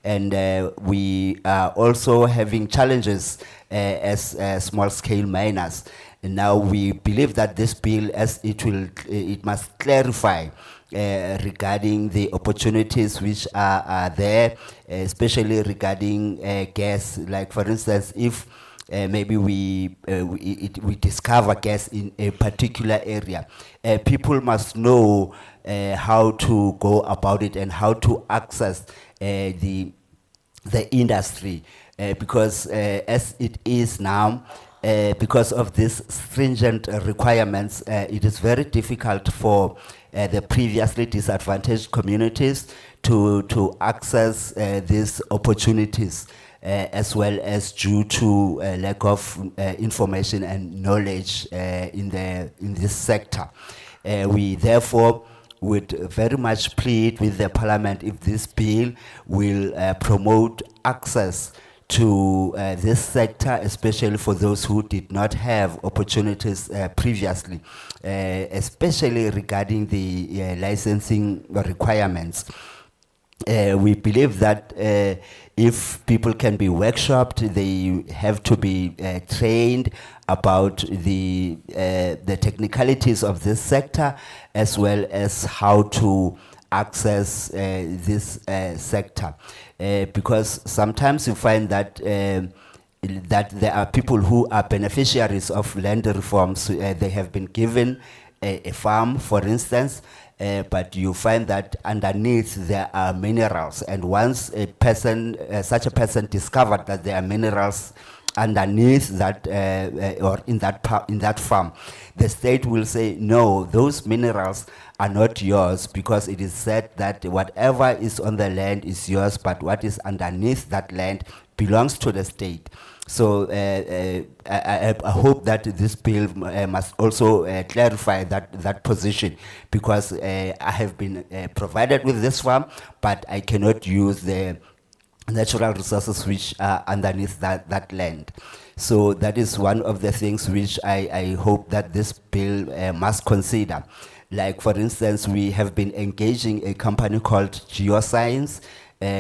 and we are also having challenges as small-scale miners. And now we believe that this bill, as it must clarify regarding the opportunities which are there, especially regarding gas. Like for instance, if maybe we discover gas in a particular area, people must know how to go about it and how to access the industry, because as it is now, because of these stringent requirements, it is very difficult for the previously disadvantaged communities to access these opportunities, as well as due to lack of information and knowledge in this sector. We therefore would very much plead with the Parliament if this bill will promote access to this sector, especially for those who did not have opportunities previously, especially regarding the licensing requirements. We believe that if people can be workshopped, they have to be trained about the technicalities of this sector, as well as how to access this sector. Because sometimes you find that that there are people who are beneficiaries of land reforms. They have been given a farm, for instance, but you find that underneath there are minerals, and once a person, such a person discovered that there are minerals underneath that or in that farm, the state will say, no, those minerals are not yours, because it is said that whatever is on the land is yours, but what is underneath that land belongs to the state. So I hope that this bill must also clarify that position, because I have been provided with this farm, but I cannot use the natural resources which are underneath that land. So that is one of the things which I hope that this bill must consider. Like for instance, we have been engaging a company called Geoscience,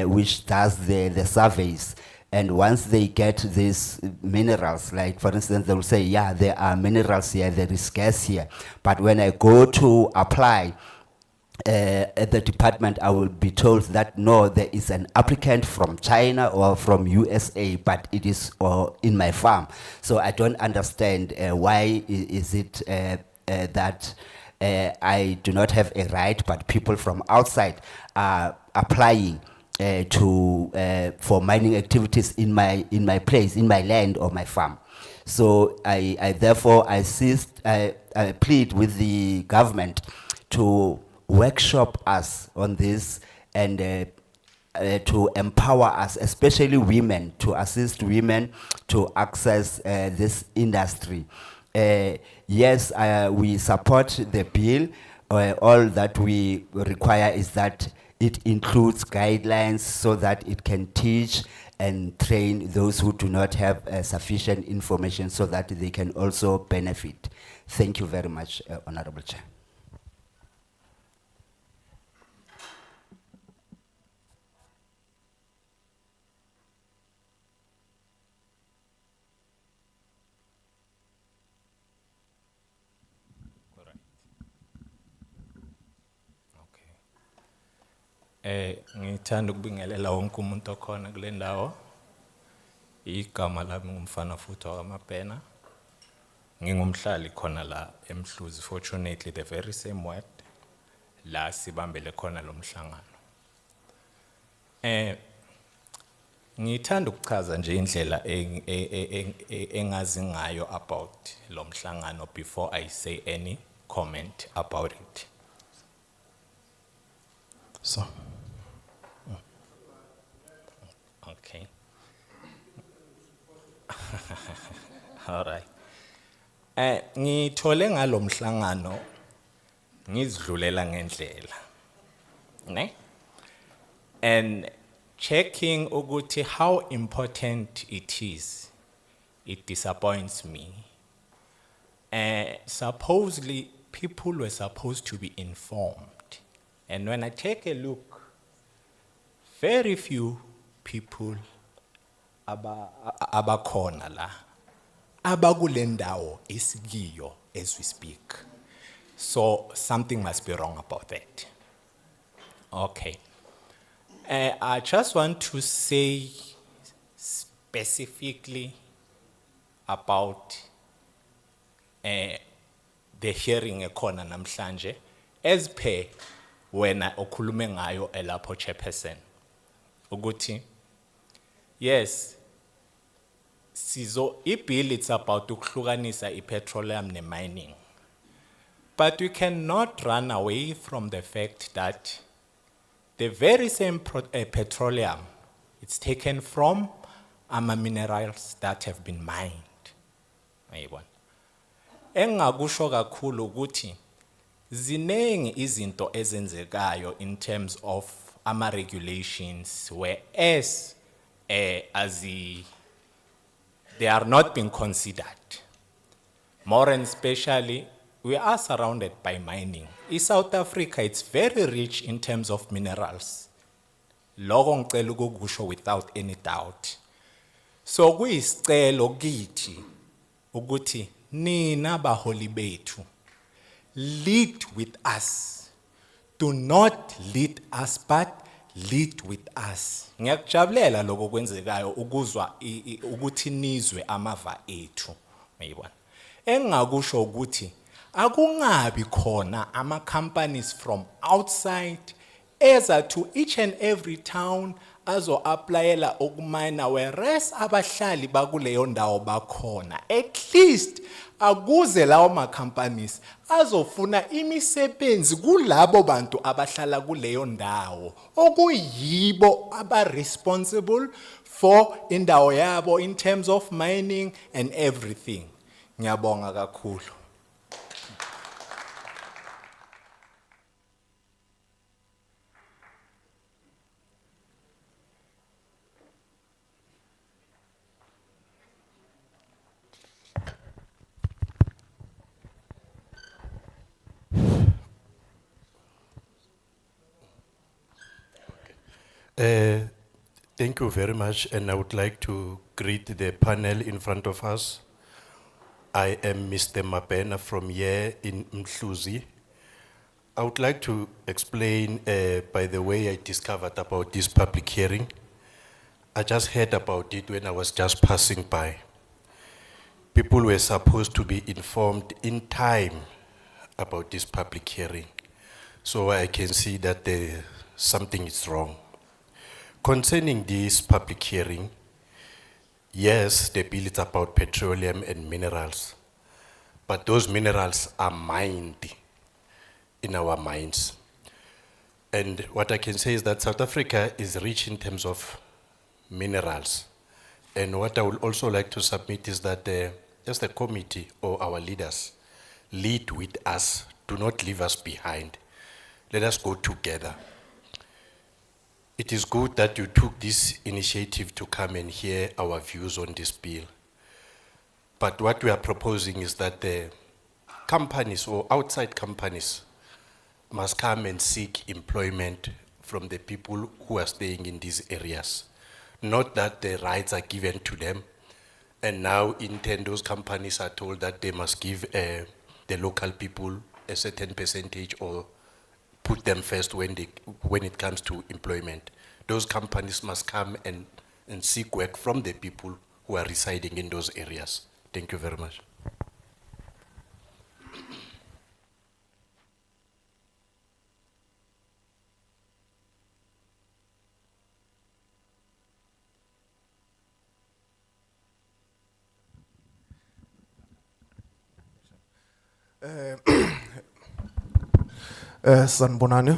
which does the surveys. And once they get these minerals, like for instance, they will say, yeah, there are minerals here, there is gas here. But when I go to apply at the department, I will be told that no, there is an applicant from China or from USA, but it is in my farm. So I don't understand why is it that I do not have a right, but people from outside are applying for mining activities in my place, in my land or my farm. So I therefore I plead with the government to workshop us on this and to empower us, especially women, to assist women to access this industry. Yes, we support the bill. All that we require is that it includes guidelines so that it can teach and train those who do not have sufficient information so that they can also benefit. Thank you very much, Honorable Chair. Ngithanda ukubingelela wonke umuntu okhona kule ndawo. Igama lami ngumfana futhi wakamabhena. Ngingumhlali khona la eMhluzi, fortunately the very same word la sibambele khona lo mhlangano. Ngithanda ukuchaza nje indlela engazi ngayo about lo mhlangano before I say any comment about it. So okay. All right. Ngithole ngalo mhlangano ngizidlulela ngendlela. Ne? And checking ukuthi how important it is, it disappoints me. Supposedly people were supposed to be informed. And when I take a look, very few people abakhona la abakulendawo isikiyo as we speak. So something must be wrong about that. Okay. I just want to say specifically about the hearing ekhona namhlanje as per wena okhulume ngayo elapho chairperson ukuthi yes i-bill it's about ukuhlukanisa i-petroleum ne-mining, but we cannot run away from the fact that the very same petroleum it's taken from minerals that have been mined. Ayibona engakusho kakhulu ukuthi zinengi izinto ezenzekayo in terms of regulations whereas they are not being considered. More and especially, we are surrounded by mining. In South Africa, it's very rich in terms of minerals. Loko ngicela ukukusho without any doubt. So kuyisicelo kithi ukuthi nina baholi bethu lead with us. Do not lead us, but lead with us. Ngiyakujabulela lokho kwenzekayo ukuzwa ukuthi nizwe amava ethu. Mayibona. Engakusho ukuthi akungabi khona ama companies from outside eza to each and every town azo applyela ukumina whereas abahlali bakuleyo ndawo bakhona. At least akuze lawo ma companies azofuna imisebenzi kulabo bantu abahlala kuleyo ndawo okuyibo aba responsible for indawo yabo in terms of mining and everything. Ngiyabonga kakhulu. Thank you very much, and I would like to greet the panel in front of us. I am Mr. Mabena from here in Mhluzi. I would like to explain by the way I discovered about this public hearing. I just heard about it when I was just passing by. People were supposed to be informed in time about this public hearing. So I can see that something is wrong. Concerning this public hearing, yes, the bill is about petroleum and minerals, but those minerals are mined in our mines. And what I can say is that South Africa is rich in terms of minerals. And what I would also like to submit is that as the committee or our leaders lead with us, do not leave us behind. Let us go together. It is good that you took this initiative to come and hear our views on this bill. But what we are proposing is that the companies or outside companies must come and seek employment from the people who are staying in these areas. Not that the rights are given to them, and now in turn those companies are told that they must give the local people a certain percentage or put them first when it comes to employment. Those companies must come and seek work from the people who are residing in those areas. Thank you very much. Sanibonani.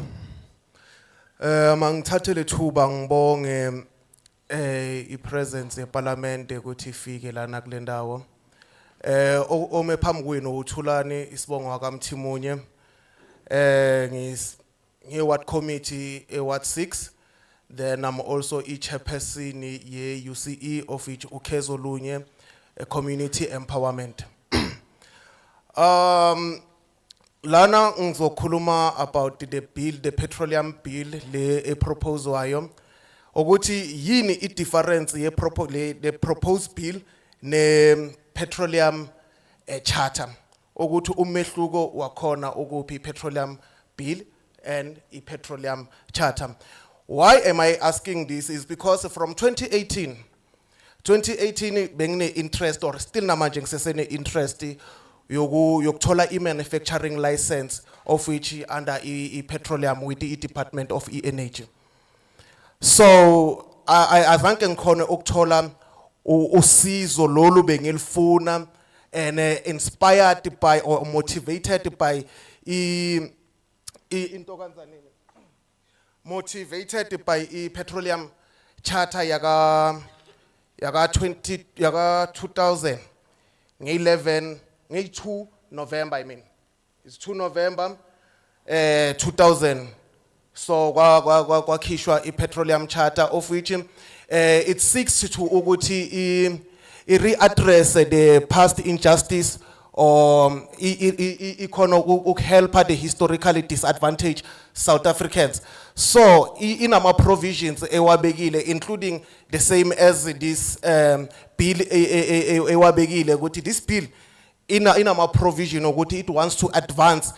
Mangithathe lethuba ngibonge ipresence yeparlamente ukuthi ifike lana kule ndawo. Ome phambi kwenu uthulani isibongo wakamthimunye. Ngi-ward committee Ward 6. Then I'm also chairperson ye UCE of which Ukezo Lunye, community empowerment. Lana ngizokhuluma about the bill, the petroleum bill, le proposal wayo. Ukuthi yini I difference ye the proposed bill ne petroleum charter. Ukuthi umehluko wakhona ukuphi petroleum bill and I petroleum charter. Why am I asking this is because from 2018 bengine interest or still namanje ngisesene interest yokuthola manufacturing license of which under petroleum with the Department of Energy. So I azange ngikhone ukuthola usizo lolu bengilifuna and inspired by or motivated by into kanzanini motivated by petroleum charter yaka 2000 nge 2 November, I mean. It's 2 November 2000. So kwakhishwa petroleum charter of which it seeks to ukuthi readdress the past injustice or help the historically disadvantaged South Africans. So in our provisions ewabekile including the same as this bill ewabekile ukuthi this bill in our provision ukuthi it wants to advance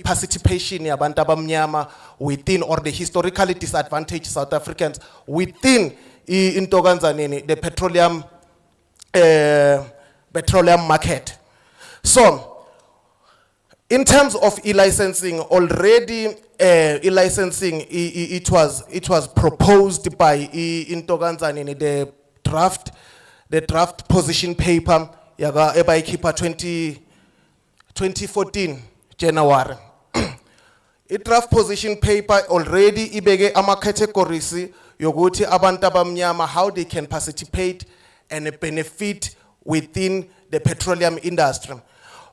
participation yabantu abamnyama within or the historically disadvantaged South Africans within into kanzanini the petroleum market. So in terms of e-licensing already e-licensing it was proposed by into kanzanini the draft position paper yaga ebayikhipha 2014 January. I draft position paper already ibeke ama categories yokuthi abantu abamnyama how they can participate and benefit within the petroleum industry.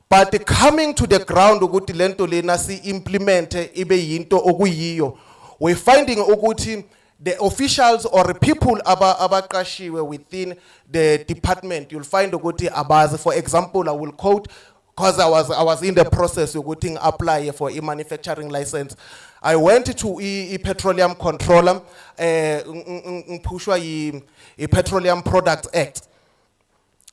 But coming to the ground ukuthi lento lena si implement ibe yinto okuyiyo, we're finding ukuthi the officials or people abaqashiwe within the department, you'll find ukuthi abazi. For example, I will quote, because I was in the process of getting apply for a manufacturing license. I went to a petroleum controller, pushwa a Petroleum Products Act.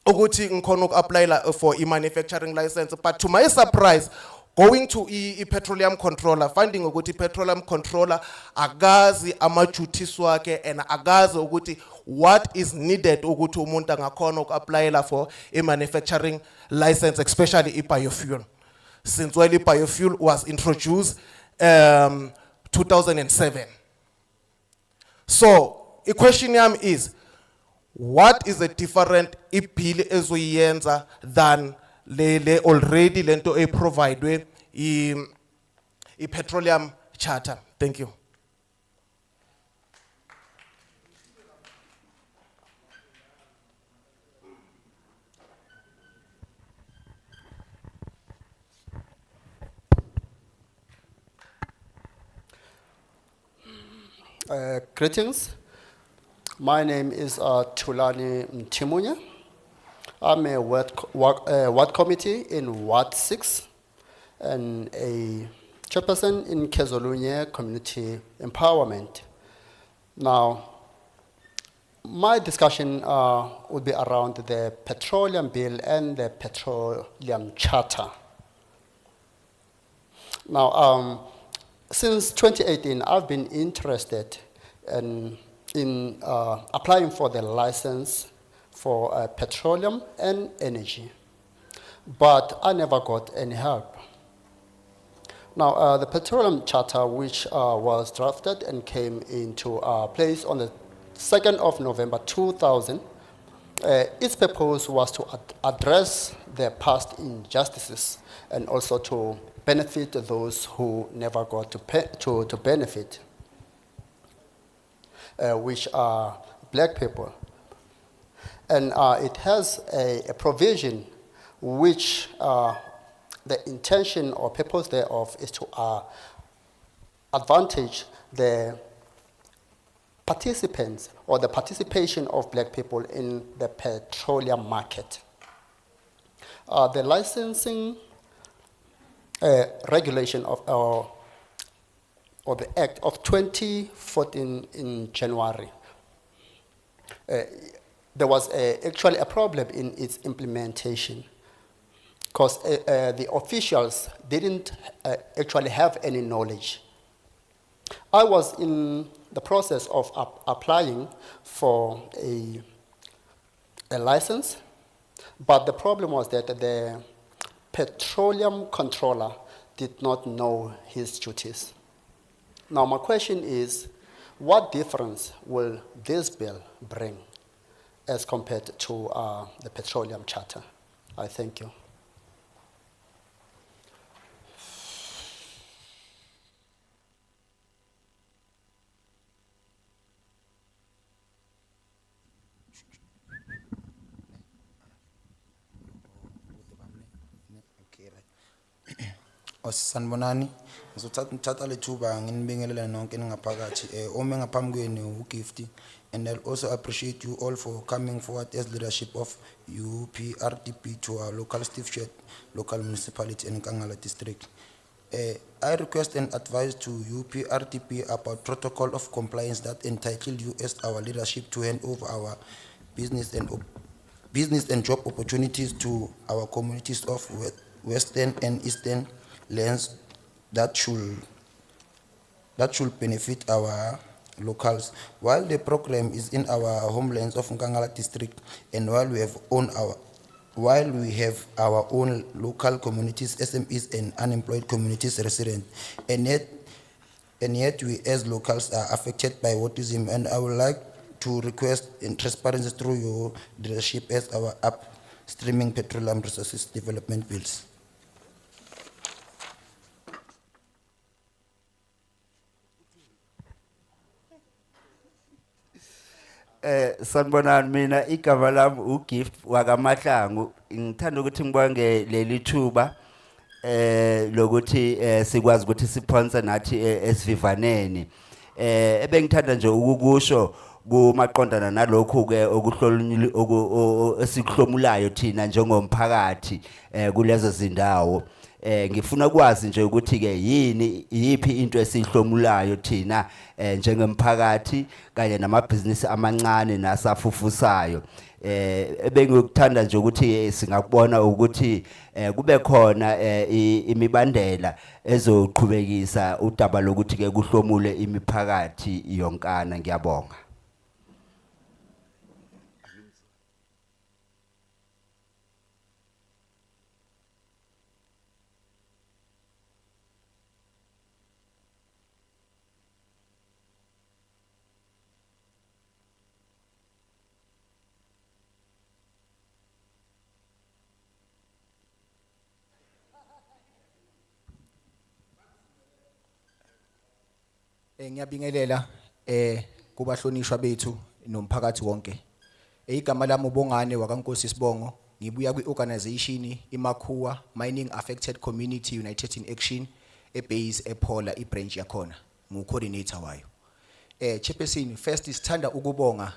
Ukuthi ngikhona apply for a manufacturing license, but to my surprise, going to a petroleum controller, finding ukuthi petroleum controller agazi ama-duties wakhe and agazi ukuthi what is needed ukuthi umuntu angakhona uku-applyela for a manufacturing license, especially i-biofuel. Since when biofuel was introduced 2007. So the question is, what is the different bill ezoyenza than le already lento provide with petroleum charter. Thank you. Greetings. My name is Tulani Mtimunya. I'm a ward committee in Ward 6 and a chairperson in Kezolunye Community Empowerment. Now, my discussion would be around the petroleum bill and the petroleum charter. Now, since 2018, I've been interested in applying for the license for petroleum and energy, but I never got any help. Now, the petroleum charter, which was drafted and came into place on the 2nd of November 2000, its purpose was to address the past injustices and also to benefit those who never got to benefit, which are black people. And it has a provision which the intention or purpose thereof is to advantage the participants or the participation of black people in the petroleum market. The licensing regulation of or the Act of 2014 in January, there was actually a problem in its implementation because the officials didn't actually have any knowledge. I was in the process of applying for a license, but the problem was that the petroleum controller did not know his duties. Now my question is, what difference will this bill bring as compared to the petroleum charter? I thank you. Sanibonani, ngizothatha lethuba nginibingelela nonke ningaphakathi ome ngaphambi kwenu uGifty, and I also appreciate you all for coming forward as leadership of UPRDP to our local Steve local municipality in Kangala district. I request and advise to UPRDP about protocol of compliance that entitled you as our leadership to hand over our business and job opportunities to our communities of Western and Eastern lands that should benefit our locals. While the program is in our homelands of Nkangala district, and while we have our own local communities, SMEs and unemployed communities resident, and yet we as locals are affected by autism, and I would like to request in transparency through your leadership as our upstreaming petroleum resources development bills. Sanibonani, mina igama lami uGift wakaMahlangu. Ngithanda ukuthi ngibonge leli thuba lokuthi sikwazi ukuthi siphonse nathi esivivaneni. Ebengithanda nje ukukusho kumaqondana nalokho ke esikuhlomulayo thina njengomphakathi kulezo zindawo. Ngifuna ukwazi nje ukuthi ke yipi into esihlomulayo thina njengomphakathi kanye namabhizinisi amancane nasafufusayo. Ebengikuthanda nje ukuthi singakubona ukuthi kube khona imibandela ezoqhubekisa udaba lokuthi ke kuhlomule imiphakathi yonkana. Ngiyabonga. Ngiyabingelela kubahlonishwa bethu nomphakathi wonke. Igama lami uBongane wakaNkosi Sibongo, ngibuya kwi-organization iMakhuwa Mining Affected Community United in Action ebase ePhola ibranch yakhona, ngu-coordinator wayo. Chairperson, first sithanda ukubonga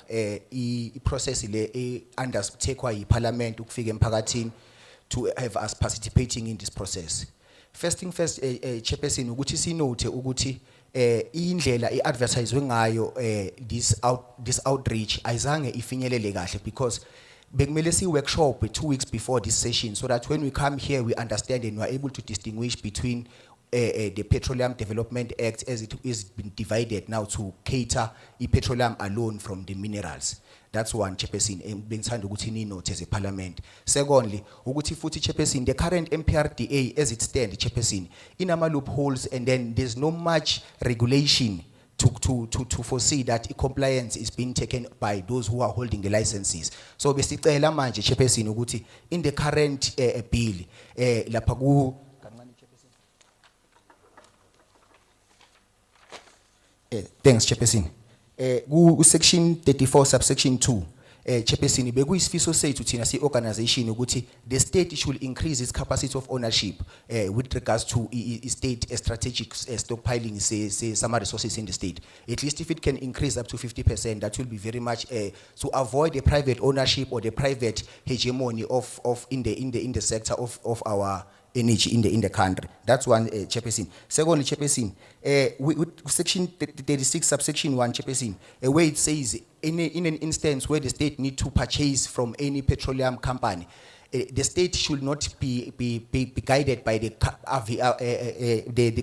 i-process le undertakewa yiParliament ukufika emphakathini to have us participating in this process. First thing first, Chairperson, ukuthi sinote ukuthi indlela i-advertisewe ngayo this outreach ayizange ifinyelele kahle because bekumele si-workshop 2 weeks before this session so that when we come here we understand and we are able to distinguish between the Petroleum Development Act as it is been divided now to cater petroleum alone from the minerals. That's one, Chairperson, bengithanda ukuthi ninote as a parliament. Secondly, ukuthi futhi Chairperson, the current MPRDA as it stands, Chairperson, inama loopholes and then there's no much regulation to foresee that compliance is being taken by those who are holding the licenses. So besicela manje Chairperson ukuthi in the current bill lapha ku thanks, Chairperson. Section 34, subsection 2. Chairperson, bekuyisifiso sethu thina si-organization ukuthi the state should increase its capacity of ownership with regards to state strategic stockpiling some resources in the state. At least if it can increase up to 50%, that will be very much to avoid the private ownership or the private hegemony of in the sector of our energy in the country. That's one, Chairperson. Secondly, Chairperson, with section 36, subsection 1, Chairperson, where it says in an instance where the state need to purchase from any petroleum company, the state should not be guided by the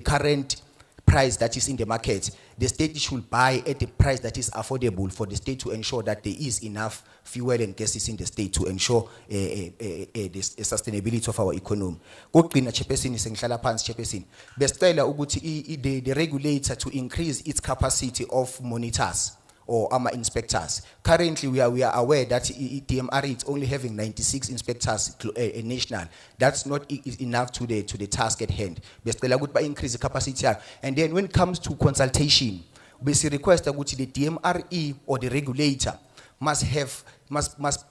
current price that is in the market. The state should buy at the price that is affordable for the state to ensure that there is enough fuel and gases in the state to ensure the sustainability of our economy. Kokugcina Chairperson sengihlala phansi Chairperson. Besicela ukuthi the regulator to increase its capacity of monitors or inspectors. Currently, we are aware that DMR is only having 96 inspectors national. That's not enough to the task at hand. Besicela ukuthi ba increase the capacity. And then when it comes to consultation, we request that the DMRE or the regulator must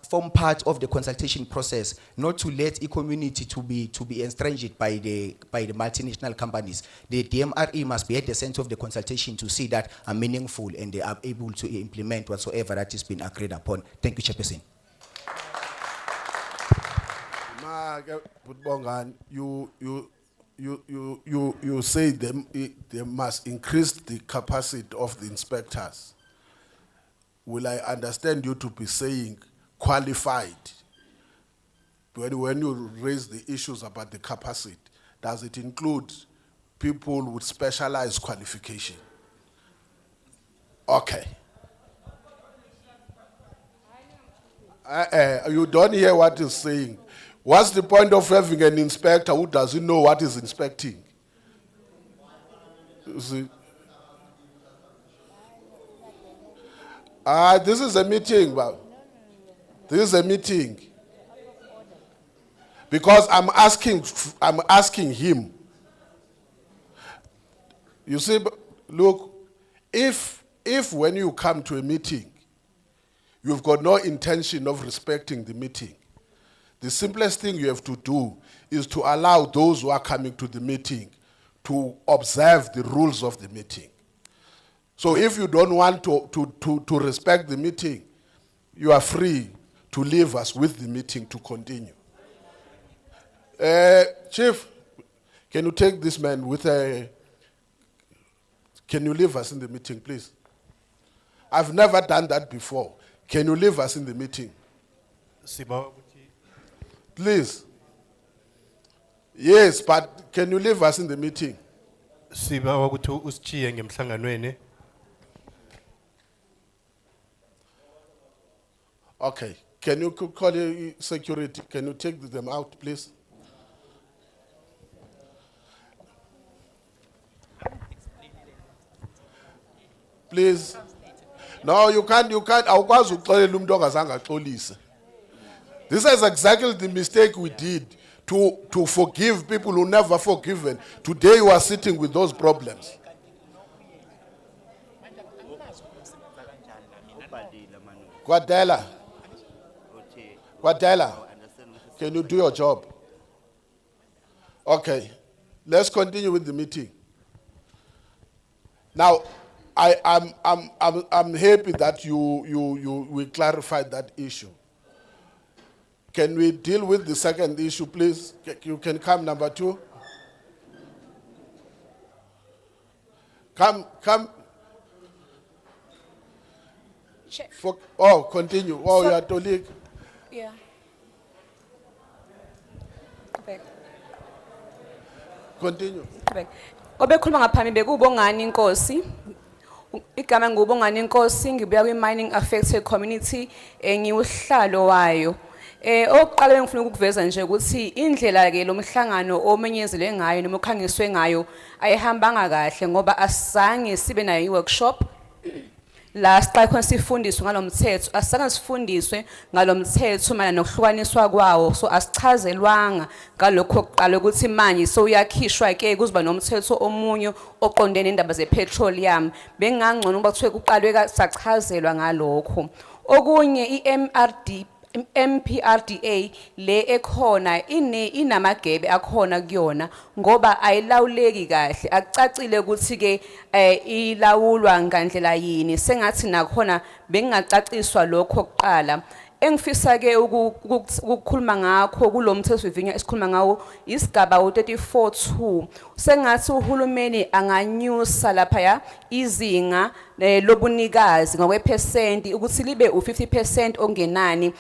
form part of the consultation process, not to let a community to be estranged by the multinational companies. The DMRE must be at the center of the consultation to see that are meaningful and they are able to implement whatsoever that has been agreed upon. Thank you, Chairperson. You say they must increase the capacity of the inspectors. Will I understand you to be saying qualified? When you raise the issues about the capacity, does it include people with specialized qualification? Okay. You don't hear what he's saying. What's the point of having an inspector who doesn't know what he's inspecting? You see? This is a meeting, but this is a meeting. Because I'm asking him. You see, look, if when you come to a meeting, you've got no intention of respecting the meeting, the simplest thing you have to do is to allow those who are coming to the meeting to observe the rules of the meeting. So if you don't want to respect the meeting, you are free to leave us with the meeting to continue. Chief, can you take this man with can you leave us in the meeting, please? I've never done that before. Can you leave us in the meeting? Please. Yes, but can you leave us in the meeting? Okay. Can you call your security? Can you take them out, please? Please. No, you can't. Awukwazi ukuxolela umuntu ongazange axolise. This is exactly the mistake we did to forgive people who never forgiven. Today you are sitting with those problems. Guadela. Guadela, can you do your job? Okay, let's continue with the meeting. Now, I'm happy that we clarified that issue. Can we deal with the second issue, please? You can come, number 2. Come. Continue. Oh, your colleague. Yeah. Back. Continue. Back. Obekhuluma ngaphambili bekubongani inkosi. Igama ngubongani inkosi ngibuya kwi-mining affected community ngiwuhlalo wayo. Oqala bengifuna ukuveza nje ukuthi indlela ke lo mhlangano omenyezelwe ngayo noma okhangiswe ngayo ayihambanga kahle ngoba asizange sibe nayo i-workshop. La siqala khona sifundiswe ngalomthetho asizange sifundiswe ngalomthetho mana nokuhlukaniswa kwawo so asichazelwanga ngalokho oqala ukuthi manje so uyakhishwa ke kuzoba nomthetho omunye oqondene indaba zepetroleum bengangcono ukuba kuthiwe kuqalwe sachazelwa ngalokho okunye MPRDA le ekhona inamagebe akhona kuyona ngoba ayilawuleki kahle akucacile ukuthi ke ilawulwa ngandlela yini sengathi nakhona bengingacaciswa lokho oqala engifisa ke ukukhuluma ngakho kulomthetho wevinya esikhuluma ngawo isigaba u34.2 sengathi uhulumeni anganyusa lapha ya izinga lobunikazi ngokwephesenti ukuthi libe u50% ongenani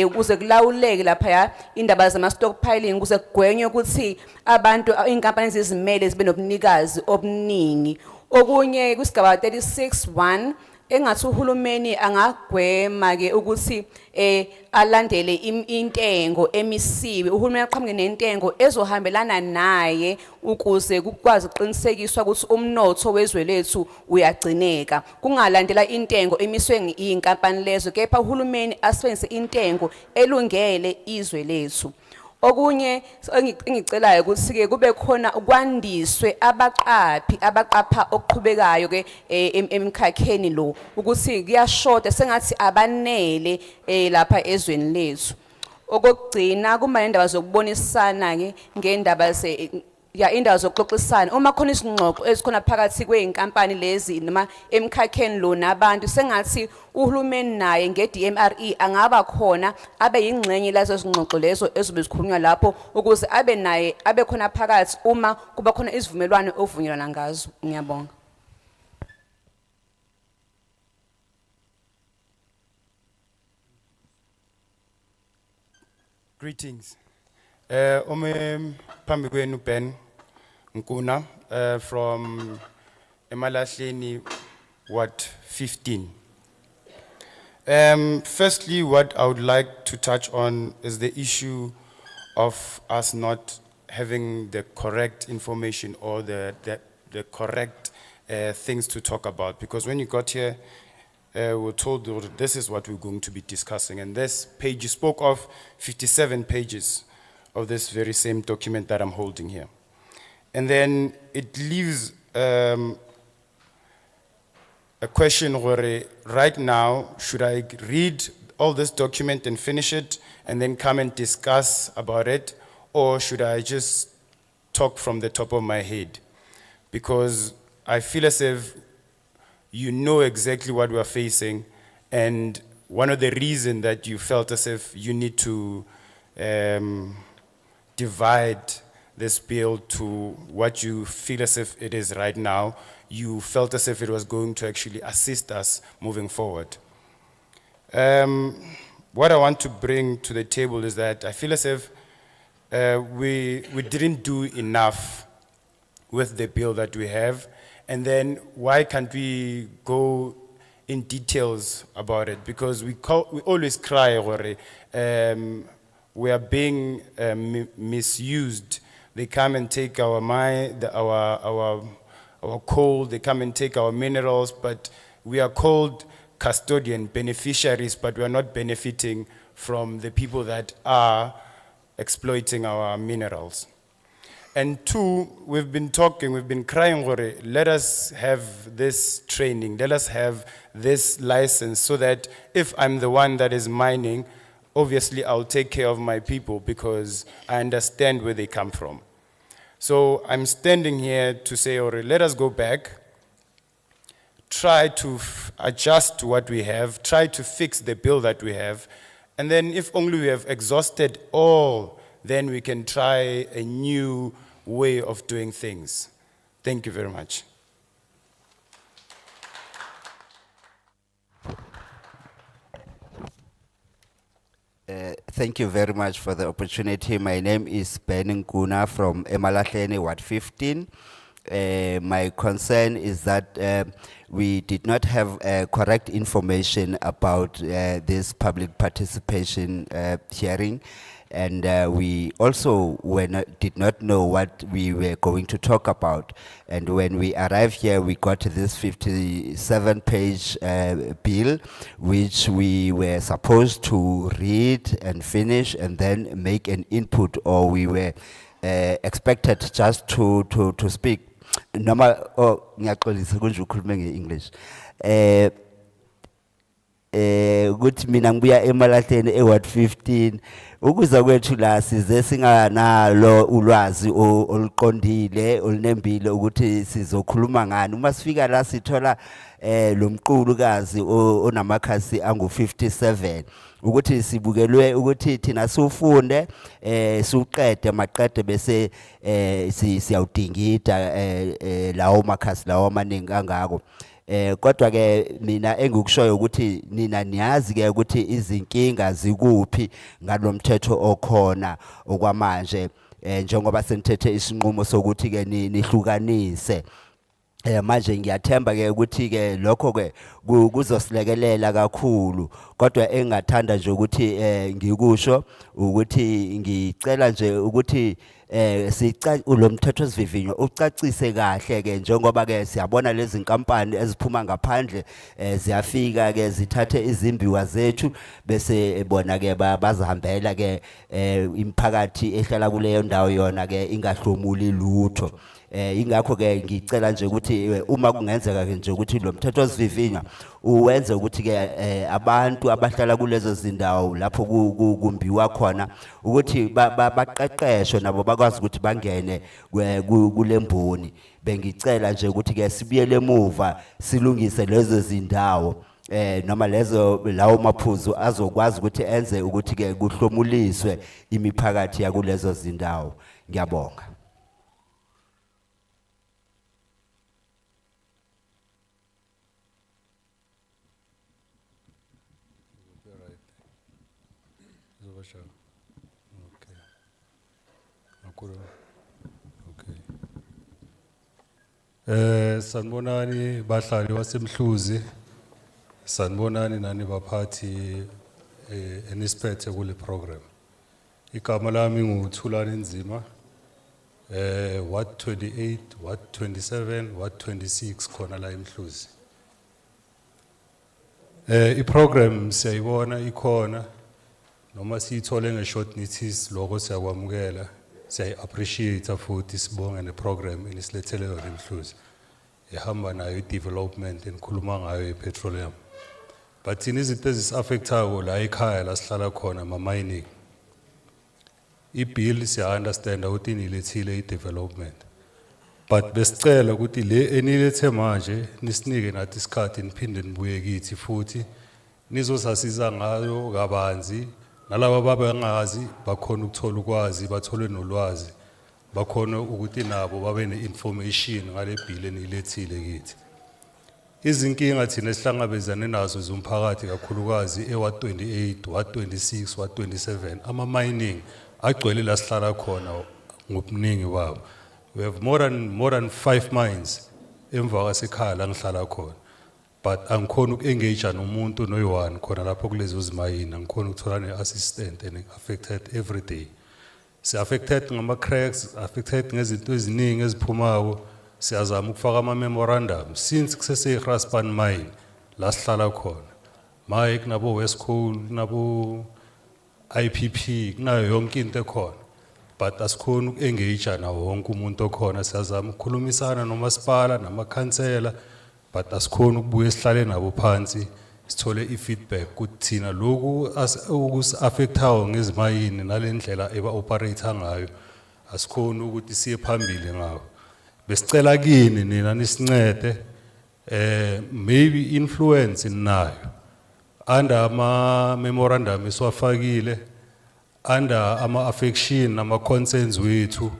ukuze kulawuleke lapha ya indaba zama stockpiling ukuze kugwenywe ukuthi abantu inkampani zizimele zibe nobunikazi obuningi okunye kusigaba 36.1 engathi uhulumeni angagwema ke ukuthi alandele intengo emisiwe uhulumeni aqhamuke nentengo ezohambelana naye ukuze kukwazi uqinisekiswa ukuthi umnotho wezwe lethu uyagcineka kungalandela intengo emiswe inkampani lezo kepha uhulumeni asebenzise intengo elungele izwe lethu okunye engicelayo ukuthi ke kube khona ukwandiswe abaqapha okuqhubekayo ke emkhakheni lo ukuthi kuyashota sengathi abanele lapha ezweni lethu okugcina kuma indaba zokubonisana ke ngendaba indawo zokuxoxisana uma khona izingxoxo ezikhona phakathi kweinkampani lezi noma emkhakheni lo nabantu sengathi uhulumeni naye ngeDMRE angaba khona abe yingxenye lazo zingxoxo lezo ezobe zikhulunywa lapho ukuze abe khona phakathi uma kuba khona isivumelwano ovunyelwana ngazo ngiyabonga Greetings. Phambi kwenu Ben Nkuna from Emalahleni Ward 15. Firstly, what I would like to touch on is the issue of us not having the correct information or the correct things to talk about. Because when you got here, we're told that this is what we're going to be discussing. And this page, you spoke of 57 pages of this very same document that I'm holding here. And then it leaves a question where right now, should I read all this document and finish it and then come and discuss about it? Or should I just talk from the top of my head? Because I feel as if you know exactly what we're facing, and one of the reasons that you felt as if you need to divide this bill to what you feel as if it is right now, you felt as if it was going to actually assist us moving forward. What I want to bring to the table is that I feel as if we didn't do enough with the bill that we have, and then why can't we go in details about it? Because we always cry, we are being misused. They come and take our our coal, they come and take our minerals, but we are called custodian beneficiaries, but we are not benefiting from the people that are exploiting our minerals. And two, we've been crying, gore, let us have this training, let us have this license so that if I'm the one that is mining, obviously I'll take care of my people because I understand where they come from. So I'm standing here to say, ore, let us go back, try to adjust to what we have, try to fix the bill that we have, and then if only we have exhausted all, then we can try a new way of doing things. Thank you very much. Thank you very much for the opportunity. My name is Ben Nkuna from Mpumalanga, Ward 15. My concern is that we did not have correct information about this public participation hearing, and we also did not know what we were going to talk about. And when we arrived here, we got this 57-page bill, which we were supposed to read and finish and then make an input, or we were expected just to speak. Noma ngiyaxolisa kunje ukhuluma ngeEnglish. Ukuthi mina ngibuya eMalahleni eWard 15 ukuza kwethu la size singanalo ulwazi oluqondile olunembile ukuthi sizokhuluma ngani. Uma sifika la sithola lo mqulukazi onamakhasi angu57 ukuthi sibukelwe ukuthi thina sifunde siuqede maqede bese siyawudingida lawo makhasi lawo amaningi kangako. Kodwa ke mina engikushoyo ukuthi nina niyazi ke ukuthi izinkinga zikuphi ngalomthetho okhona okwamanje, njengoba senithethe isinqumo sokuthi ke nihlukanise. Manje ngiyathemba ke ukuthi ke lokho ke kuzosilekelela kakhulu, kodwa engathanda nje ukuthi ngikusho ukuthi ngicela nje ukuthi lo mthetho sivivinyo ucacise kahle ke, njengoba ke siyabona lezi nkampani eziphuma ngaphandle ziyafika ke zithathe izimbiwa zethu bese bona ke bazihambela ke imiphakathi ehlala kuleyo ndawo yona ke ingahlomuli lutho. Ingakho ke ngicela nje ukuthi uma kungenzeka ke nje ukuthi lo mthetho osivivinya uwenze ukuthi ke abantu abahlala kulezo zindawo lapho kumbiwa khona ukuthi baqeqeshwe nabo bakwazi ukuthi bangene kulemboni. Bengicela nje ukuthi ke sibuyele emuva silungise lezo zindawo noma lawo maphuzu azokwazi ukuthi enze ukuthi ke kuhlomuliswe imiphakathi yakulezo zindawo. Ngiyabonga. Sanibonani bahlali basemhluzi, sanibonani nani baphathi enisiphethe kule program. Igama lami nguThulani Nzima, Ward 28, Ward 27, Ward 26 khona la eMhluzi. I-program siyayibona ikhona noma siyithole nge-short notice, lokho siyakwamukela. Siya-appreciate futhi sibonge ne-program enisilethele yona eMhluzi ehamba nayo i-development enikhuluma ngayo i-petroleum. But thina izinto ezisi-affectako la ekhaya la sihlala khona ma-mining, i-bill siya-understanda ukuthi inilethile i-development, but besicela ukuthi le enilethe manje nisinike nathi isikhathi niphinde nibuye kithi futhi nizosasiza ngayo kabanzi. Nalaba babengazi bakhona ukuthola ukwazi, bathole nolwazi, bakhona ukuthi nabo babe ne-information ngale bill enilethile kithi. Izinkinga thina esihlangabezane nazo zomphakathi kakhulukazi eWard 28, Ward 26, Ward 27, ama-mining agcwele la sihlala khona ngobuningi babo. We have more than 5 mines emva kwasekhaya la ngihlala khona. But angikhona uku-engage nomuntu noyi-one khona lapho kulezo zimayini, angikhona ukuthola ne-assistant and affected every day. Si-affected ngama-cracks, affected ngezinto eziningi eziphumayo. Siyazama ukufaka ama-memorandum since kusese-Graspan mine la sihlala khona. Maye kunabo West Coal, kunabo IPP, kunayo yonke into ekhona. but asikhona uku-engage nawo wonke umuntu okhona siyazama ukukhulumisana nomasipala namakhansela but asikhona ukubuye sihlale nabo phansi sithole i-feedback ukuthi thina lokhu ukusi-affectayo ngezimayini nale ndlela eba-operate ngayo asikhona ukuthi siye phambili ngawo besicela kini nina nisincede maybe influence nayo under ama-memorandum esiwafakile under ama-affection nama-concerns wethu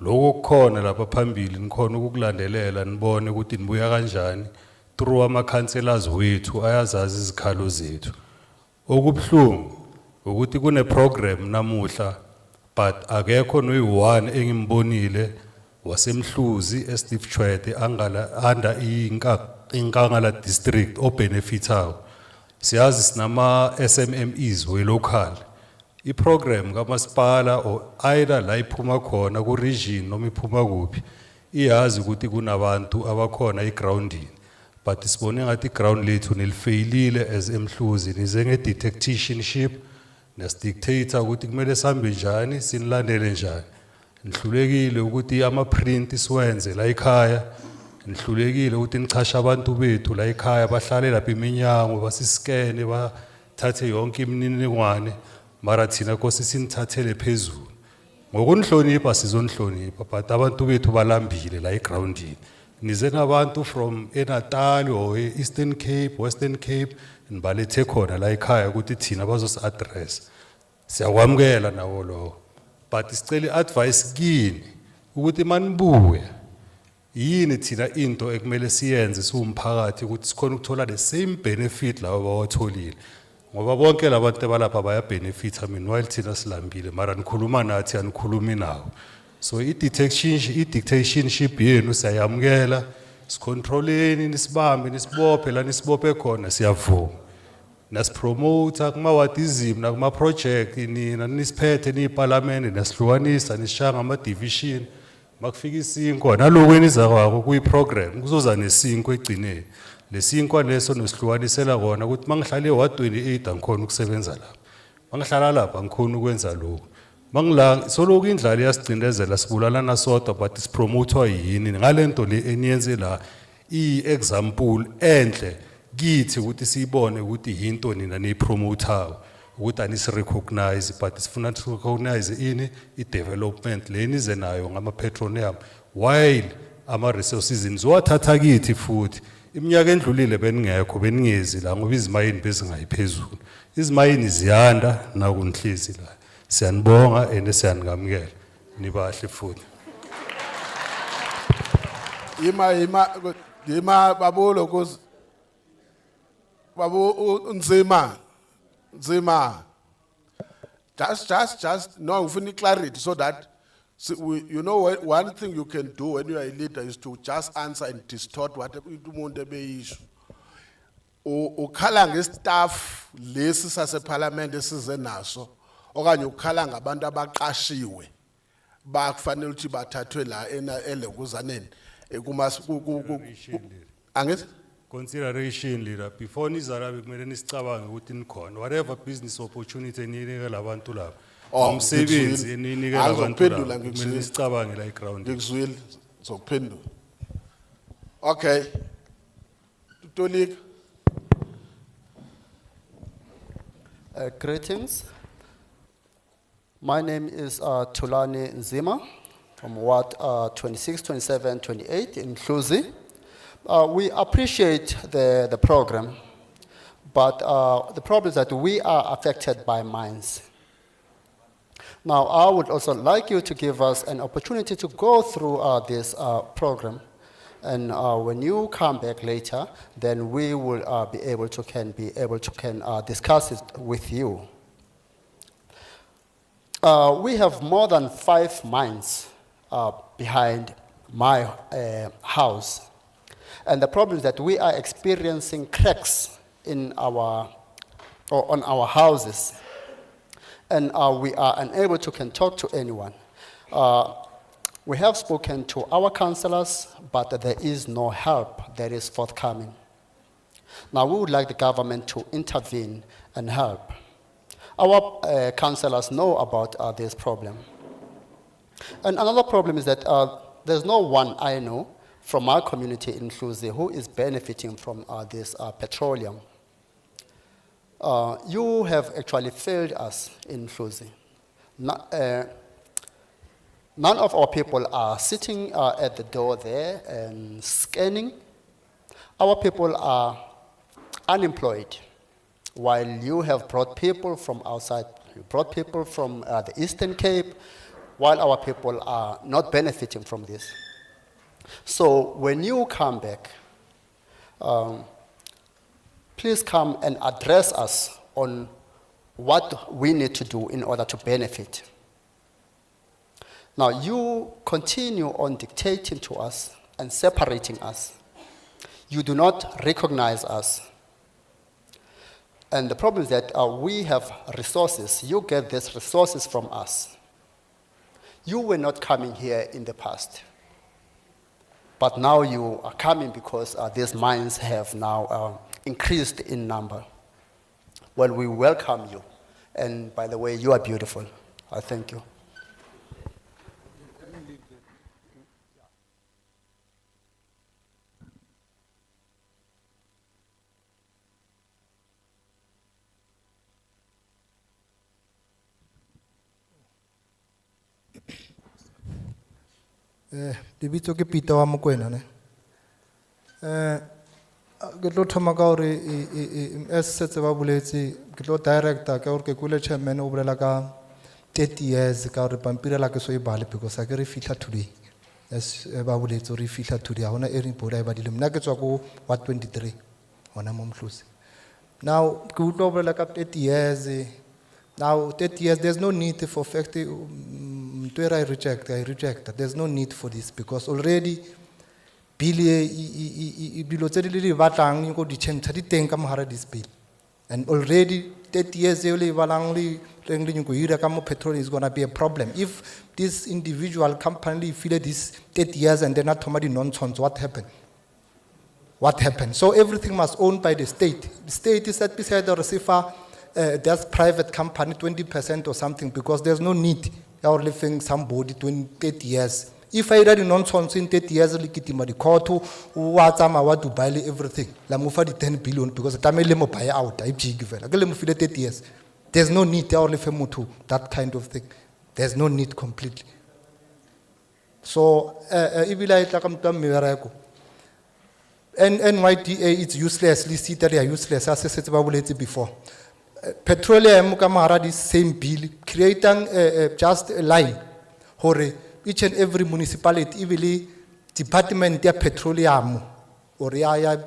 lokho kukhona lapha phambili nikhona ukukulandelela nibone ukuthi nibuya kanjani through ama-councillors wethu ayazazi izikhalo zethu okubuhlungu ukuthi kune-program namuhla but akekho noyi-one engimbonile wasemhluzi eSteve Tshwete under inkangala district obenefitayo siyazi sinama-SMMEs we-local i-program kamasipala or either la iphuma khona ku-region noma iphuma kuphi iyazi ukuthi kunabantu abakhona i-groundini but sibone ngathi i-ground lethu nilifeyilile as emhluzi nize nge-detectationship nesidictator ukuthi kumele sihambe njani sinilandele njani nihlulekile ukuthi ama-print siwenze la ekhaya nihlulekile ukuthi nichashe abantu bethu la ekhaya bahlale lapha iminyango basiskene bathathe yonke imininingwane mara thina kose sinithathele phezulu ngokunihlonipha sizonihlonipha but abantu bethu balambile la egroundini nize nabantu from eNatal or Eastern Cape Western Cape nibalethe khona la ekhaya ukuthi thina bazosi-address siyakwamukela nawo lowo but sicela i-advice kini ukuthi manibuya yini thina into ekumele siyenze siwumphakathi ukuthi sikhona ukuthola the same benefit lawo bawatholile ngoba bonke labantu balapha baya-benefita meanwhile thina silambile mara nikhuluma nathi anikhulumi nawo so i-dictatorship yenu siyayamukela sikontroleni nisibambe nisibophe la nisibophe khona siyavuma nasipromota kuma-wadism nakuma-project nina nisiphethe niyipalamende nasihlukanisa nisishaya ngama-division makufika isinkwa naloku eniza kwako kuyi-program kuzoza nesinkwa egcineni lesinkwa leso nosihlukanisela kona ukuthi mangihlale wa-28 angikhona ukusebenza lapha mangihlala lapha angikhona ukwenza lokhu soloku indlala iyasicindezela sibulalana sodwa but sipromothwa yini ngale nto le eniyenze la iyi-example enhle kithi ukuthi siyibone ukuthi yinto nina niyipromothayo ukuthi anisi-recognize but sifuna si-recognize ini i-development le nize nayo ngama-petroleum while ama-resources nizowathatha kithi futhi iminyaka endlulile beningekho beningezi la ngoba izimayini bezingayiphezulu izimayini ziyanda nakunihlezi la siyanibonga and siyanikamukela nibahle futhi yima babulo kuze babu nzima just no ngifuna clarity so that you know one thing you can do when you are a leader is to just answer and distort what umuntu ebeyisho ukhala ngestaff lesi saseparliament esize naso okanye ukhala ngabantu abaqashiwe bakufanele ukuthi bathathwe la elokuzaneni angithi consideration leader before nizarabe kumele nisicabange ukuthi nikhona whatever business opportunity eninika labantu laba umsebenzi eninika labantu laba kumele nisicabange la eground ngikuzwile ngizokuphendula okay Tolika Greetings. My name is Tulani Nzima from Ward 26, 27, 28 in Hluzi. We appreciate the program, but the problem is that we are affected by mines. Now, I would also like you to give us an opportunity to go through this program, and when you come back later, then we will be able to discuss it with you. We have more than 5 mines behind my house. And the problem is that we are experiencing cracks on our houses. And we are unable to talk to anyone. We have spoken to our councillors, but there is no help that is forthcoming. Now we would like the government to intervene and help. Our councillors know about this problem. And another problem is that there's no one I know from our community in Mhluzi who is benefiting from this petroleum. You have actually failed us in Mhluzi. None of our people are sitting at the door there and scanning. Our people are unemployed, while you have brought people from outside. You brought people from the Eastern Cape, while our people are not benefiting from this. So when you come back, please come and address us on what we need to do in order to benefit. Now, you continue on dictating to us and separating us. You do not recognize us. And the problem is that we have resources. You get these resources from us. You were not coming here in the past. But now you are coming because these mines have now increased in number. Well, we welcome you. And by the way, you are beautiful. I thank you. Dibitso ke Peter wa Mokwena ne. Ke tlo thoma ka hore as setse ba boletse ke tlo director ka hore ke kule chairman o bolela ka 30 years ka hore pampira la ke so e bale because a ke re fihla today. As ba boletse re fihla today ha hona anybody ba dile mna ke tswa ko wa 23 hona mo Mhluzi. Now ke utlo bolela ka 30 years. Now 30 years there's no need for fact I reject. There's no need for this because already bilo tse di le batlang go di change di teng ka mogare this bill. And already 30 years le balang le reng le go ira ka mo petrol is going to be a problem. If this individual company feel this 30 years and then not thoma nonsense, what happened? What happened? So everything must owned by the state. The state is set beside the receiver. There's private company 20% or something because there's no need or living somebody 30 years. If I read nonsense in 30 years, legitimate the court what to buy everything. La mufa the 10 billion because the time mo buy out. I give it. 30 years. There's no need or live to that kind of thing. There's no need completely. So ibila itakam tam mirako. NYDA it's useless. Listed are useless. As I said before. Petroleum kamara this same bill creating just a line hore each and every municipality even department of petroleum or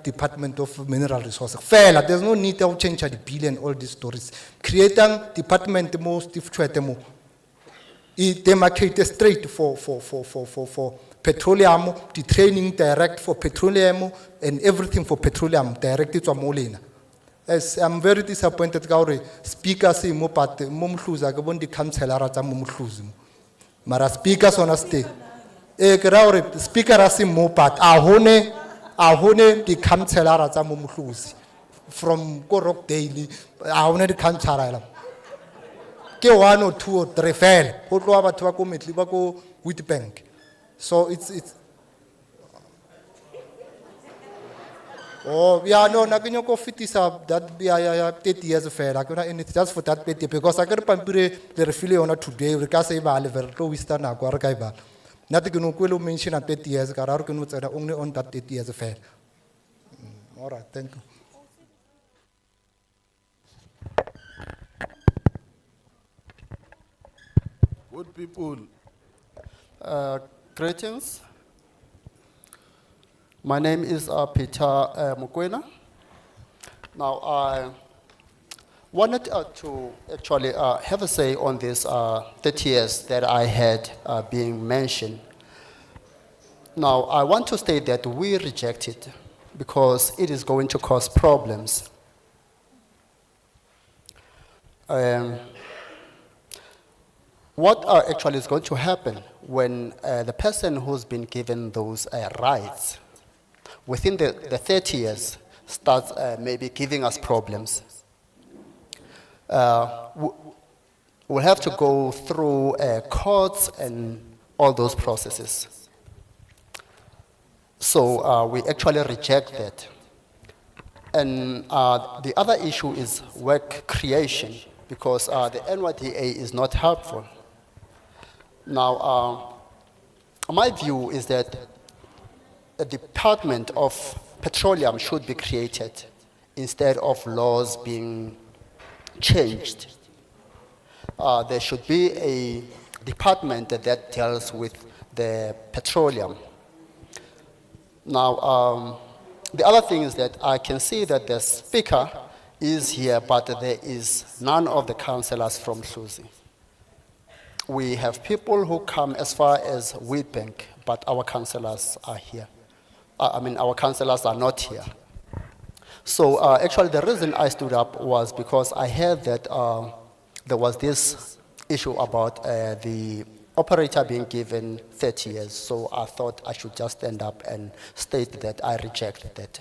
department of mineral resources fair there's no need to change the bill and all these stories creating department most if chuetemo it demarcate straight for petroleum the training direct for petroleum and everything for petroleum directed to Molina. Yes, I'm very disappointed gauri speakers mo pat mo Mhluzi ke bon di councilor tsa mo Mhluzi mara speakers on stay ke ra speaker asi mo pat a hone di councilor tsa mo Mhluzi from Korok Daily a hone di councilor ke 1 or 2 or 3 fela go tloa batho ba ko metli ba ko Witbank so it's oh, yeah, no, na kinyo ko fitisa that yeah 30 years fair. I cannot anything just for that 30 because I can't pampire the refile on today. We can't say ba level to wista na ko arkai ba. Nothing kino ko mention at 30 years. Karar kino tsena only on that 30 years fair. All right, thank you. Good people. Greetings. My name is Peter Mokwena. Now, I wanted to actually have a say on this 30 years that I had being mentioned. Now, I want to state that we reject it because it is going to cause problems. What actually is going to happen when the person who's been given those rights within the 30 years starts maybe giving us problems. We'll have to go through courts and all those processes. So we actually reject that. And the other issue is work creation, because the NYDA is not helpful. Now, my view is that a Department of Petroleum should be created instead of laws being changed. There should be a department that deals with the petroleum. Now, the other thing is that I can see that the speaker is here, but there is none of the councillors from Hlusi. We have people who come as far as Wheatbank, but our councillors are here. Our councillors are not here. So actually the reason I stood up was because I heard that there was this issue about the operator being given 30 years. So I thought I should just stand up and state that I reject that.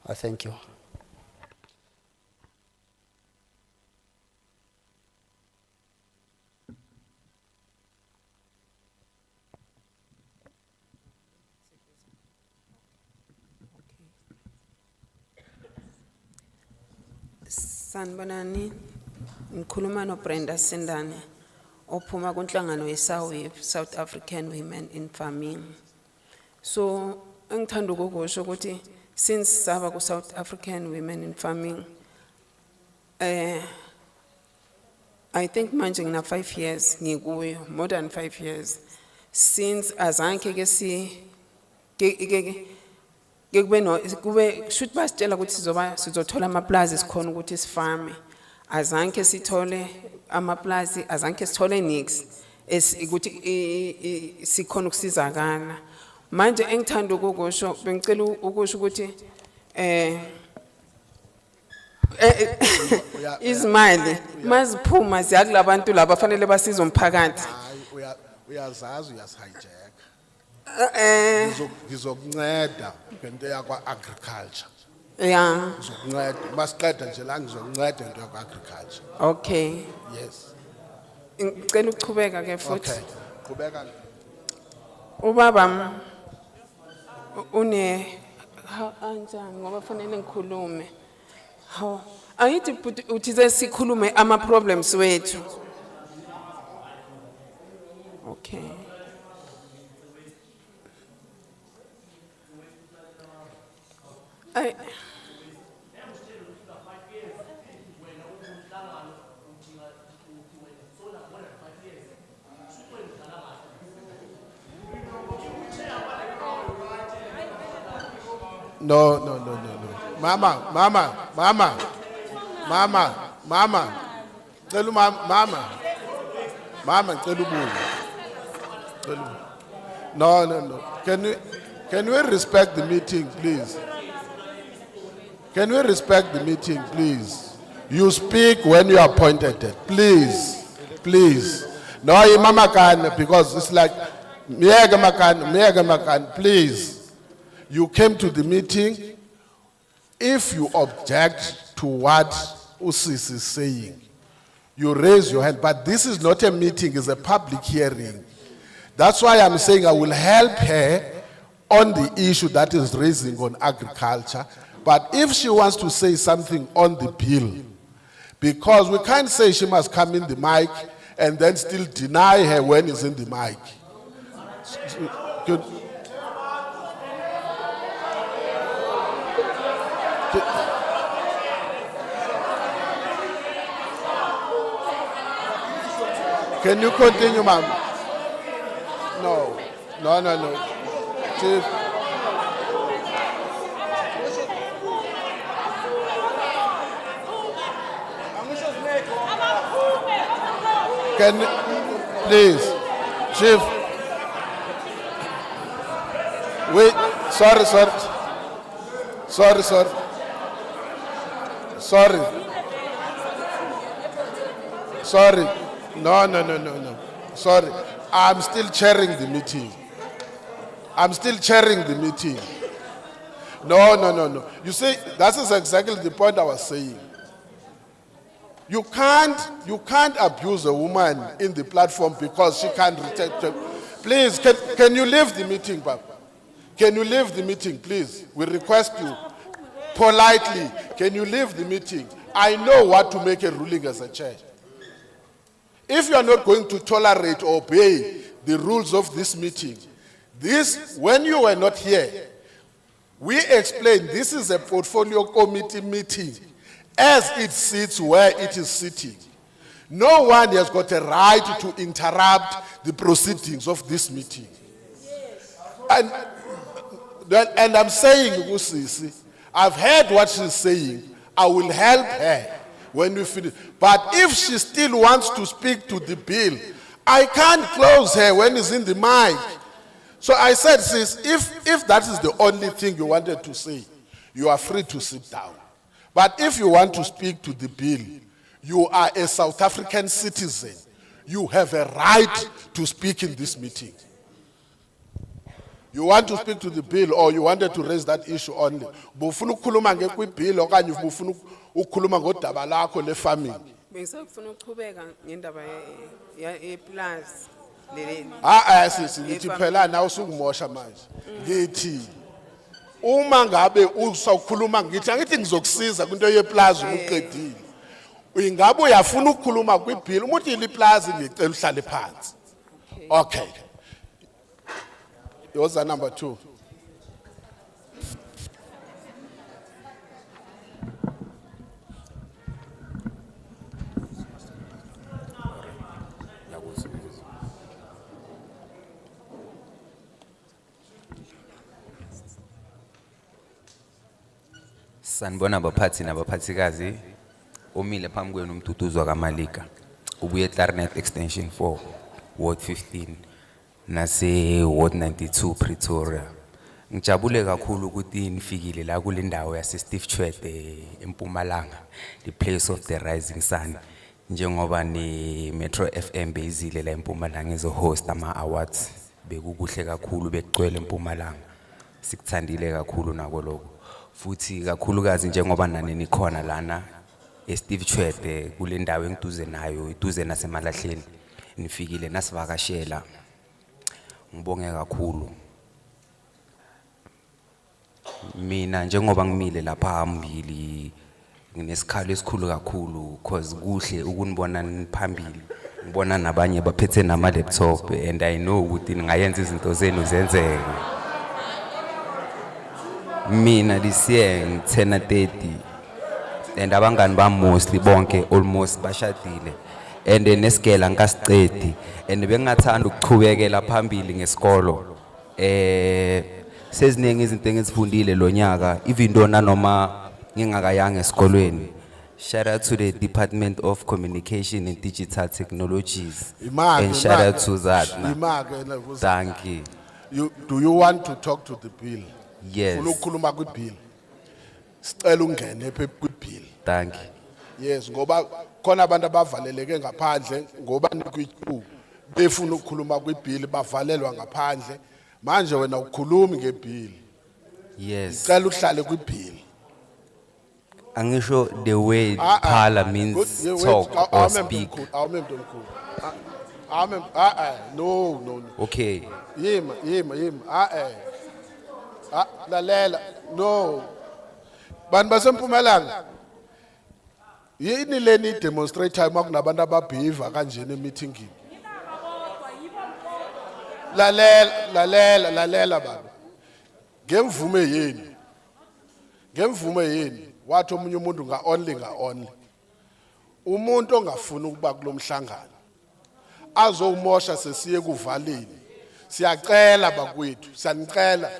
I thank you. Sanibonani, ngikhuluma no Brenda Sindane ophuma kunhlangano yeSAWIF, South African Women in Farming. So engithanda ukukusho ukuthi since saba ku South African Women in Farming, I think manje ngina 5 years ngikuyo, more than 5 years, since azange ke kube should basitshela ukuthi sizothola amaplazi sikhona ukuthi sifarme, azange sithole amaplazi, azange sithole nix ukuthi sikhona ukusizakala. Manje engithanda ukukusho bengicela ukusho ukuthi izimali maziphuma ziyakulabantu laba fanele basize umphakathi. Uyazazi uyasihijack. Ngizokunceda ngento yakwa agriculture. Yeah. Ngizokunceda masiqeda nje la ngizokunceda ngento yakwa agriculture. Okay. Yes. Ngicela ukuchubeka ke futhi. Okay. Qhubeka. Ubaba une anjani ngoba fanele ngikhulume. Haw. Angithi uthi sikhulume ama problems wethu. Okay. No. Mama. Tell mama. Tell No. Can we respect the meeting, please? Can we respect the meeting, please? You speak when you are appointed. Please. No, mama can, because it's like, Miyaga makan, please. You came to the meeting. If you object to what Usis is saying, you raise your hand. But this is not a meeting, it's a public hearing. That's why I'm saying I will help her on the issue that is raising on agriculture. But if she wants to say something on the bill, because we can't say she must come in the mic and then still deny her when it's in the mic. Can you continue, ma'am? No. Chief. Can, please, Chief. Wait, sorry. No. Sorry. I'm still chairing the meeting. No. You see, that is exactly the point I was saying. You can't abuse a woman in the platform because she can't Please, can you leave the meeting, Papa? Can you leave the meeting, please? We request you politely. Can you leave the meeting? I know what to make a ruling as a chair. If you are not going to tolerate or obey the rules of this meeting, when you were not here, we explained this is a portfolio committee meeting as it sits where it is sitting. No one has got a right to interrupt the proceedings of this meeting. And I'm saying, Usisi, I've heard what she's saying. I will help her when we finish. But if she still wants to speak to the bill, I can't close her when it's in the mic. So I said, sis, if that is the only thing you wanted to say, you are free to sit down. But if you want to speak to the bill, you are a South African citizen. You have a right to speak in this meeting. You want to speak to the bill or you wanted to raise that issue only. Bufuna ukukhuluma ngekwibill okanye bufuna ukukhuluma ngodaba lakho le-farming. Bengisafuna ukuqhubeka ngendaba yeplaza leli. Sisi ngithi phela nawe usungumosha manje. Ngithi uma ngabe usawukhuluma angithi ngizokusiza kwinto yeplaza uqedile. Ingabe uyafuna ukukhuluma kwibill umuthi iliplaza ngicela uhlale phansi. Okay. Yours are number 2. Sanibona abaphathi nabaphathikazi omile phambi kwenu umduduzwa kaMalika ubuye Clarinet extension 4 ward 15 nase ward 92 Pretoria. Ngijabule kakhulu ukuthi nifikile la kule ndawo yase Steve Tshwete eMpumalanga, the place of the rising sun, njengoba ni Metro FM bezile la eMpumalanga ezo host ama awards. Bekukuhle kakhulu bekugcwele eMpumalanga. Sikuthandile kakhulu nako lokho. Futhi kakhulukazi njengoba nani nikhona lana eSteve Tshwete kule ndawo engiduze nayo, iduze naseMalahleni. Nifikile nasivakashela. Ngibonge kakhulu. Mina njengoba ngimile lapha phambili nginesikhalo esikhulu kakhulu because kuhle ukunibona niphambili. Ngibona nabanye baphethe nama laptop and I know ukuthi ningayenza izinto zenu zenzeke. Mina this year ngitena 30 and abangani bami mostly bonke almost bashadile and nesigela ngikasicedi and bengathanda ukuchubekela phambili ngesikolo. Seziningi izinto engizifundile lo nyaka even though nanoma ngingakayanga esikolweni. Shout out to the Department of Communication and Digital Technologies and shout out to that. Thank you. Do you want to talk to the bill? Yes. Ukukhuluma kwibill. Sicela ungene kwibill. Thank you. Yes, ngoba khona abantu abavaleleke ngaphandle ngoba nikwiqhu befuna ukukhuluma kwibill bavalelwa ngaphandle. Manje wena ukhulumi ngebill. Yes. Sicela uhlale kwibill. Angisho the way parlor means talk or speak. No. Okay. Yima. Lalela, no. Bantu baseMpumalanga. Yini leni demonstrator makunabantu ababhiva kanjena emeetingini. Lalela bantu. Ngemvume yini. Wathi omunye umuntu nga only. Umuntu ongafuna ukuba kulomhlangano azowumosha sesiye kuvaleni. Siyacela bakwethu, siyanicela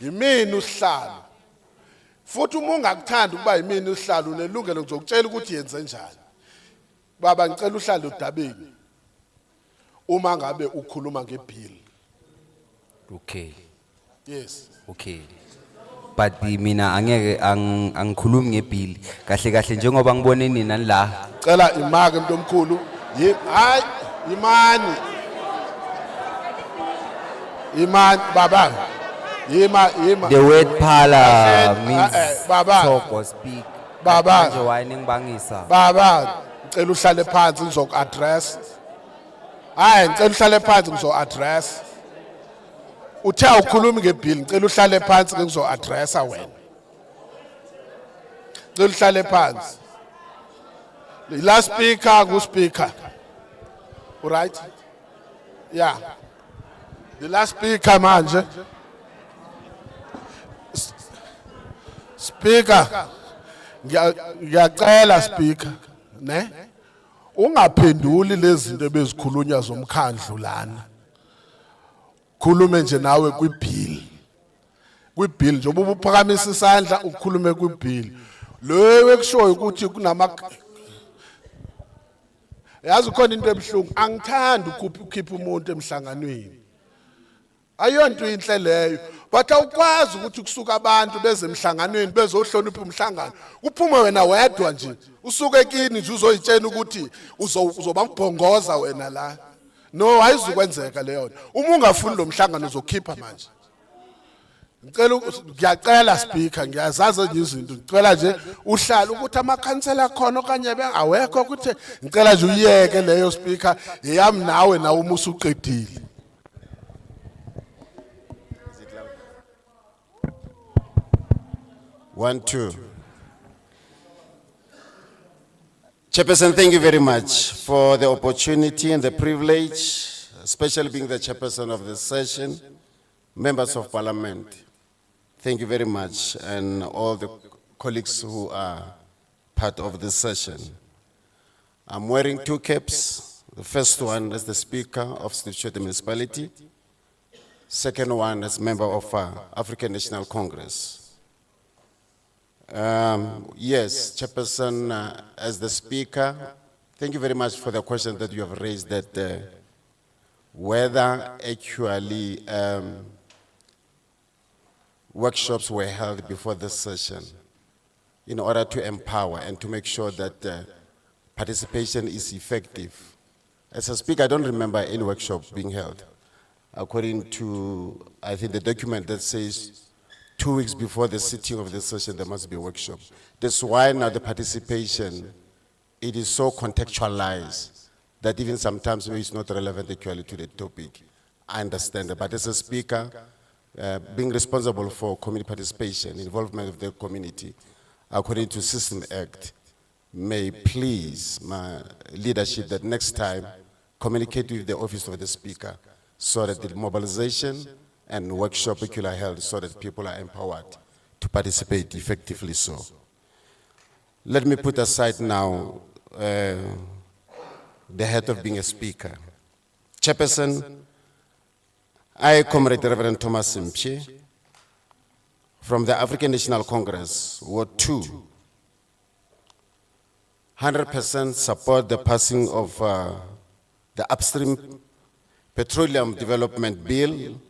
yimini usihlalo. Futhi uma ungakuthanda ukuba yimini usihlalo unelungelo ngizokutshela ukuthi yenze njani. Baba ngicela uhlale udabeni. Uma ngabe ukhuluma ngebill. Okay. Yes. Okay. But mina angeke angikhulumi ngebill. Kahle njengoba ngibone nina la. Cela imake umuntu omkhulu. Hayi imani. Iman baba. Yima. The word parlor means talk or speak. Baba. Nje wayini ngibangisa. Baba, ngicela uhlale phansi ngizoku-address. Hayi ngicela uhlale phansi ngizo-address. uthe awukhulumi ngebill ngicela uhlale phansi ngizo addressa wena. Ngicela uhlale phansi. The last speaker ngu speaker. All right? Yeah. The last speaker manje. Speaker. Ngiyacela speaker, ne? Ungaphenduli lezi zinto bezikhulunywa zomkhandlu lana. Khulume nje nawe kwibill. Kwibill nje ubuphakamisa isandla ukhulume kwibill. Lo ekushoyo ukuthi kunama yazi khona into ebhlungu angithandi ukukhipha umuntu emhlanganweni. Ayonto inhle leyo. But awukwazi ukuthi kusuka abantu beze emhlanganweni bezohlonipha umhlangano. Kuphuma wena wedwa nje. Usuke kini nje uzoyitshena ukuthi uzoba mbhongoza wena la. No, ayizukwenzeka leyo. Uma ungafuni lo mhlangano uzokhipha manje. Ngiyacela speaker ngiyazazi izinto. Ngicela nje uhlala ukuthi amakhansela khona okanye awekho ukuthi ngicela nje uyeke leyo speaker eyami nawe nawe uma usuqedile. One, two. Chairperson, thank you very much for the opportunity and the privilege, especially being the chairperson of this session, members of parliament. Thank you very much, and all the colleagues who are part of this session. I'm wearing two caps. The first one is the Speaker of Stitchot Municipality. Second one is member of African National Congress. Yes, Chairperson, as the Speaker, thank you very much for the question that you have raised, that whether actually workshops were held before this session in order to empower and to make sure that participation is effective. As a Speaker, I don't remember any workshop being held. According to, I think, the document that says 2 weeks before the sitting of the session, there must be a workshop. That's why now the participation, it is so contextualized that even sometimes maybe it's not relevant actually to the topic. I understand that, but as a Speaker, being responsible for community participation, involvement of the community, according to System Act, may please my leadership that next time communicate with the office of the Speaker so that the mobilization and workshop are held so that people are empowered to participate effectively so. Let me put aside now the head of being a speaker. Chairperson, I, Comrade Reverend Thomas Mpye, from the African National Congress, Ward 2, 100% support the passing of the Upstream Petroleum Development Bill,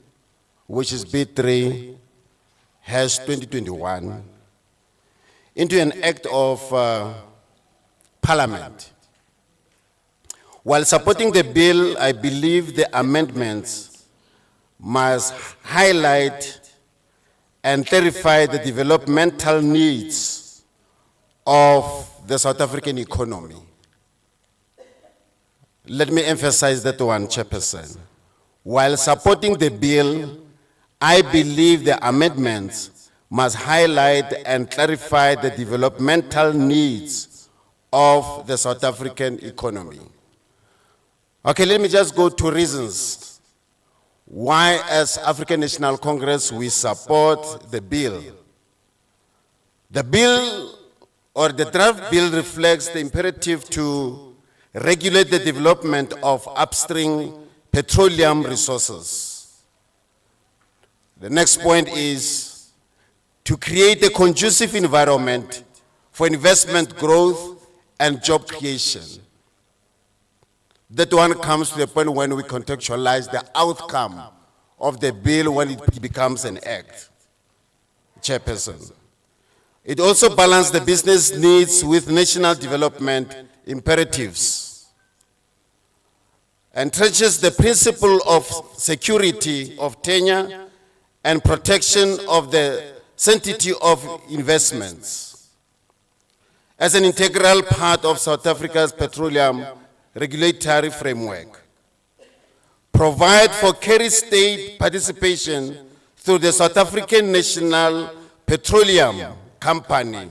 which is B3 /2021, into an act of Parliament. While supporting the bill, I believe the amendments must highlight and clarify the developmental needs of the South African economy. Let me emphasize that one, Chairperson. While supporting the bill, I believe the amendments must highlight and clarify the developmental needs of the South African economy. Okay, let me just go to reasons why, as African National Congress, we support the bill. The bill, or the draft bill, reflects the imperative to regulate the development of upstream petroleum resources. The next point is to create a conducive environment for investment growth and job creation. That one comes to the point when we contextualize the outcome of the bill when it becomes an act. Chairperson. It also balances the business needs with national development imperatives and trenches the principle of security of tenure and protection of the sanctity of investments as an integral part of South Africa's petroleum regulatory framework. provide for carry state participation through the South African National Petroleum Company,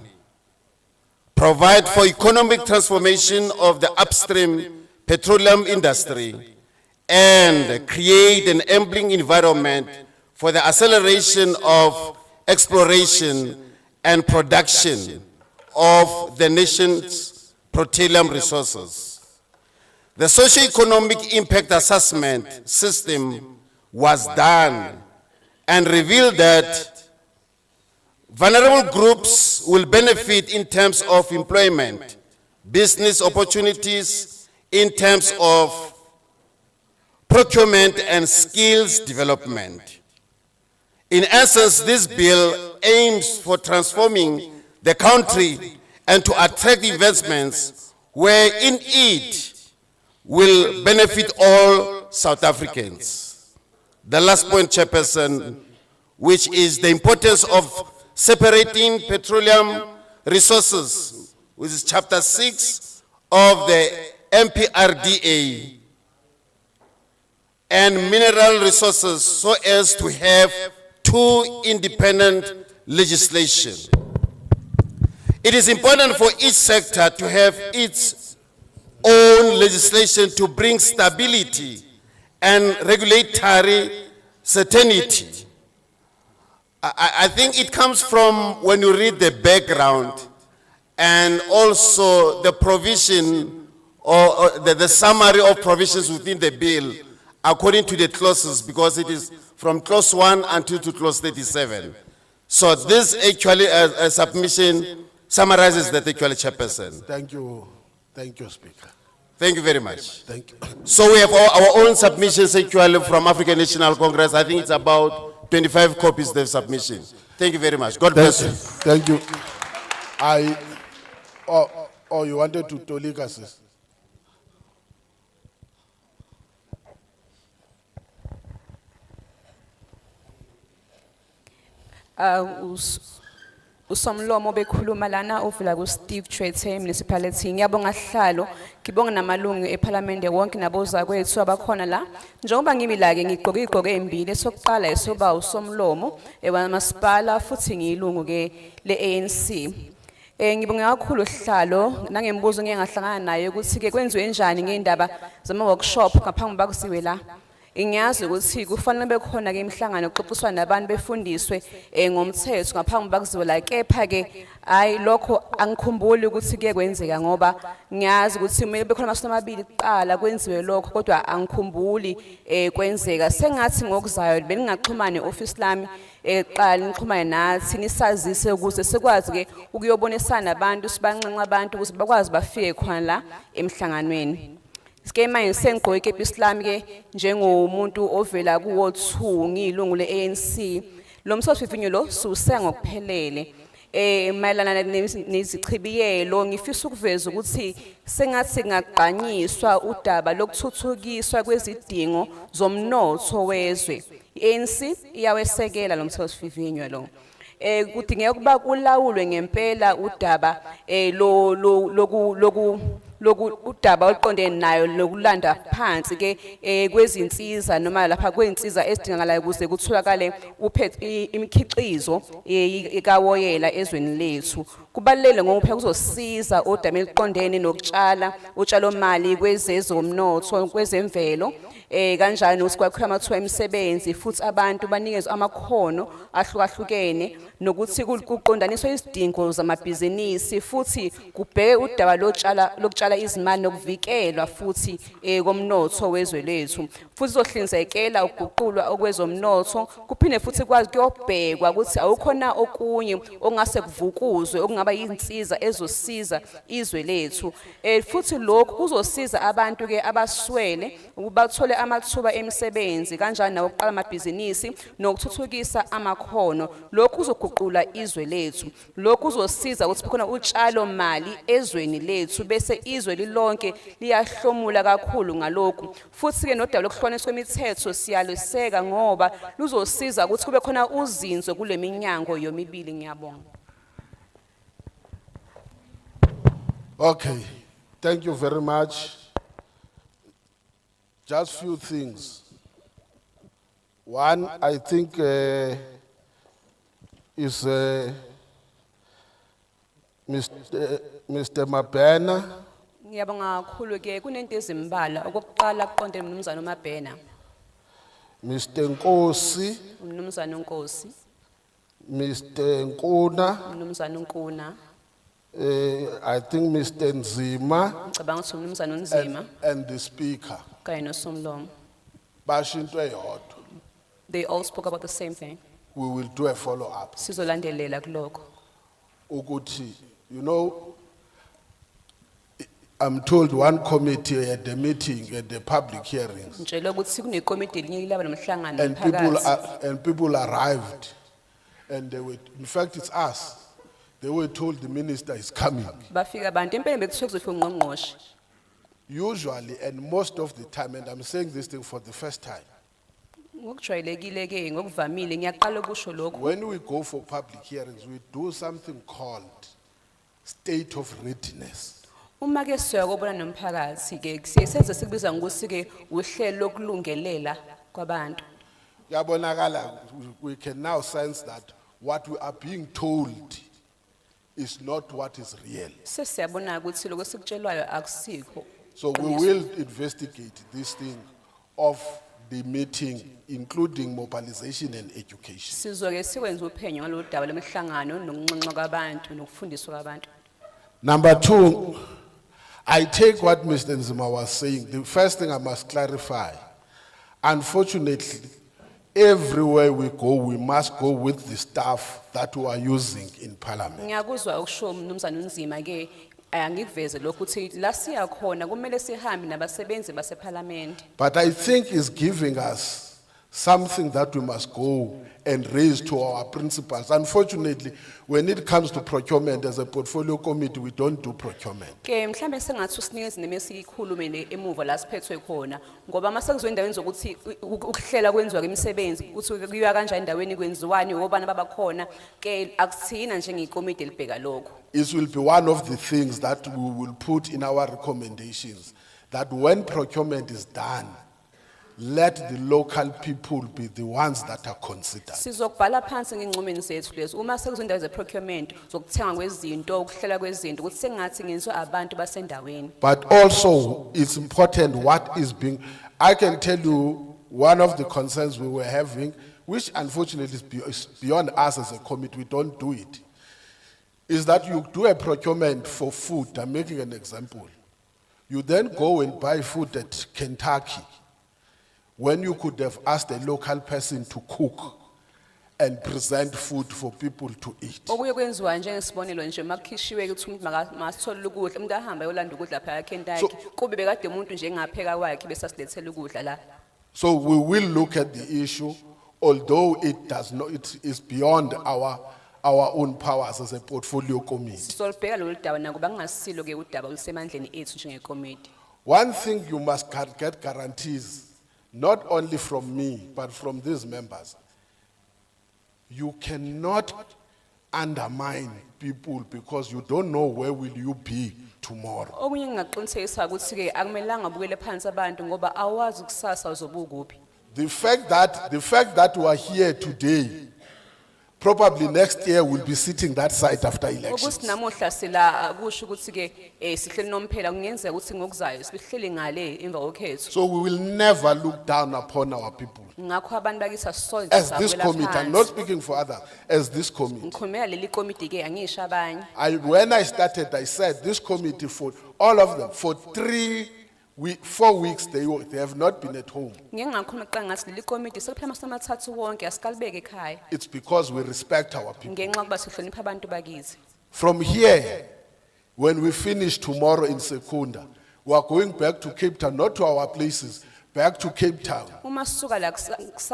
provide for economic transformation of the upstream petroleum industry, and create an enabling environment for the acceleration of exploration and production of the nation's petroleum resources. The socio-economic impact assessment system was done and revealed that vulnerable groups will benefit in terms of employment, business opportunities, in terms of procurement and skills development. In essence, this bill aims for transforming the country and to attract investments wherein it will benefit all South Africans. The last point, Chairperson, which is the importance of separating petroleum resources, which is Chapter 6 of the MPRDA, and mineral resources so as to have two independent legislation. It is important for each sector to have its own legislation to bring stability and regulatory certainty. I think it comes from when you read the background and also the provision or the summary of provisions within the bill according to the clauses, because it is from clause 1 until to clause 37. So this actually a submission summarizes that actually, Chairperson. Thank you, Speaker. Thank you very much. Thank you. So we have our own submissions actually from African National Congress. I think it's about 25 copies of the submission. Thank you very much. God bless you. Thank you. You wanted to Tolika, sis? Usomlomo bekhuluma lana ovela ku Steve Tshwete municipality. Ngiyabonga sihlalo, ngibonga namalungu eParliament wonke naboza kwethu abakhona la. Njengoba ngimi la ke ngigqoke igqoke embili, esokuqala esoba usomlomo ewamasipala futhi ngiyilungu ke le ANC. Ngibonga kakhulu sihlalo nangembuzo ngiyengahlangana nayo ukuthi ke kwenziwe njani ngendaba zama workshop ngaphambi bakusiwe la. Ngiyazi ukuthi kufanele bekhona ke imhlangano oxoxiswa nabantu befundiswe ngomthetho ngaphambi bakuziwe la, kepha ke hayi lokho angikhumbuli ukuthi kuye kwenzeka ngoba ngiyazi ukuthi kumele bekhona amasu amabili kuqala kwenziwe lokho, kodwa angikhumbuli kwenzeka. Sengathi ngokuzayo beningaxhumana neoffice lami qala nixhumane nathi nisazise ukuze sikwazi ke ukuyobonisana nabantu, sibanxenxa abantu ukuthi bakwazi bafike khona la emhlanganweni. Sike manje sengigqoke ikepisi lami ke njengomuntu ovela ku Ward 2 ngiyilungu le ANC. Lo msosivivinyo lo susa ngokuphelele mayelana nezichibiyelo. Ngifisa ukuveza ukuthi sengathi ngaqanyiswa udaba lokuthuthukiswa kwezidingo zomnotho wezwe. iANC iyawesekela lo msosivivinyo lo. Kudingeka ukuba kulawulwe ngempela udaba udaba oluqondene nayo lokulanda phansi ke kwezinsiza noma lapha kweinsiza ezidingakalayo ukuze kutholakale imikhiqizo ikawoyela ezweni lethu. Kubalulekile ngoba phela kuzosiza odaba eliqondene nokutshala, utshalo mali kwezezomnotho, kwezemvelo, kanjalo nokusikwakha amathuba emisebenzi futhi abantu banikezwe amakhono ahlukahlukene, nokuthi kuqondaniswe izidingo zamabhizinisi futhi kubheke udaba lokutshala izimali nokuvikelwa futhi komnotho wezwe lethu. Futhi zohlinzekela ukuguqulwa okwezomnotho, kuphinde futhi kwazi kuyobhekwa ukuthi awukhona okunye ongase kuvukuzwe okungaba yinsiza ezosiza izwe lethu. Futhi lokhu kuzosiza abantu ke abaswele ukuba bathole amathuba emisebenzi kanjani nawo ukuqala amabhizinisi nokuthuthukisa amakhono. Lokhu kuzoguqula izwe lethu. Lokhu kuzosiza ukuthi khona utshalo mali ezweni lethu bese izwe lilonke liyahlomula kakhulu ngalokhu. Futhi ke nodaba lokuhloniswa kwemithetho siyaliseka ngoba luzosiza ukuthi kube khona uzinzo kule minyango yomibili. Ngiyabonga. Okay, thank you very much. Just few things. One, I think, is Mr. Mabena. Ngiyabonga kakhulu ke kunento ezimbalwa okokuqala kuqonde umnumzana uMabhena Mr. Nkosi, umnumzana uNkosi Mr. Nkuna, umnumzana uNkuna I think Mr. Nzima, ngicabanga ukuthi umnumzana uNzima and the speaker. kanye noSomlomo. Bashinto eyodwa. They all spoke about the same thing. We will do a follow-up. Sizolandelela kuloko. Ukuthi, you know, I'm told one committee at the meeting, at the public hearings, Ngitshela ukuthi kunekomiti elinye laba nomhlangano and people arrived, and they were, in fact, it's us. They were told the minister is coming. Bafika abantu empeleni bekuthiwe kuzofika ungqongqoshe. Usually, and most of the time, and I'm saying this thing for the first time, Ngokujwayelekile ke ngokuvamile ngiyaqala ukusho lokho. when we go for public hearings, we do something called state of readiness. Uma ke siyakubona nomphakathi ke siyenze sikubiza ngokuthi ke uhlelo lokulungelela kwabantu. Yabonakala, we can now sense that what we are being told is not what is real. Sesiyabona ukuthi lokho sikutshelwayo akusikho. So we will investigate this thing of the meeting, including mobilization and education. Sizoke sikwenza uphenyo ngalolu daba lemihlangano nokunxenxa kwabantu nokufundiswa kwabantu. Number two, I take what Mr. Nzima was saying. The first thing I must clarify, unfortunately, everywhere we go, we must go with the staff that we are using in parliament. Ngiyakuzwa ukusho umnumzana uNzima ke angikuveze lokho ukuthi la siya khona kumele sihambe nabasebenzi baseParliament. But I think it's giving us something that we must go and raise to our principals. Unfortunately, when it comes to procurement as a portfolio committee, we don't do procurement. Ke mhlambe sengathi usinikeze nemesikhulume emuva la siphethwe khona ngoba mase kuzwe endaweni zokuthi ukuhlela kwenziwa kwemisebenzi ukuthi kuyiwa kanjani endaweni kwenziwani obani baba khona ke akusithina njengekomiti elibheka lokho. It will be one of the things that we will put in our recommendations, that when procurement is done, let the local people be the ones that are considered. Sizokubhala phansi ngenqumeni zethu lezo uma sekuzwe indawo ze-procurement zokuthenga kwezinto ukuhlela kwezinto ukuthi sengathi ngenziwa abantu basendaweni. But also, it's important what is being, I can tell you, one of the concerns we were having, which unfortunately is beyond us as a committee, we don't do it, is that you do a procurement for food. I'm making an example. You then go and buy food at Kentucky, when you could have asked a local person to cook and present food for people to eat. Okuye kwenziwa njengesibonelo nje makukhishiwe ukuthi umuntu masithole ukudla umuntu ahamba yolanda ukudla phaya Kentucky kube bekade umuntu nje engapheka kwakhe bese asilethela ukudla la. So we will look at the issue, although it does not, it is beyond our own powers as a portfolio committee. Sizolibheka lolu daba nakuba kungasilo ke udaba olusemandleni ethu njengekomiti. One thing you must get guarantees, not only from me, but from these members. You cannot undermine people because you don't know where will you be tomorrow. Okunye ngingaqinisekisa ukuthi ke akumelanga ubukele phansi abantu ngoba awazi kusasa uzobukuphi. The fact that we are here today, probably next year we'll be sitting that side after elections. Ukuthi namuhla sila kusho ukuthi ke sihleli nomphela kungenzeka ukuthi ngokuzayo sihleli ngale emva kokhetho. So we will never look down upon our people. Ngakho abantu bakithi asisole As this committee, I'm not speaking for others, as this committee. Ngikhulumela leli committee ke angisho abanye. When I started, I said this committee, for all of them, for 4 weeks, they have not been at home. Ngingakhuluma qanga ngathi leli committee sekuphela masamathathu wonke asikalibeke ekhaya. It's because we respect our people. Ngenxa kuba sihlonipha abantu bakithi. From here, when we finish tomorrow in Secunda, we are going back to Cape Town, not to our places, back to Cape Town. Uma sisuka la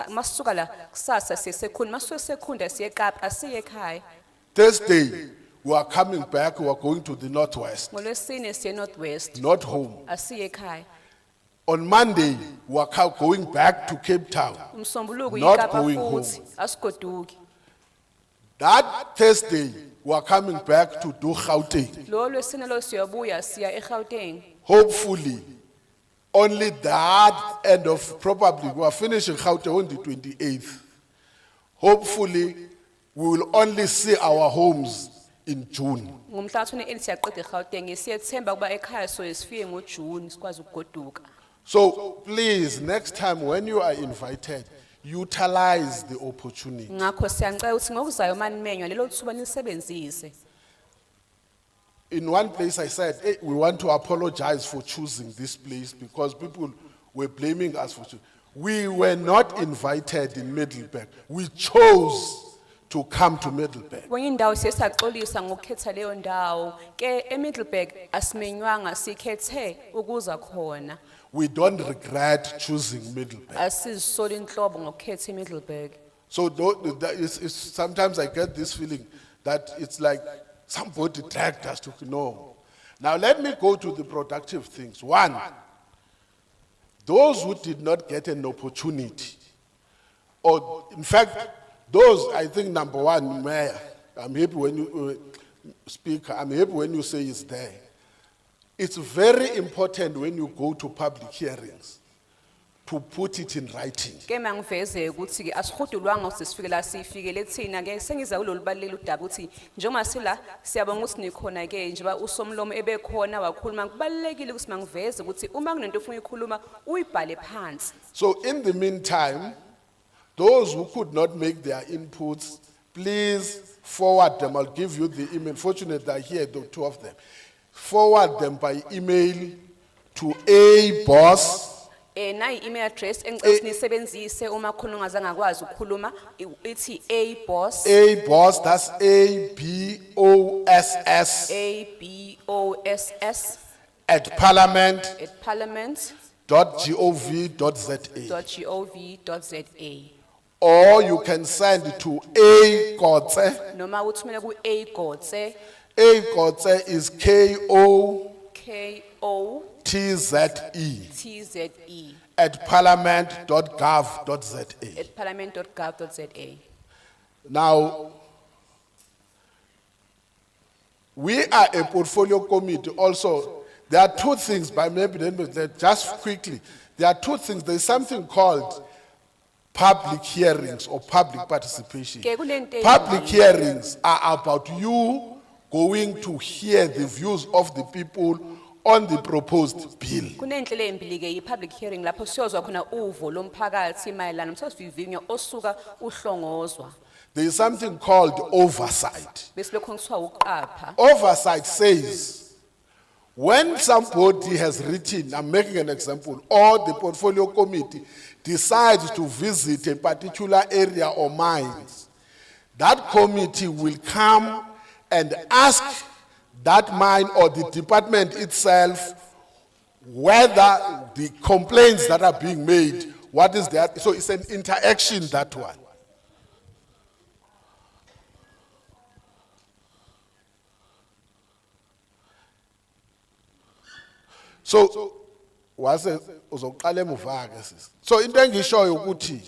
masisuka la kusasa siyesekhunda masuke sekhunda siye eKapa asiye ekhaya. Thursday, we are coming back, we are going to the northwest, Ngolwesine siye northwest. not home. Asiye ekhaya. On Monday, we are going back to Cape Town, Umsombuluko not iKapa going home. futhi asigoduki. That Thursday, we are coming back to do Gauteng. Lo lwesine lo siyabuya siya eGauteng. Hopefully, only that end of probably we are finishing Gauteng on the 28th. Hopefully, we will only see our homes in June. Ngumhla 28 siyaqeda eGauteng siyethemba kuba ekhaya so sifike ngoJune sikwazi ukugoduka. So please, next time when you are invited, utilize the opportunity. Ngakho siyancela ukuthi ngokuzayo manimenywa lelo thuba lisebenzise. In one place I said, "Hey, we want to apologize for choosing this place because people were blaming us for choosing." We were not invited in Middelburg. We chose to come to Middelburg. Kwenye indawo siyaxolisa ngokukhetha leyo ndawo ke eMiddelburg asimenywanga sikhethe ukuza khona. We don't regret choosing Middelburg. Asizisoli inhlobo ngokukhetha eMiddelburg. So sometimes I get this feeling that it's like somebody dragged us to know. Now let me go to the productive things. One, those who did not get an opportunity, or in fact, those, I think number one, Mayor, I'm happy when you, Speaker, I'm happy when you say it's there. It's very important when you go to public hearings to put it in writing. Ke mangiveze ukuthi ke asihudulwanga ukuthi sifike la sifikele thina ke sengiza kulolu balelo udaba ukuthi njengoba sila siyabonga ukuthi nikhona ke njengoba usomlomo ebekhona wakhuluma kubalekile ukuthi mangiveze ukuthi uma kunento ufuna ukukhuluma uyibhale phansi. So in the meantime, those who could not make their inputs, please forward them. I'll give you the email. Fortunately, they're here, the two of them. Forward them by email to A-Boss. Na email address engicela nisebenzise uma khona ungazange akwazi ukukhuluma ithi A-Boss. A-Boss, that's A-B-O-S-S. A-B-O-S-S. At parliament. At parliament. .gov.za. Or you can send it to A-Kotse. Noma uthumela ku A-Kotse. A-Kotse is K-O-T-Z-E. T-Z-E. At parliament.gov.za. At parliament.gov.za. Now, we are a portfolio committee also. There are two things, but maybe just quickly. There are two things. There's something called public hearings or public participation. Public hearings are about you going to hear the views of the people on the proposed bill. Kunenhlelo embili ke i-public hearing lapho siyozwa khona uvo lomphakathi mayelana nomthethosivivinywa osuka uhlongozwa. There is something called oversight. Bese lokho kuthiwa uqapha. Oversight says, when somebody has written, I'm making an example, or the portfolio committee decides to visit a particular area or mines, that committee will come and ask that mine or the department itself whether the complaints that are being made, what is that? So it's an interaction, that one. So, wase uzoqala emuva ke sisi. So into engishoyo ukuthi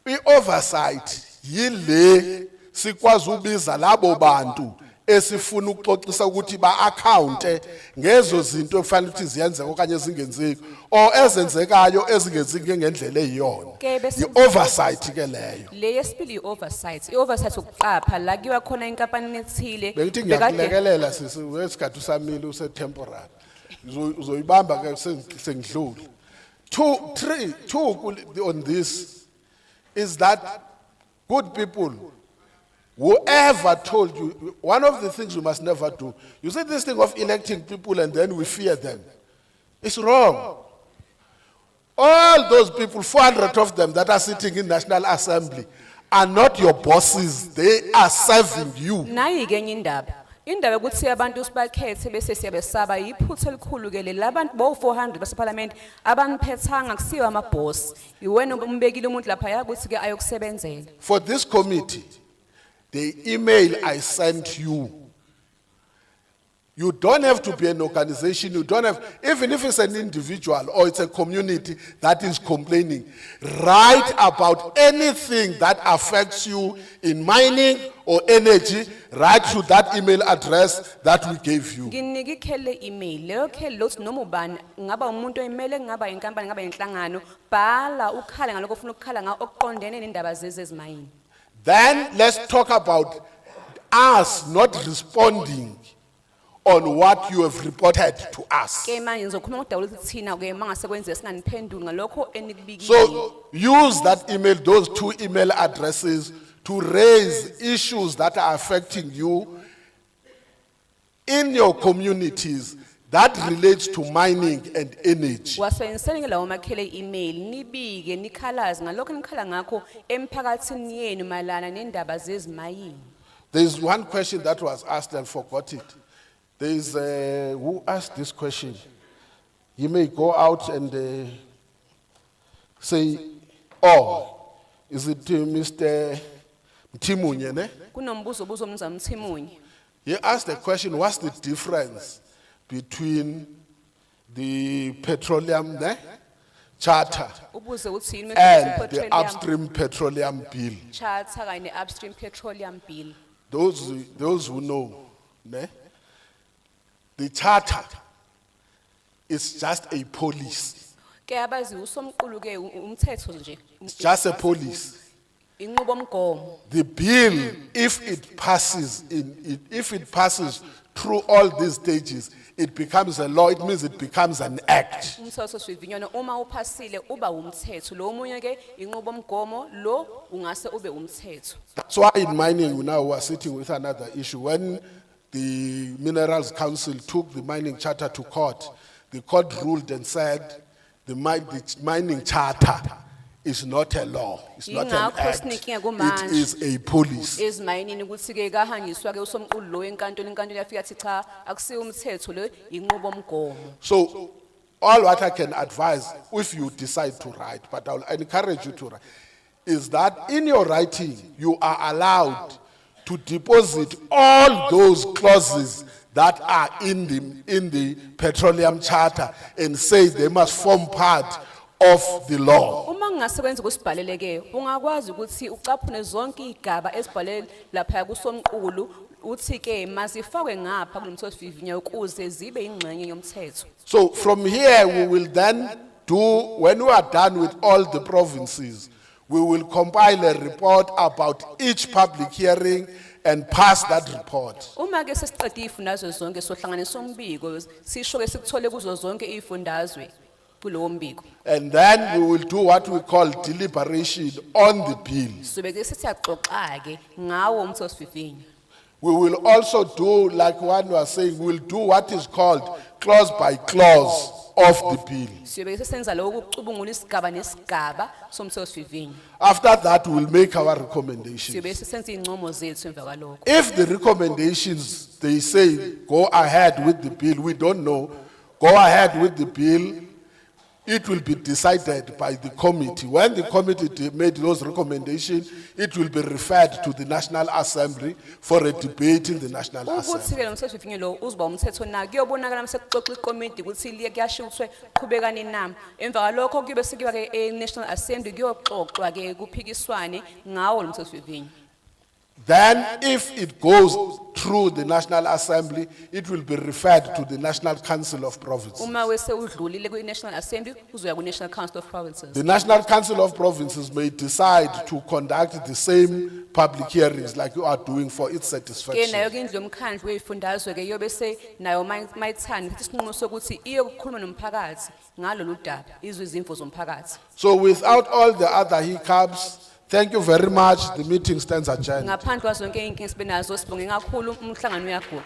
i-oversight yile sikwazi ubiza labo bantu esifuna ukuxoxisa ukuthi ba-account ngezo zinto ekufanele ukuthi ziyenzeka okanye zingenzeki or ezenzekayo ezingenzeki ngendlela eyiyona. I-oversight ke leyo. Le yesibili i-oversight. I-oversight ukuqapha la kuyiwa khona inkampani ethile. Bengithi ngiyakulekelela sisi wesikhathi usamile use-temporary. Uzoyibamba ke sengidlule. Two on this is that good people, whoever told you, one of the things we must never do, you see this thing of electing people and then we fear them. It's wrong. All those people, 400 of them that are sitting in National Assembly are not your bosses, they are serving you. Nayi ke enye indaba. Indaba ukuthi abantu sibakhethe bese siyabesaba yiphutha elikhulu ke leli abantu bo 400 baseparlament abaniphathanga kusiwa amaboss. Iwena umbekile umuntu lapha yakuthi ke ayokusebenzela. For this committee, the email I sent you, You don't have to be an organization, you don't have, even if it's an individual or it's a community that is complaining, write about anything that affects you in mining or energy, write to that email address that we gave you. Nginike ikhele email, leyo khele lothi noma ubani, ngaba umuntu oyimele, ngaba inkampani, ngaba inhlangano, bhala ukhala ngalokho ufuna ukukhala ngako okuqondene nendaba zezimayini. Then let's talk about us not responding on what you have reported to us. Ke manje ngizokhuluma ngodawu ukuthi thina ke mangase kwenze singaniphenduli ngalokho enikubikile. So use that email, those two email addresses to raise issues that are affecting you in your communities that relates to mining and energy. Wasebenziseni lawo makhele email nibike nikhalaze ngalokho nikhala ngakho emphakathini yenu malana nendaba zezimayini. There is one question that was asked and forgot it. There is who asked this question? You may go out and say, oh, is it Mr. Mtimunye? Ne? Kunombuzo buzo mnumzana Mtimunye. He asked the question, what's the difference between the petroleum charter Ubuze uthini and the Upstream Petroleum Bill? Charter kanye Upstream Petroleum Bill. Those who know, ne? The charter is just a police. Ke abazi usomqulu ke umthetho nje. It's just a police. Inqubomgomo. The bill, if it passes through all these stages, it becomes a law. It means it becomes an act. Umthetho sivinyana uma uphasile uba umthetho lo omunye ke inqubomgomo lo ungase ube umthetho. That's why in mining we now are sitting with another issue. When the Minerals Council took the mining charter to court, the court ruled and said the mining charter is not a law. It's not an act. It is a police. Ezimayini ukuthi ke kahangiswa ke usomqulu lo enkantolo yafika athi cha akusiyo umthetho lo inqubomgomo. So all what I can advise, if you decide to write, but I'll encourage you to write, is that in your writing you are allowed to deposit all those clauses that are in the petroleum charter and say they must form part of the law. Uma ngase kwenze kusibhalele ke ungakwazi ukuthi ucaphune zonke igaba ezibhalele lapha kusomqulu uthi ke mazifakwe ngapha kulomthethosivivinywa ukuze zibe ingxenye yomthetho. So from here we will then do, when we are done with all the provinces, we will compile a report about each public hearing and pass that report. Uma ke sesiqedile ifundazwe zonke sohlanganisa umbiko sisho ke sikuthole kuzo zonke ifundazwe kulowo mbiko. And then we will do what we call deliberation on the bill. Sobe ke siyaxoxa ke ngawo umthethosivivinywa. We will also do, like one was saying, we will do what is called clause by clause of the bill. Sobe ke senza lokho ukucubungula isigaba nesigaba somthethosivivinywa. After that, we will make our recommendations. Sobe senza incomo zethu emva kwalokho. If the recommendations, they say, go ahead with the bill, we don't know, go ahead with the bill, it will be decided by the committee. When the committee made those recommendations, it will be referred to the National Assembly for a debate in the National Assembly. Ukuthi ke lo mthethosivivinywa lo uzoba umthetho na kuyobonakala mase kuxoxa ikomiti ukuthi liye kuyashutshwe qhubekani nami. Emva kwalokho kube sekuba ke e-National Assembly kuyoxoxwa ke kuphikiswane ngawo lo mthethosivivinywa. Then if it goes through the National Assembly, it will be referred to the National Council of Provinces. Uma wese udlulile ku-National Assembly uzoya ku-National Council of Provinces. The National Council of Provinces may decide to conduct the same public hearings like you are doing for its Ke satisfaction. nayo ke indlu yomkhandlu weyifundazwe ke yobe se nayo mayithanda ithi isinqumo sokuthi iyo kukhuluma nomphakathi ngalolu daba izwe izimvo zomphakathi. So without all the other hiccups, thank you very much. The meeting stands adjourned. Ngaphandle kwazo zonke inkinga sibenazo sibonge kakhulu umhlangano uyaguqa.